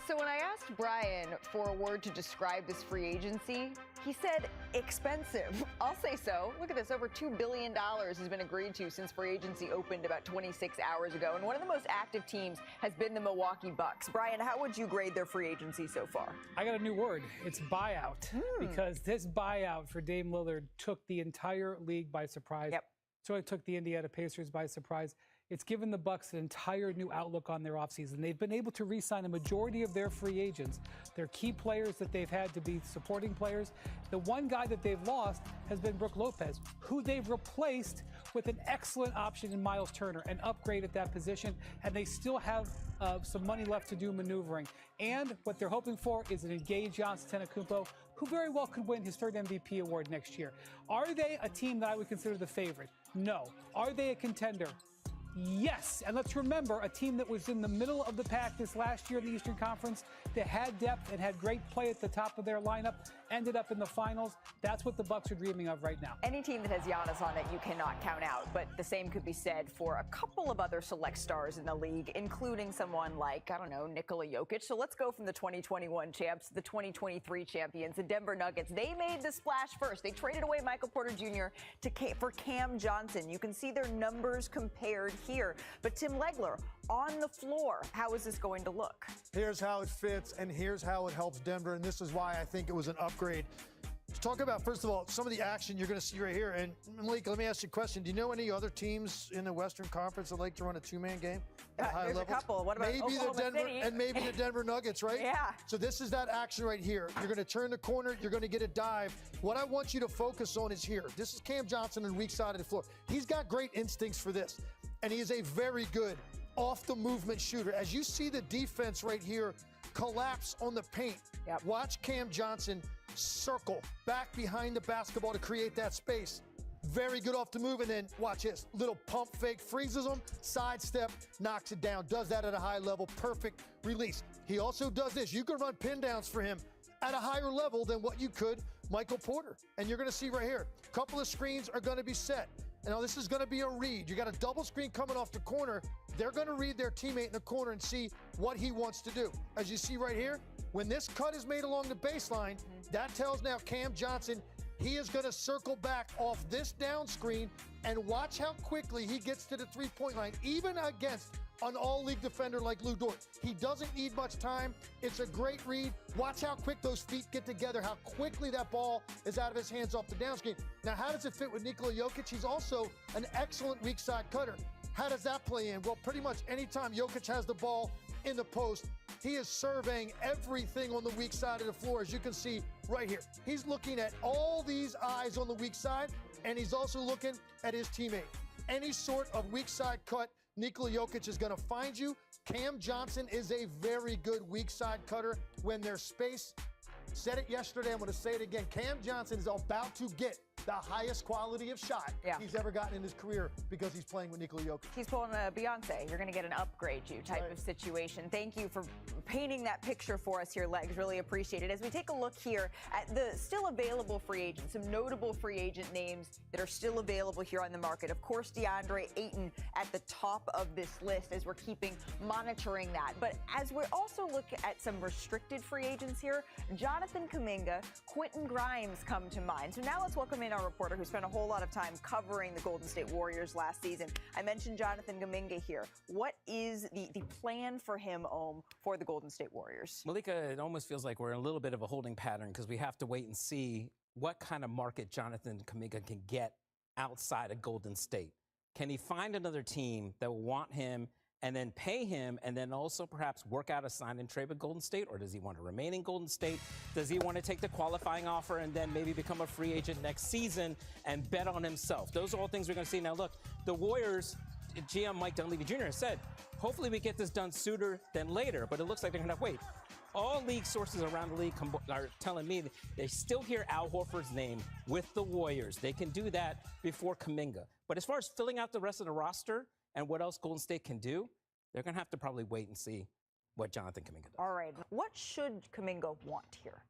So when I asked Brian for a word to describe this free agency, he said expensive. I'll say so. Look at this. Over $2 billion has been agreed to since free agency opened about 26 hours ago. And one of the most active teams has been the Milwaukee Bucks. Brian, how would you grade their free agency so far? I got a new word. It's buyout. Because this buyout for Dame Lillard took the entire league by surprise. Yep. So it took the Indiana Pacers by surprise. It's given the Bucks an entire new outlook on their offseason. They've been able to re-sign a majority of their free agents. Their key players that they've had to be supporting players. The one guy that they've lost has been Brook Lopez, who they've replaced with an excellent option in Miles Turner, an upgrade at that position, and they still have some money left to do maneuvering. And what they're hoping for is an engaged Giannis Antetokounmpo, who very well could win his 3rd MVP award next year. Are they a team that I would consider the favorite? No. Are they a contender? Yes, and let's remember, a team that was in the middle of the pack this last year in the Eastern Conference, that had depth and had great play at the top of their lineup, ended up in the finals. That's what the Bucks are dreaming of right now. Any team that has Giannis on it, you cannot count out. But the same could be said for a couple of other select stars in the league, including someone like, I don't know, Nikola Jokic. So let's go from the 2021 champs to the 2023 champions, the Denver Nuggets. They made the splash first. They traded away Michael Porter Jr. for Cam Johnson. You can see their numbers compared here. But Tim Legler, on the floor, how is this going to look? Here's how it fits, and here's how it helps Denver, and this is why I think it was an upgrade. Let's talk about, first of all, some of the action you're going to see right here. And Malik, let me ask you a question. Do you know any other teams in the Western Conference that like to run a 2-man game at high There's level? a couple. What about maybe Oklahoma the Denver City? and maybe the Denver Nuggets, right? Yeah. So this is that action right here. You're going to turn the corner. You're going to get a dive. What I want you to focus on is here. This is Cam Johnson on the weak side of the floor. He's got great instincts for this, and he is a very good off-the-movement shooter. As you see the defense right here collapse on the paint, watch Cam Johnson circle back behind the basketball to create that space. Very good off the move, and then watch this. Little pump fake, freezes him, sidestep, knocks it down, does that at a high level, perfect release. He also does this. You can run pin downs for him at a higher level than what you could Michael Porter. And you're going to see right here, a couple of screens are going to be set. Now this is going to be a read. You got a double screen coming off the corner. They're going to read their teammate in the corner and see what he wants to do. As you see right here, when this cut is made along the baseline, that tells now Cam Johnson he is going to circle back off this down screen, and watch how quickly he gets to the three-point line, even against an all-league defender like Lou Dort. He doesn't need much time. It's a great read. Watch how quick those feet get together, how quickly that ball is out of his hands off the down screen. Now, how does it fit with Nikola Jokic? He's also an excellent weak side cutter. How does that play in? Well, pretty much anytime Jokic has the ball in the post, he is surveying everything on the weak side of the floor, as you can see right here. He's looking at all these eyes on the weak side, and he's also looking at his teammate. Any sort of weak side cut, Nikola Jokic is going to find you. Cam Johnson is a very good weak side cutter when there's space. Said it yesterday, I'm going to say it again. Cam Johnson is about to get the highest quality of shot he's ever gotten in his career because he's playing with Nikola Jokic. He's pulling a Beyonce. You're going to get an upgrade you type of situation. Thank you for painting that picture for us here, Legs. Really appreciate it. As we take a look here at the still available free agents, some notable free agent names that are still available here on the market. Of course, DeAndre Ayton at the top of this list as we're monitoring that. But as we also look at some restricted free agents here, Jonathan Kuminga, Quentin Grimes come to mind. So now let's welcome in our reporter who spent a whole lot of time covering the Golden State Warriors last season. I mentioned Jonathan Kuminga here. What is the plan for him, for the Golden State Warriors? Malika, it almost feels like we're in a little bit of a holding pattern because we have to wait and see what kind of market Jonathan Kuminga can get outside of Golden State. Can he find another team that will want him and then pay him and then also perhaps work out a sign and trade with Golden State? Or does he want to remain in Golden State? Does he want to take the qualifying offer and then maybe become a free agent next season and bet on himself? Those are all things we're going to see. Now, look, the Warriors, GM Mike Dunleavy Jr. said, hopefully we get this done sooner than later, but it looks like they're going to wait. All league sources around the league are telling me that they still hear Al Horford's name with the Warriors. They can do that before Kuminga. But as far as filling out the rest of the roster and what else Golden State can do, they're going to have to probably wait and see what Jonathan Kuminga does. All right. What should Kuminga want here?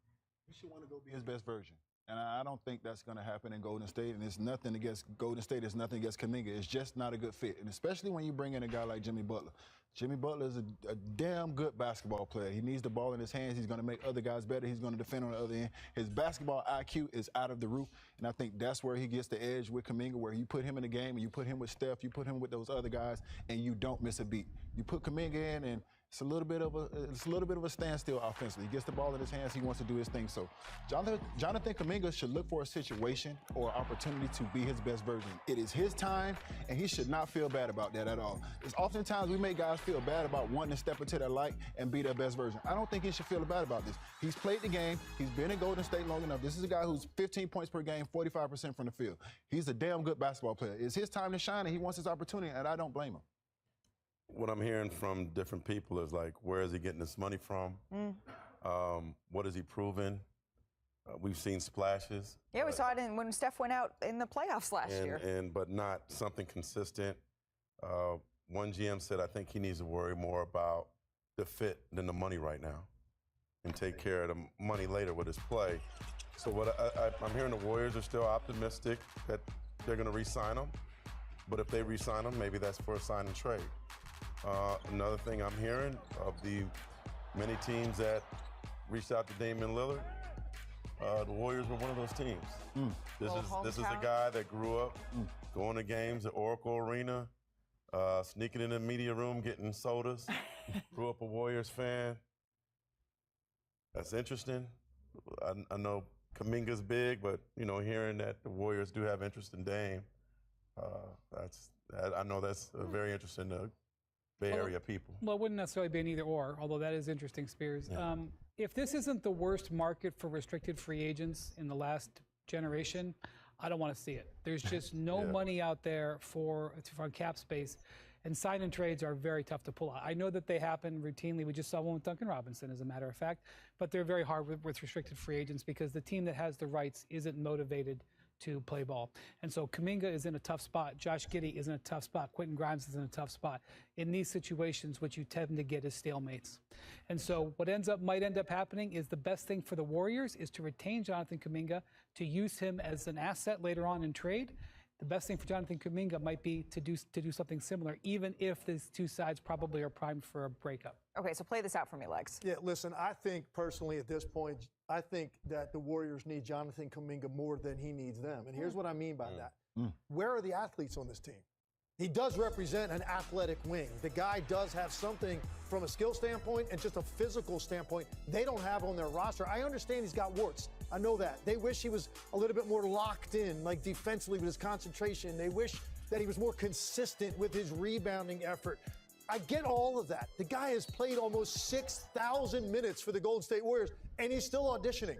He should want to go be his best version. And I don't think that's going to happen in Golden State. And it's nothing against Golden State. It's nothing against Kuminga. It's just not a good fit. And especially when you bring in a guy like Jimmy Butler. Jimmy Butler is a damn good basketball player. He needs the ball in his hands. He's going to make other guys better. He's going to defend on the other end. His basketball IQ is out of the roof. And I think that's where he gets the edge with Kuminga, where you put him in the game and you put him with Steph, you put him with those other guys, and you don't miss a beat. You put Kuminga in, and it's a little bit of a standstill offensively. He gets the ball in his hands. He wants to do his thing. So Jonathan Kuminga should look for a situation or opportunity to be his best version. It is his time, and he should not feel bad about that at all. Because oftentimes we make guys feel bad about wanting to step into their light and be their best version. I don't think he should feel bad about this. He's played the game. He's been in Golden State long enough. This is a guy who's 15 points per game, 45% from the field. He's a damn good basketball player. It's his time to shine, and he wants his opportunity, and I don't blame him. What I'm hearing from different people is like, where is he getting this money from? What is he proving? We've seen splashes. Yeah, we saw it when Steph went out in the playoffs last year. But not something consistent. One GM said, I think he needs to worry more about the fit than the money right now and take care of the money later with his play. So what I'm hearing, the Warriors are still optimistic that they're going to re-sign him. But if they re-sign him, maybe that's for a sign and trade. Another thing I'm hearing of the many teams that reached out to Damian Lillard, the Warriors were one of those teams. This is a guy that grew up going to games at Oracle Arena, sneaking in the media room, getting sodas, grew up a Warriors fan. That's interesting. I know Kuminga's big, but hearing that the Warriors do have interest in Dame, I know that's very interesting to Bay Area people. Well, it wouldn't necessarily be an either or, although that is interesting, Spears. Yeah. If this isn't the worst market for restricted free agents in the last generation, I don't want to see it. There's just no money out there for cap space, and sign and trades are very tough to pull out. I know that they happen routinely. We just saw one with Duncan Robinson, as a matter of fact, but they're very hard with restricted free agents because the team that has the rights isn't motivated to play ball. And so Kuminga is in a tough spot. Josh Giddey is in a tough spot. Quentin Grimes is in a tough spot. In these situations, what you tend to get is stalemates. And so what might end up happening is the best thing for the Warriors is to retain Jonathan Kuminga, to use him as an asset later on in trade. The best thing for Jonathan Kuminga might be to do something similar, even if these two sides probably are primed for a breakup. Okay, so play this out for me, Lex. Yeah, listen, I think personally at this point, I think that the Warriors need Jonathan Kuminga more than he needs them. And here's what I mean by that. Where are the athletes on this team? He does represent an athletic wing. The guy does have something from a skill standpoint and just a physical standpoint they don't have on their roster. I understand he's got warts. I know that. They wish he was a little bit more locked in, like defensively with his concentration. They wish that he was more consistent with his rebounding effort. I get all of that. The guy has played almost 6,000 minutes for the Golden State Warriors, and he's still auditioning.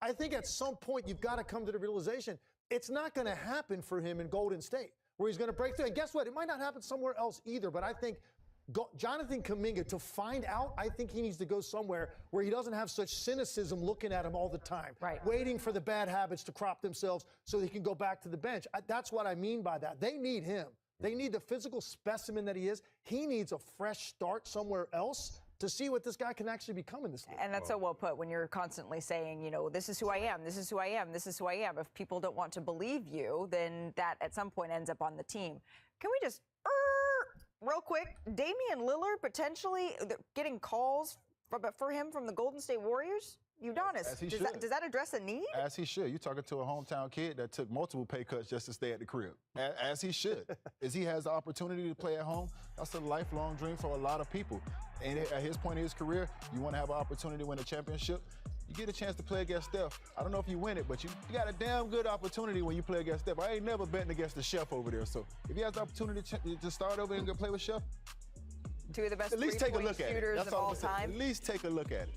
I think at some point you've got to come to the realization it's not going to happen for him in Golden State, where he's going to break through. And guess what? It might not happen somewhere else either, but I think Jonathan Kuminga, to find out, I think he needs to go somewhere where he doesn't have such cynicism looking at him all the time, waiting for the bad habits to crop themselves so he can go back to the bench. That's what I mean by that. They need him. They need the physical specimen that he is. He needs a fresh start somewhere else to see what this guy can actually become in this league. And that's so well put when you're constantly saying, you know, this is who I am, this is who I am, this is who I am. If people don't want to believe you, then that at some point ends up on the team. Can we just, real quick, Damian Lillard potentially getting calls for him from the Golden State Warriors? Udonis, does that address a need? As he should. You're talking to a hometown kid that took multiple pay cuts just to stay at the crib. As he should. As he has the opportunity to play at home, that's a lifelong dream for a lot of people. And at his point in his career, you want to have an opportunity to win a championship, you get a chance to play against Steph. I don't know if you win it, but you got a damn good opportunity when you play against Steph. I ain't never betting against the chef over there. So if he has the opportunity to start over and go play with Chef, two of the best at least take a look at it. shooters That's of all all I'm saying. time. At least take a look at it.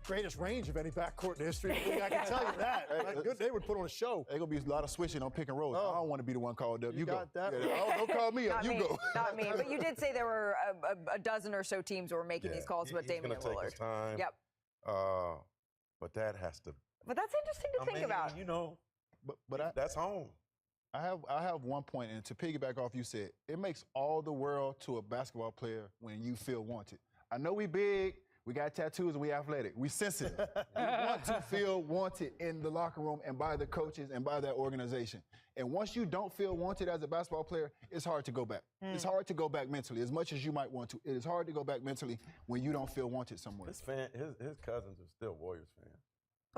Greatest range of any backcourt in history. I can tell you that. They would put on a show. There's going to be a lot of switching on pick and rolls. I don't want to be the one called up. You got go. That. Yeah, don't call me up. You go. Not me. But you did say there were a dozen or so teams who were making these calls with Damian Lillard. He's going to take his time. Yep. But that has to. But that's interesting to think about. You know, but that's home. I have one point, and to piggyback off you said, it makes all the world to a basketball player when you feel wanted. I know we big, we got tattoos, and we athletic. We sensitive. We want to feel wanted in the locker room and by the coaches and by that organization. And once you don't feel wanted as a basketball player, it's hard to go back. It's hard to go back mentally, as much as you might want to. It is hard to go back mentally when you don't feel wanted somewhere. His cousins are still Warriors fans.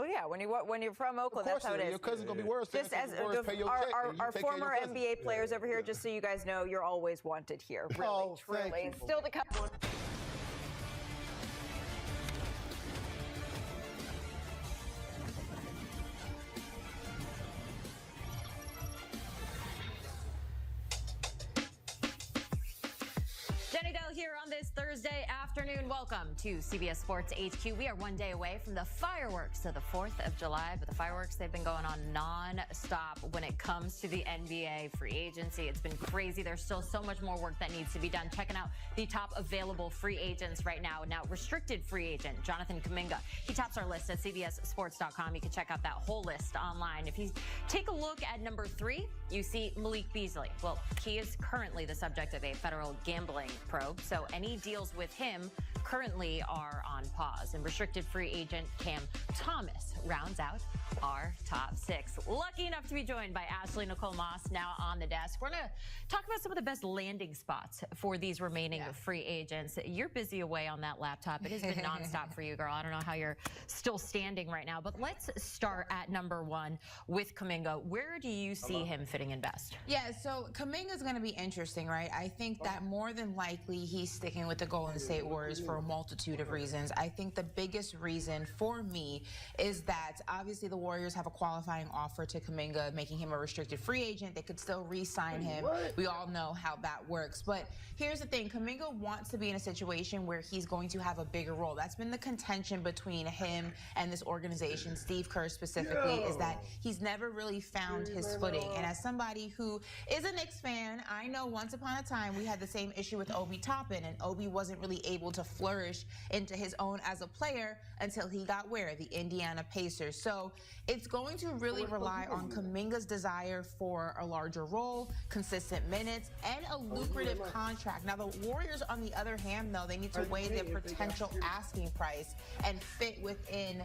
Oh yeah, when you're from Oakland, that's how it is. Your cousin's gonna be Warriors fans. Just as pay your our former NBA players over here, just so you guys know, you're always wanted here. Really, truly. Still to come. Here on this Thursday afternoon. Welcome to CBS Sports HQ. We are one day away from the fireworks of the 4th of July, but the fireworks, they've been going on non-stop when it comes to the NBA free agency. It's been crazy. There's still so much more work that needs to be done. Checking out the top available free agents right now. Now, restricted free agent Jonathan Kuminga. He tops our list at CBSSports.com. You can check out that whole list online. If you take a look at number 3, you see Malik Beasley. Well, he is currently the subject of a federal gambling probe. So any deals with him currently are on pause. And restricted free agent Cam Thomas rounds out our top 6. Lucky enough to be joined by Ashley Nicole Moss now on the desk. We're going to talk about some of the best landing spots for these remaining free agents. You're busy away on that laptop. It has been nonstop for you, girl. I don't know how you're still standing right now, but let's start at number 1 with Kuminga. Where do you see him fitting in best? Yeah, so Kuminga's going to be interesting, right? I think that more than likely he's sticking with the Golden State Warriors for a multitude of reasons. I think the biggest reason for me is that obviously the Warriors have a qualifying offer to Kuminga, making him a restricted free agent. They could still re-sign him. We all know how that works. But here's the thing. Kuminga wants to be in a situation where he's going to have a bigger role. That's been the contention between him and this organization, Steve Kerr specifically, is that he's never really found his footing. And as somebody who is a Knicks fan, I know once upon a time we had the same issue with Obi Toppin, and Obi wasn't really able to flourish into his own as a player until he got where? The Indiana Pacers. So it's going to really rely on Kuminga's desire for a larger role, consistent minutes, and a lucrative contract. Now, the Warriors, on the other hand, though, they need to weigh their potential asking price and fit within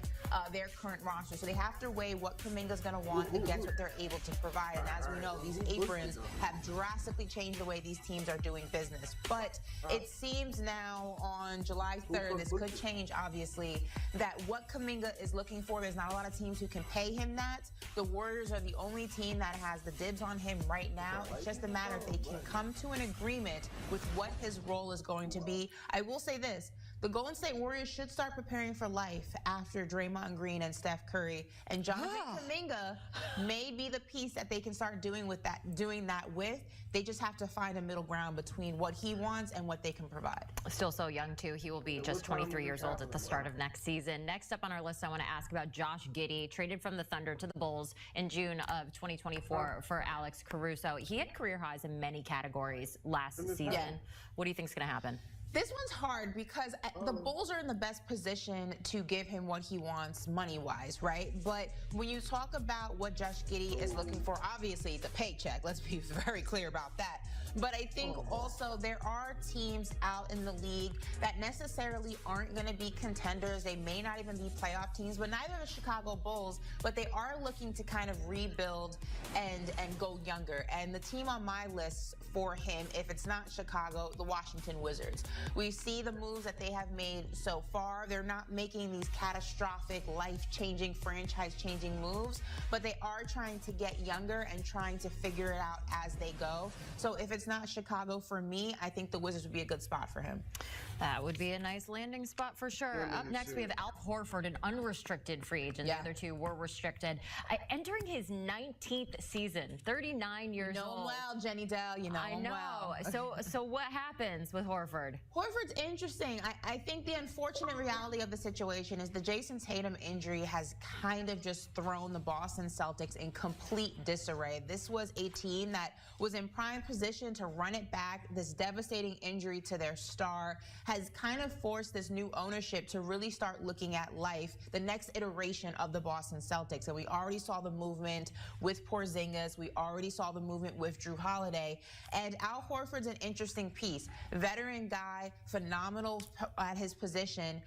their current roster. So they have to weigh what Kuminga's going to want against what they're able to provide. And as we know, these aprons have drastically changed the way these teams are doing business. But it seems now on July 3rd, this could change, obviously, that what Kuminga is looking for, there's not a lot of teams who can pay him that. The Warriors are the only team that has the dibs on him right now. It's just a matter if they can come to an agreement with what his role is going to be. I will say this. The Golden State Warriors should start preparing for life after Draymond Green and Steph Curry. And Jonathan Kuminga may be the piece that they can start doing that with. They just have to find a middle ground between what he wants and what they can provide. Still so young, too. He will be just 23 years old at the start of next season. Next up on our list, I want to ask about Josh Giddey, traded from the Thunder to the Bulls in June of 2024 for Alex Caruso. He had career highs in many categories last season. What do you think is going to happen? This one's hard because the Bulls are in the best position to give him what he wants money-wise, right? But when you talk about what Josh Giddey is looking for, obviously the paycheck. Let's be very clear about that. But I think also there are teams out in the league that necessarily aren't going to be contenders. They may not even be playoff teams, but neither are the Chicago Bulls. But they are looking to kind of rebuild and go younger. And the team on my list for him, if it's not Chicago, the Washington Wizards. We see the moves that they have made so far. They're not making these catastrophic, life-changing, franchise-changing moves, but they are trying to get younger and trying to figure it out as they go. So if it's not Chicago for me, I think the Wizards would be a good spot for him. That would be a nice landing spot for sure. Up next, we have Al Horford, an unrestricted free agent. The other two were restricted. Entering his 19th season, 39 years old. You know him well, Jenny Dell. You know him well. So what happens with Horford? Horford's interesting. I think the unfortunate reality of the situation is the Jason Tatum injury has kind of just thrown the Boston Celtics in complete disarray. This was a team that was in prime position to run it back. This devastating injury to their star has kind of forced this new ownership to really start looking at life, the next iteration of the Boston Celtics. And we already saw the movement with Porzingis. We already saw the movement with Drew Holiday. And Al Horford's an interesting piece. Veteran guy, phenomenal at his position.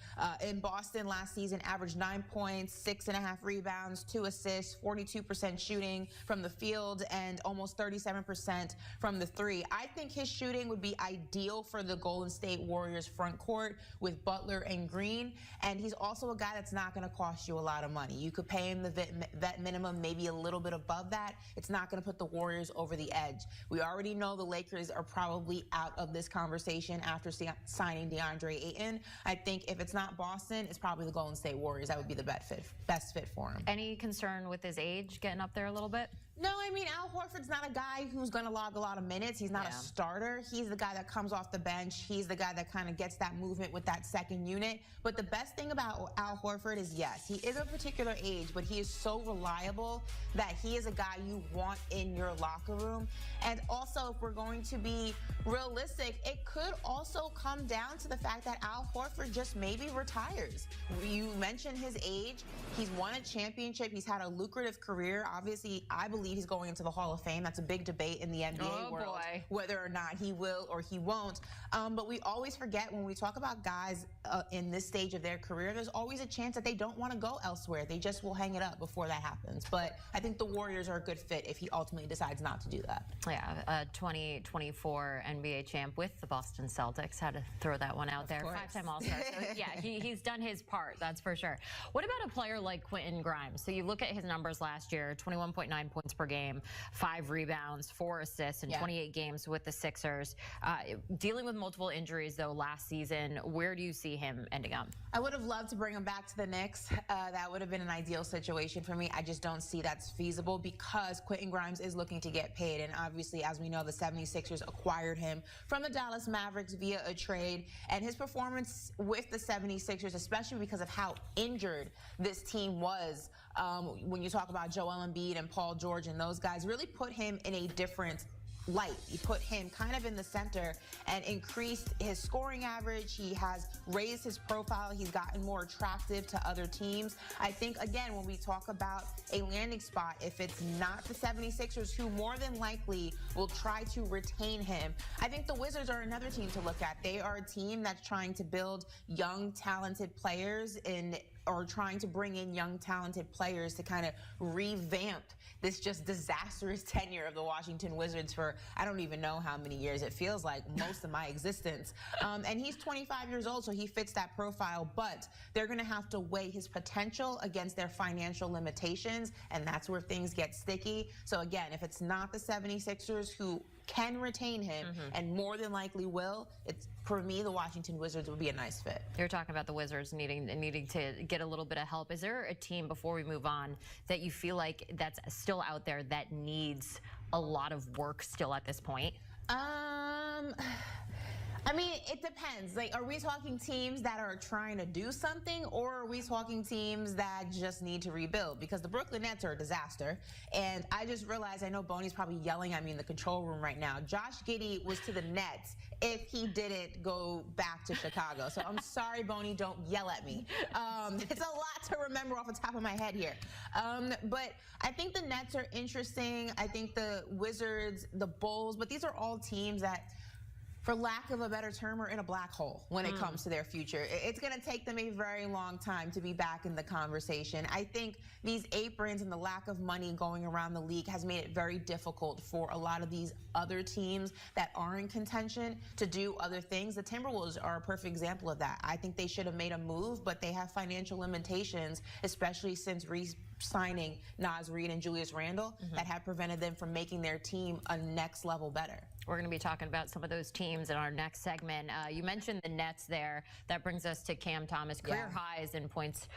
In Boston last season, averaged 9 points, 6.5 rebounds, 2 assists, 42% shooting from the field, and almost 37% from the three. I think his shooting would be ideal for the Golden State Warriors front court with Butler and Green. And he's also a guy that's not going to cost you a lot of money. You could pay him the vet minimum, maybe a little bit above that. It's not going to put the Warriors over the edge. We already know the Lakers are probably out of this conversation after signing DeAndre Ayton. I think if it's not Boston, it's probably the Golden State Warriors. That would be the best fit for him. Any concern with his age getting up there a little bit? No, I mean, Al Horford's not a guy who's going to log a lot of minutes. He's not a starter. He's the guy that comes off the bench. He's the guy that kind of gets that movement with that second unit. But the best thing about Al Horford is, yes, he is a particular age, but he is so reliable that he is a guy you want in your locker room. And also, if we're going to be realistic, it could also come down to the fact that Al Horford just maybe retires. You mentioned his age. He's won a championship. He's had a lucrative career. Obviously, I believe he's going into the Hall of Fame. That's a big debate in the NBA world, whether or not he will or he won't. But we always forget when we talk about guys in this stage of their career, there's always a chance that they don't want to go elsewhere. They just will hang it up before that happens. But I think the Warriors are a good fit if he ultimately decides not to do that. Yeah, 2024 NBA champ with the Boston Celtics. Had to throw that one out there. Five-time All-Star. So yeah, he's done his part, that's for sure. What about a player like Quentin Grimes? So you look at his numbers last year, 21.9 points per game, 5 rebounds, 4 assists in 28 games with the Sixers. Dealing with multiple injuries, though, last season, where do you see him ending up? I would have loved to bring him back to the Knicks. That would have been an ideal situation for me. I just don't see that's feasible because Quentin Grimes is looking to get paid. And obviously, as we know, the 76ers acquired him from the Dallas Mavericks via a trade. And his performance with the 76ers, especially because of how injured this team was, when you talk about Joel Embiid and Paul George and those guys, really put him in a different light. He put him kind of in the center and increased his scoring average. He has raised his profile. He's gotten more attractive to other teams. I think, again, when we talk about a landing spot, if it's not the 76ers, who more than likely will try to retain him, I think the Wizards are another team to look at. They are a team that's trying to build young, talented players or trying to bring in young, talented players to kind of revamp this just disastrous tenure of the Washington Wizards for I don't even know how many years. It feels like most of my existence. And he's 25 years old, so he fits that profile. But they're going to have to weigh his potential against their financial limitations, and that's where things get sticky. So, again, if it's not the 76ers who can retain him and more than likely will, it's for me the Washington Wizards would be a nice fit. You're talking about the Wizards needing to get a little bit of help. Is there a team, before we move on, that you feel like that's still out there that needs a lot of work still at this point? I mean, it depends. Like, are we talking teams that are trying to do something, or are we talking teams that just need to rebuild? Because the Brooklyn Nets are a disaster. And I just realized, I know Boney's probably yelling at me in the control room right now. Josh Giddey was to the Nets if he didn't go back to Chicago. So I'm sorry, Boney, don't yell at me. It's a lot to remember off the top of my head here. But I think the Nets are interesting. I think the Wizards, the Bulls, but these are all teams that, for lack of a better term, are in a black hole when it comes to their future. It's going to take them a very long time to be back in the conversation. I think these aprons and the lack of money going around the league has made it very difficult for a lot of these other teams that are in contention to do other things. The Timberwolves are a perfect example of that. I think they should have made a move, but they have financial limitations, especially since signing Naz Reid and Julius Randle, that have prevented them from making their team a next level better. We're going to be talking about some of those teams in our next segment. You mentioned the Nets there. That brings us to Cam Thomas. Career highs in points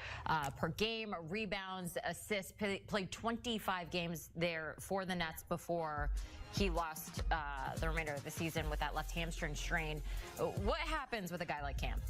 per game, rebounds, assists. Played 25 games there for the Nets before he lost the remainder of the season with that left hamstring strain. What happens with a guy like Cam?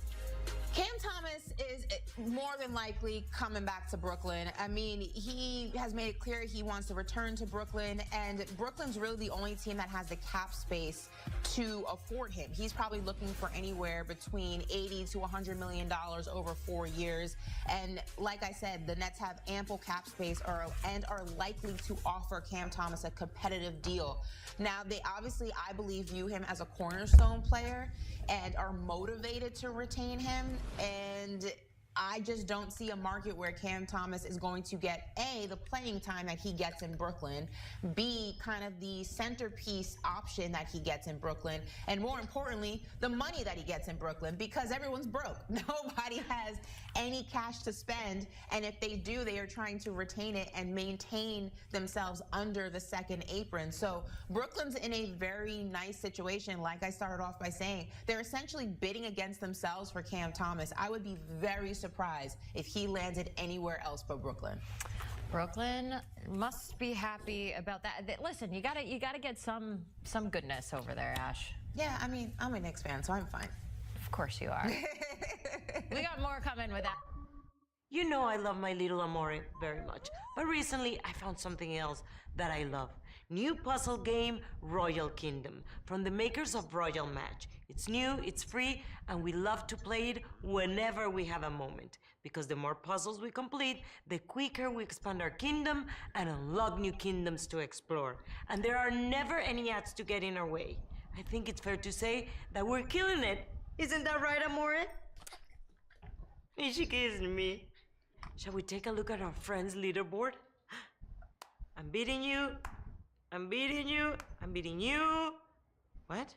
Cam Thomas is more than likely coming back to Brooklyn. I mean, he has made it clear he wants to return to Brooklyn, and Brooklyn's really the only team that has the cap space to afford him. He's probably looking for anywhere between $80 to $100 million over 4 years. And like I said, the Nets have ample cap space and are likely to offer Cam Thomas a competitive deal. Now, they obviously, I believe, view him as a cornerstone player and are motivated to retain him. And I just don't see a market where Cam Thomas is going to get, A, the playing time that he gets in Brooklyn, B, kind of the centerpiece option that he gets in Brooklyn, and more importantly, the money that he gets in Brooklyn, because everyone's broke. Nobody has any cash to spend, and if they do, they are trying to retain it and maintain themselves under the second apron. So Brooklyn's in a very nice situation. Like I started off by saying, they're essentially bidding against themselves for Cam Thomas. I would be very surprised if he landed anywhere else but Brooklyn. Brooklyn must be happy about that. Listen, you gotta get some goodness over there, Ash. Yeah, I mean, I'm a Knicks fan, so I'm fine. Of course you are. We got more coming with that. You know I love my little Amore very much, but recently I found something else that I love. New puzzle game, Royal Kingdom, from the makers of Royal Match. It's new, it's free, and we love to play it whenever we have a moment. Because the more puzzles we complete, the quicker we expand our kingdom and unlock new kingdoms to explore. And there are never any ads to get in our way. I think it's fair to say that we're killing it. Isn't that right, Amore? And she kissing me. Shall we take a look at our friends' leaderboard? I'm beating you. I'm beating you. I'm beating you. What?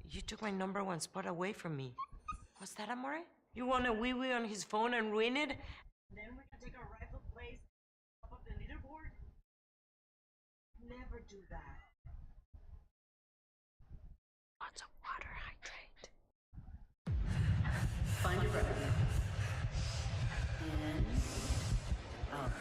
You took my #1 spot away from me. What's that, Amore? You want to wee-wee on his phone and ruin it? Then we can take our rightful place up the leaderboard? Never do that. Lots of water, hydrate. Find your revenue. In. Out.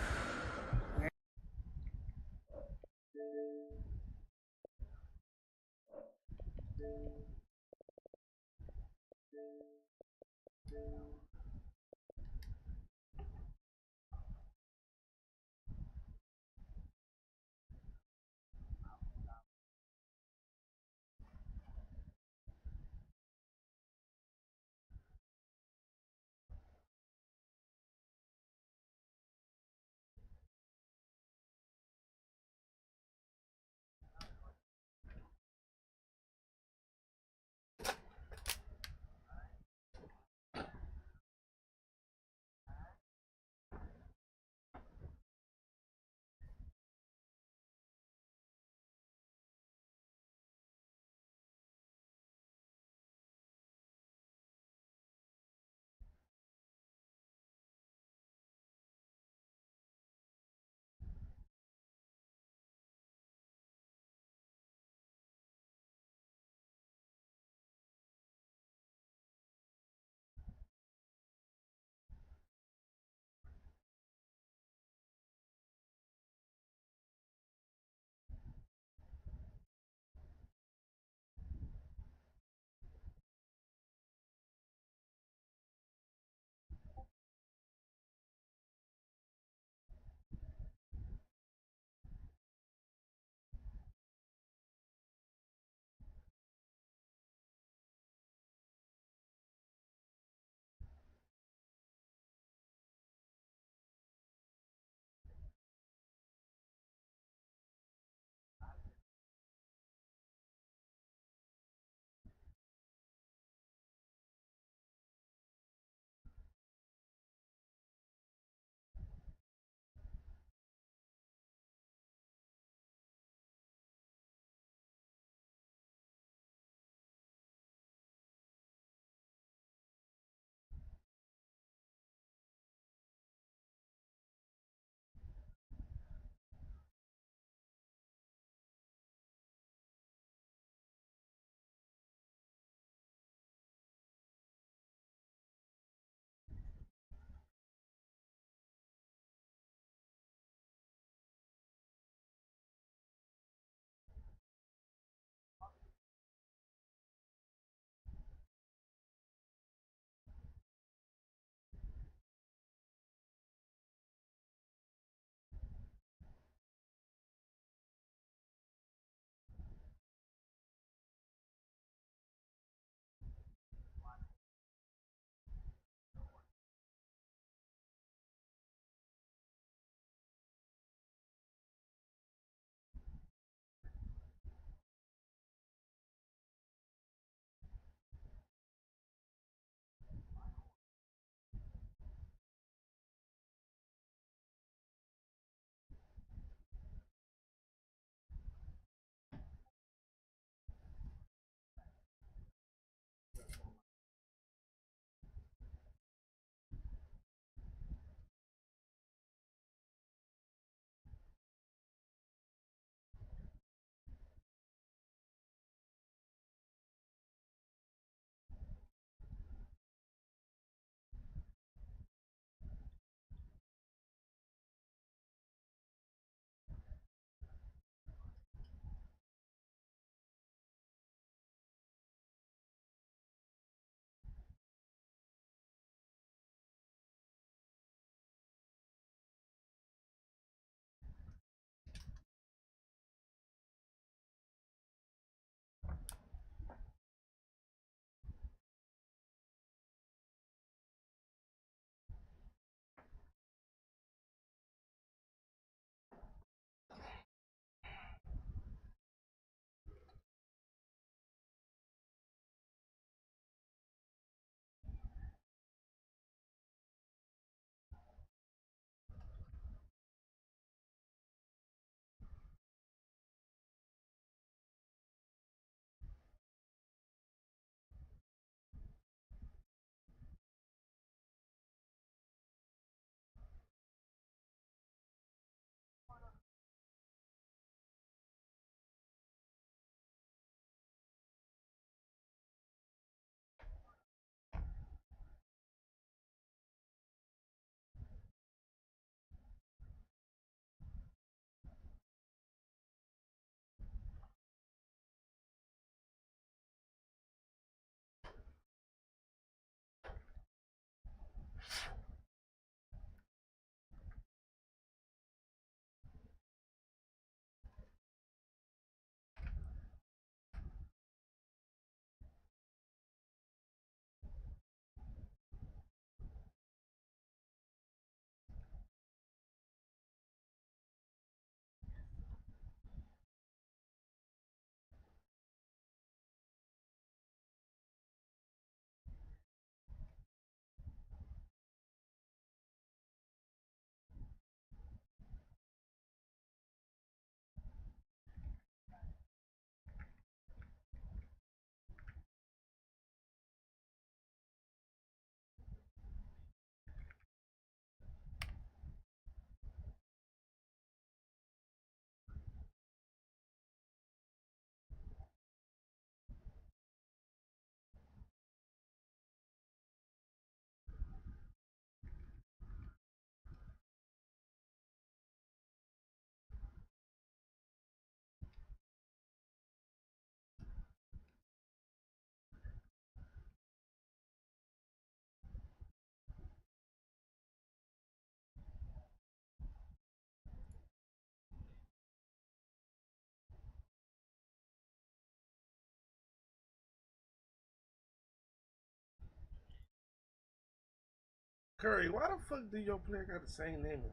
Curry, why the fuck do your player got the same name as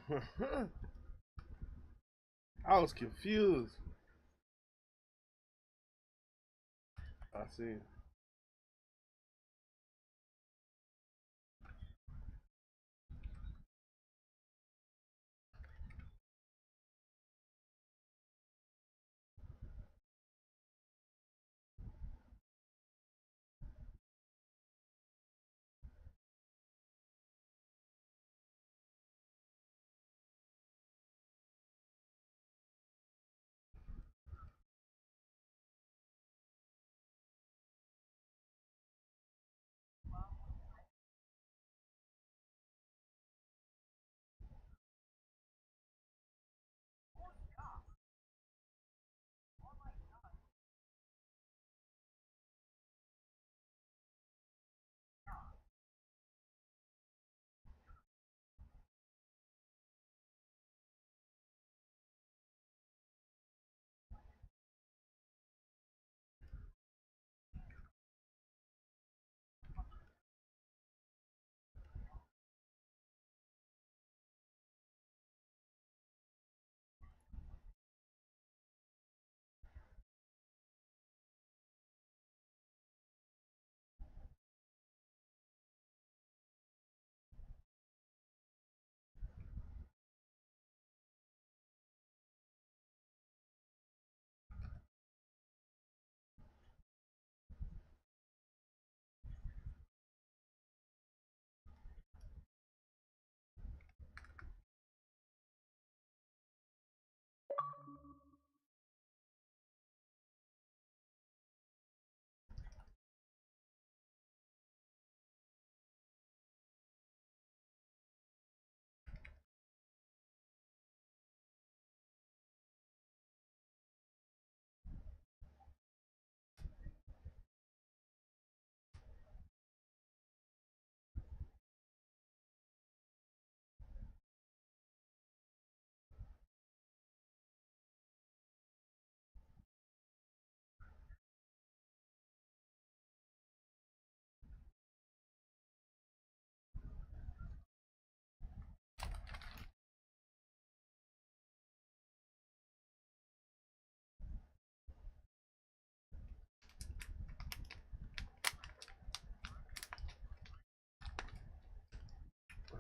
mine? I was confused. I see.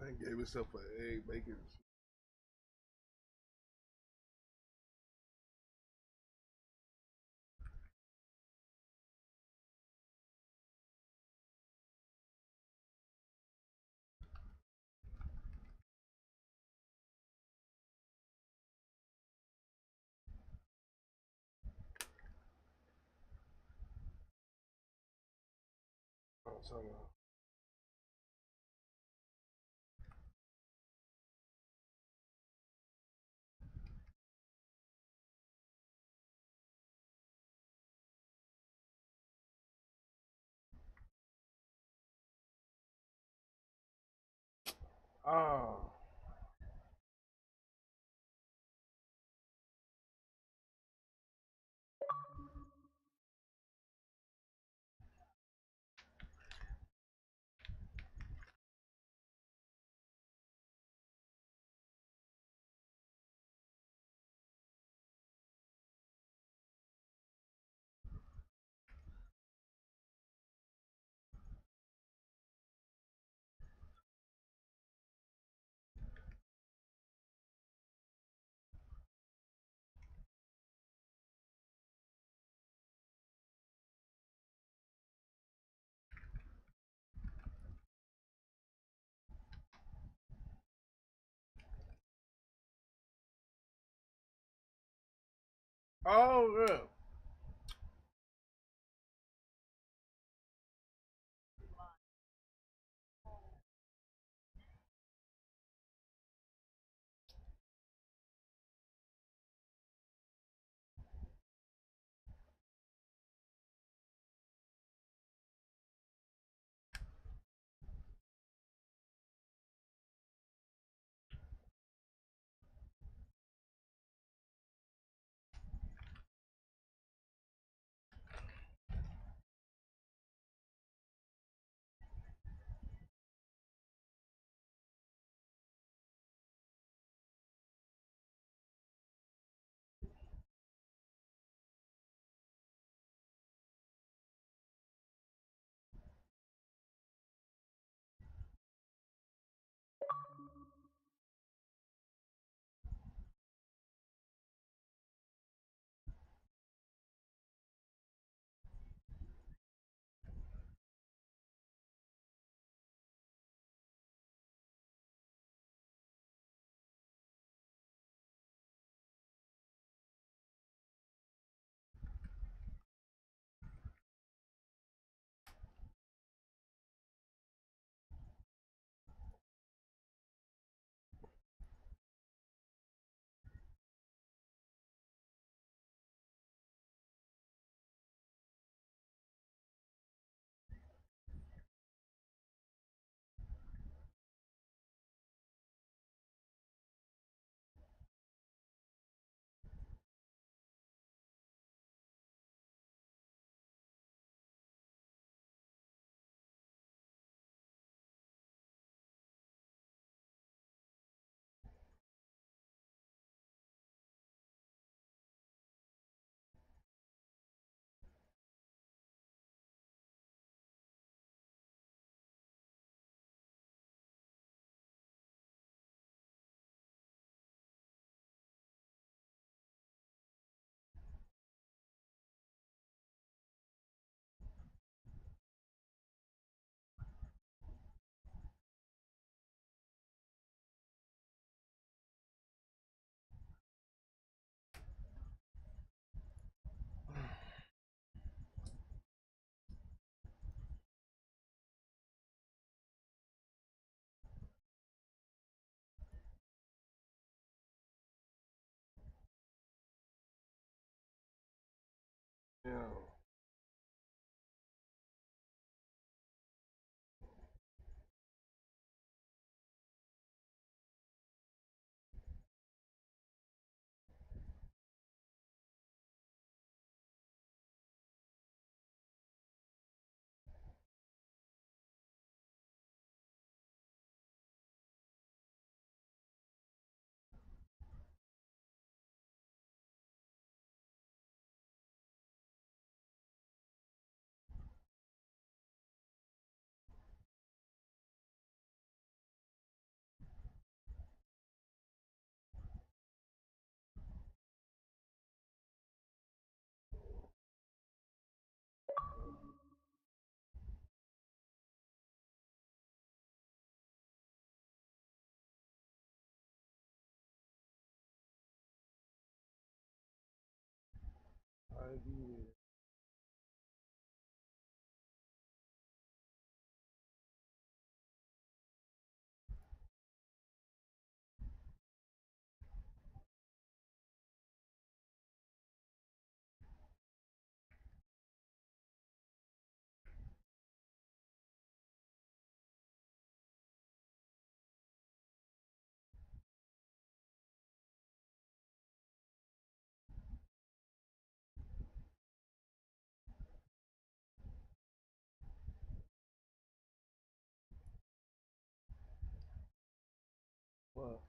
I gave myself an egg bacon. Oh, sorry. Oh. Oh, yeah. Yeah. I do. What?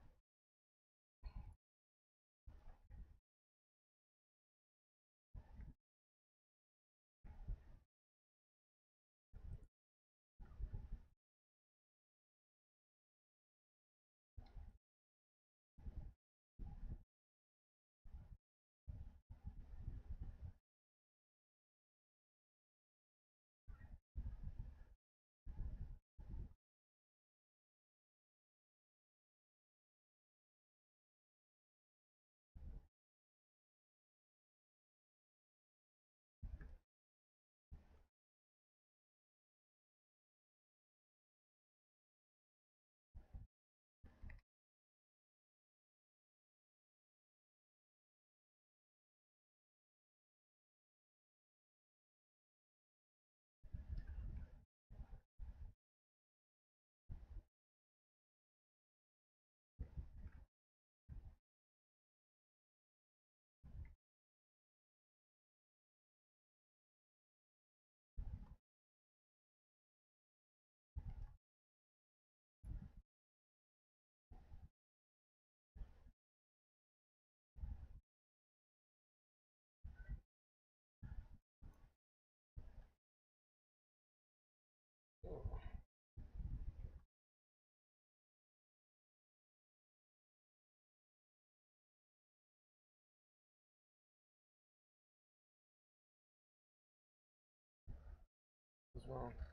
What's wrong?